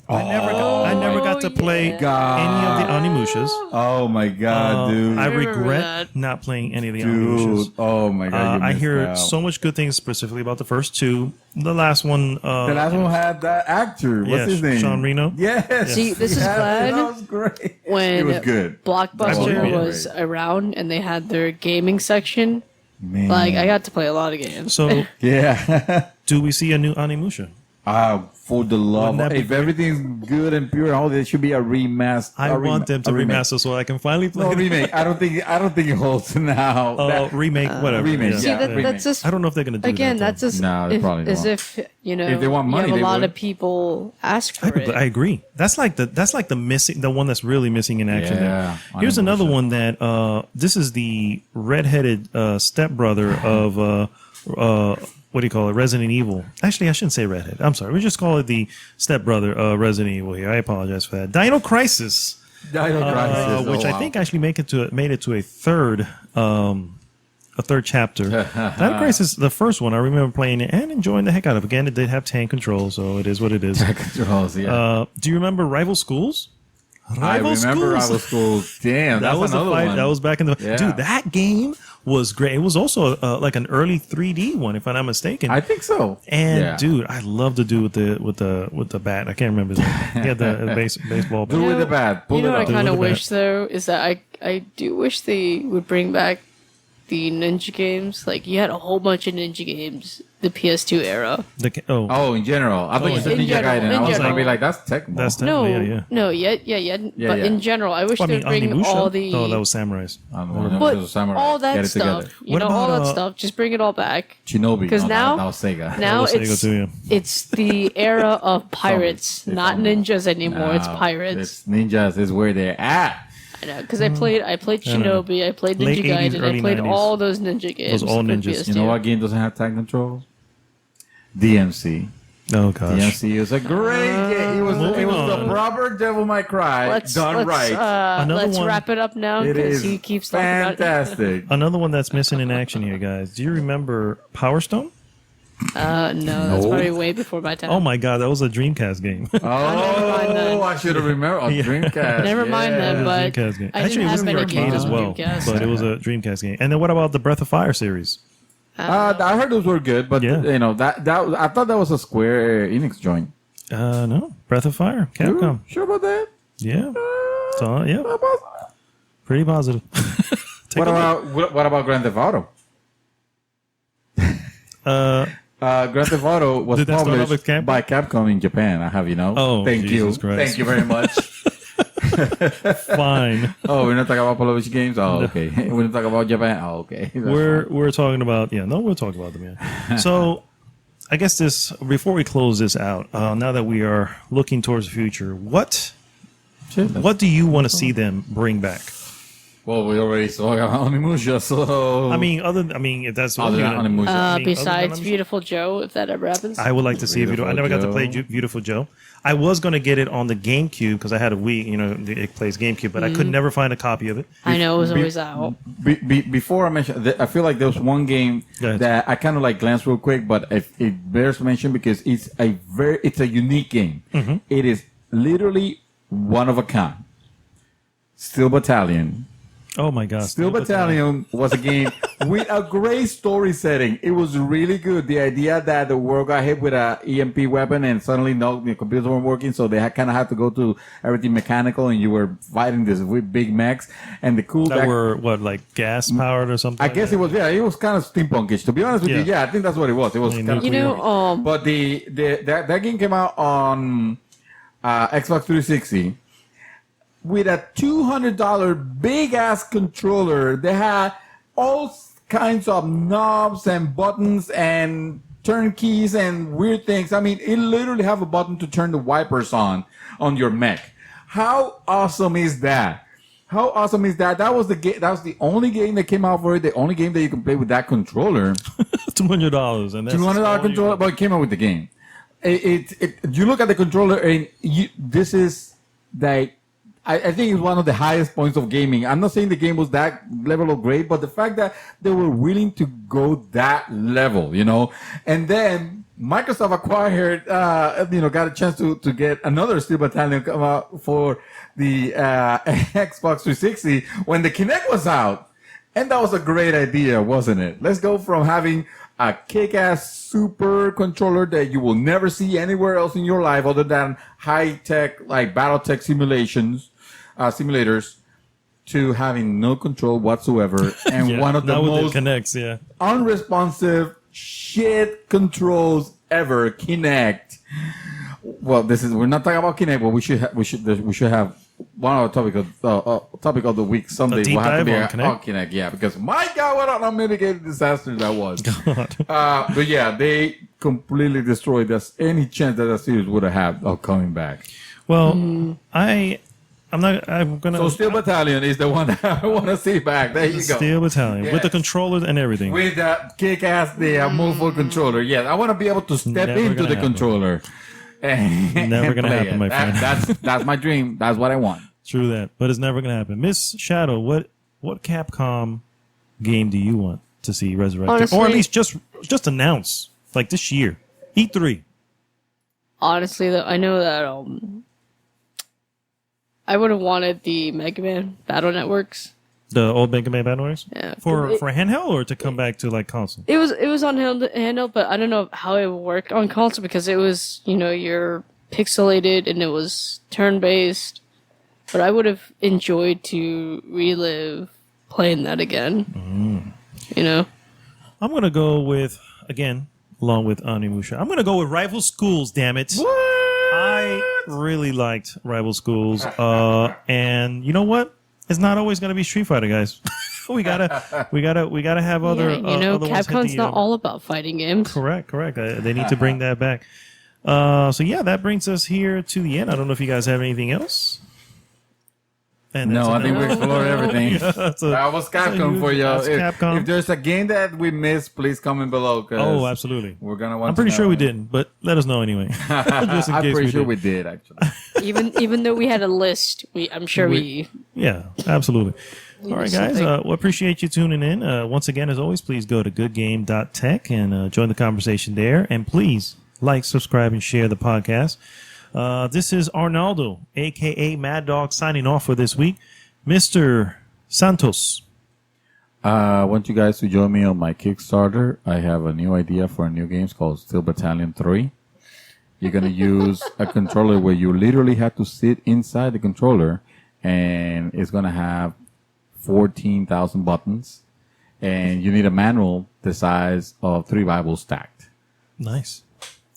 I never got to play any of the Onimushas. Oh my god, dude! I regret not playing any of the Onimushas. Oh my god! I hear so much good things, specifically about the first two. The last one. The last one had that actor. What's his name? Sean Reno. Yes. See, this is glad. That was great. When it was good. Blockbuster was around and they had their gaming section. Man. Like I got to play a lot of games. So yeah. do we see a new Onimusha? For the love, Wouldn't that be if everything's good and pure, all there should be a remaster. I want them to remaster so I can finally play. No remake. I don't think it holds now. Remake, whatever. remake, Yeah. See, yeah. that's just I don't know if they're gonna do again. that. That's just No, they probably as won't. if If they want money, you have they a lot would. of people ask for it. I agree. That's like the missing, the one that's really missing in action. Yeah, There. Here's another bullshit. one that this is the redheaded stepbrother of what do you call it? Resident Evil. Actually, I shouldn't say redhead. I'm sorry. We just call it the stepbrother of Resident Evil here. I apologize for that. Dino Crisis, Dino Crisis, which I think actually made it to a third chapter. Dino Crisis, the first one, I remember playing it and enjoying the heck out of it. Again, it did have tank control, so it is what it is. Controls, yeah. Do you remember Rival Schools? I remember Rival Schools. Damn, That that's was a another fight. one. That was back in the Yeah. dude. That game was great. It was also like an early 3D one, if I'm not mistaken. I think so. And Yeah. dude, I love the dude with the bat. I can't remember his name. He had the baseball bat. Do with the bat. Pull You know it what I up. kind of Do with the wish though is that I do wish they would bring back the ninja games. Like you had a whole bunch of ninja games, the PS2 era. Oh, in general. I thought you said in Ninja general, Gaiden. in I was general. gonna be like, that's Tecmo. That's the- No, yeah. no, yeah. But yeah. in general, I wish Well, I they mean, would bring Onimusha? all the. Oh, that was Samurais. I don't know. but It was Samurai. all Get that it stuff, together. What all about, that stuff, just bring it all back. Shinobi. Because No, now- that was Sega. Now was Sega it's too, yeah. it's the era of pirates, They not found it. ninjas anymore. It's No, pirates. It's ninjas is where they're at. I know because I played Shinobi, I played Late Ninja 80s, Gaiden, early I played 90s. all those ninja games. Those all for ninjas. PS2. You know what game doesn't have tag controls? DMC. Oh gosh. DMC is a great game. It was Moving the on. proper Devil May Cry done right. Another Let's one- wrap it up now It because is he keeps talking about it. fantastic. Another one that's missing in action here, guys. Do you remember Power Stone? No, that's No. probably way before my time. Oh my god, that was a Dreamcast game. mind that. Oh, I should have remembered. Yeah. Dreamcast. Never mind yeah. that, but Dreamcast game. I Actually, didn't it was have in the many arcade games as on well, Dreamcast. but it was a Dreamcast game. And then what about the Breath of Fire series? I heard those were good, but Yeah. you know that I thought that was a Square Enix joint. No, Breath of Fire, Capcom. Sure about that? Yeah, so, yeah, pretty positive. Take What a look. about Grand Theft Auto? Grand Theft Auto was Did that start off with published Capcom? by Capcom in Japan. I have you know. Oh, thank Jesus you, Christ. thank you very much. Fine. Oh, we're not talking about Polish games. Oh, okay. We're not talking about Japan. Oh, okay. That's We're talking about we'll talk about them. Yeah. So, I guess before we close this out, now that we are looking towards the future, what fine. what do you want to see them bring back? Well, we already saw Onimusha, so I mean, if that's what other you're than gonna- Onimusha. I mean, Besides other than- Beautiful Joe, if that ever happens. I would like to see a Beautiful. I never got to play Joe. Beautiful Joe. I was going to get it on the GameCube because I had a Wii. You know, it plays GameCube, but I could never find a copy of it. I know it was Be- always out. Before I mention, I feel like there was one game Go ahead. that I kind of like glanced real quick, but it bears mention because it's a unique game. Mm-hmm. It is literally one of a kind. Steel Battalion. Oh my God! Steel Battalion was a game with a great story setting. It was really good. The idea that the world got hit with a EMP weapon and suddenly the computers weren't working, so they kind of had to go to everything mechanical, and you were fighting this with big mechs. And the cool That were what, like gas powered or something? I guess it was it was kind of steampunkish. To be honest with you, Yeah. I think that's what it was. It was I mean, kind of You know, but that game came out on Xbox 360 with a $200 big ass controller. They had all kinds of knobs and buttons and turn keys and weird things. I mean, it literally have a button to turn the wipers on your mech. How awesome is that? How awesome is that? That was the game. That was the only game that came out for it. The only game that you can play with that controller. $200 and that's $200 all you- controller, but it came out with the game. You look at the controller and this is like, I think it's one of the highest points of gaming. I'm not saying the game was that level of great, but the fact that they were willing to go that level, you know, and then Microsoft acquired, got a chance to get another Steel Battalion come out for the Xbox 360 when the Kinect was out. And that was a great idea, wasn't it? Let's go from having a kick-ass super controller that you will never see anywhere else in your life other than high-tech, like Battletech simulators, to having no control whatsoever and Yeah, one of the now with most it connects, yeah. unresponsive shit controls ever Kinect. Well, we're not talking about Kinect, but we should have one of the topic of the week someday. deep We'll have to dive be on Kinect? Kinect, yeah, because my God, what an unmitigated disaster that was. God. But yeah, they completely destroyed us. Any chance that series would have had of coming back. Well, I'm gonna. So Steel Battalion is the one that I want to see back. There you go. Steel Battalion with the Yes. controllers and everything. With that kick-ass Mouthful controller. Yes, I want to be able to step Never into gonna the happen. controller. Never gonna play happen, it. my friend. That's my dream. That's what I want. True that, but it's never gonna happen. Miss Shadow, what Capcom game do you want to see resurrected, Honestly- or at least just announce like this year, E3? Honestly, though, I know that I would have wanted the Mega Man Battle Networks. The old Mega Man Battle Networks? Yeah, For it, handheld or to come back to like console? it was on handheld, but I don't know how it worked on console because it was you're pixelated and it was turn based. But I would have enjoyed to relive playing that again. I'm gonna go with again, along with Onimusha. I'm gonna go with Rival Schools. Damn it! What? I really liked Rival Schools, and you know what? It's not always gonna be Street Fighter, guys. we gotta have other. Yeah, other ones hit Capcom's the, not all about fighting games. Correct. They need to bring that back. So yeah, that brings us here to the end. I don't know if you guys have anything else. And No, I that's think we enough. explored everything. That's a- That was Capcom for you. That's Capcom. If there's a game that we missed, please comment below. 'Cause Oh, absolutely. We're gonna want. I'm pretty to sure know. we didn't, but let us know anyway. Just in I'm case pretty we sure did. we did actually. Even though we had a list, I'm sure we Yeah, absolutely. All right, guys. something. We appreciate you tuning in. Once again, as always, please go to goodgame.tech and join the conversation there. And please like, subscribe, and share the podcast. This is Arnaldo, a.k.a. Mad Dog, signing off for this week. Mr. Santos. I want you guys to join me on my Kickstarter. I have a new idea for a new game. It's called Steel Battalion 3. You're going to use a controller where you literally have to sit inside the controller, and it's going to have 14,000 buttons, and you need a manual the size of 3 Bibles stacked. Nice.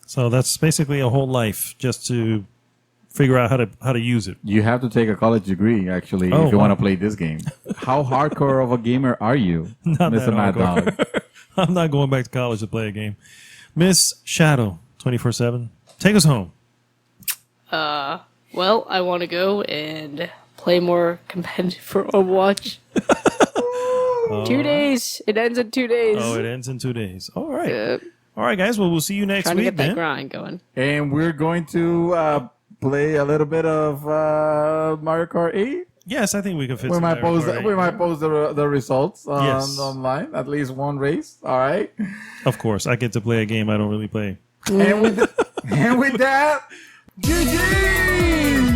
So that's basically a whole life just to figure out how to use it. You have to take a college degree, actually, Oh, if you wow. want to play this game. How hardcore of a gamer are you, Not Mr. that Mad hardcore. Dog? I'm not going back to college to play a game. Miss Shadow, 24/7. Take us home. Well, I want to go and play more competitive for Overwatch. 2 days. It ends in 2 days. Oh, it ends in 2 days. All right. Uh, All right, guys. Well, we'll see you next trying to week get that then. grind going. And we're going to play a little bit of Mario Kart 8. Yes, I think we can fit We some might post Mario Kart we 8. might post the results Yes. online. At least one race. All right. Of course, I get to play a game I don't really play. And with that, GG!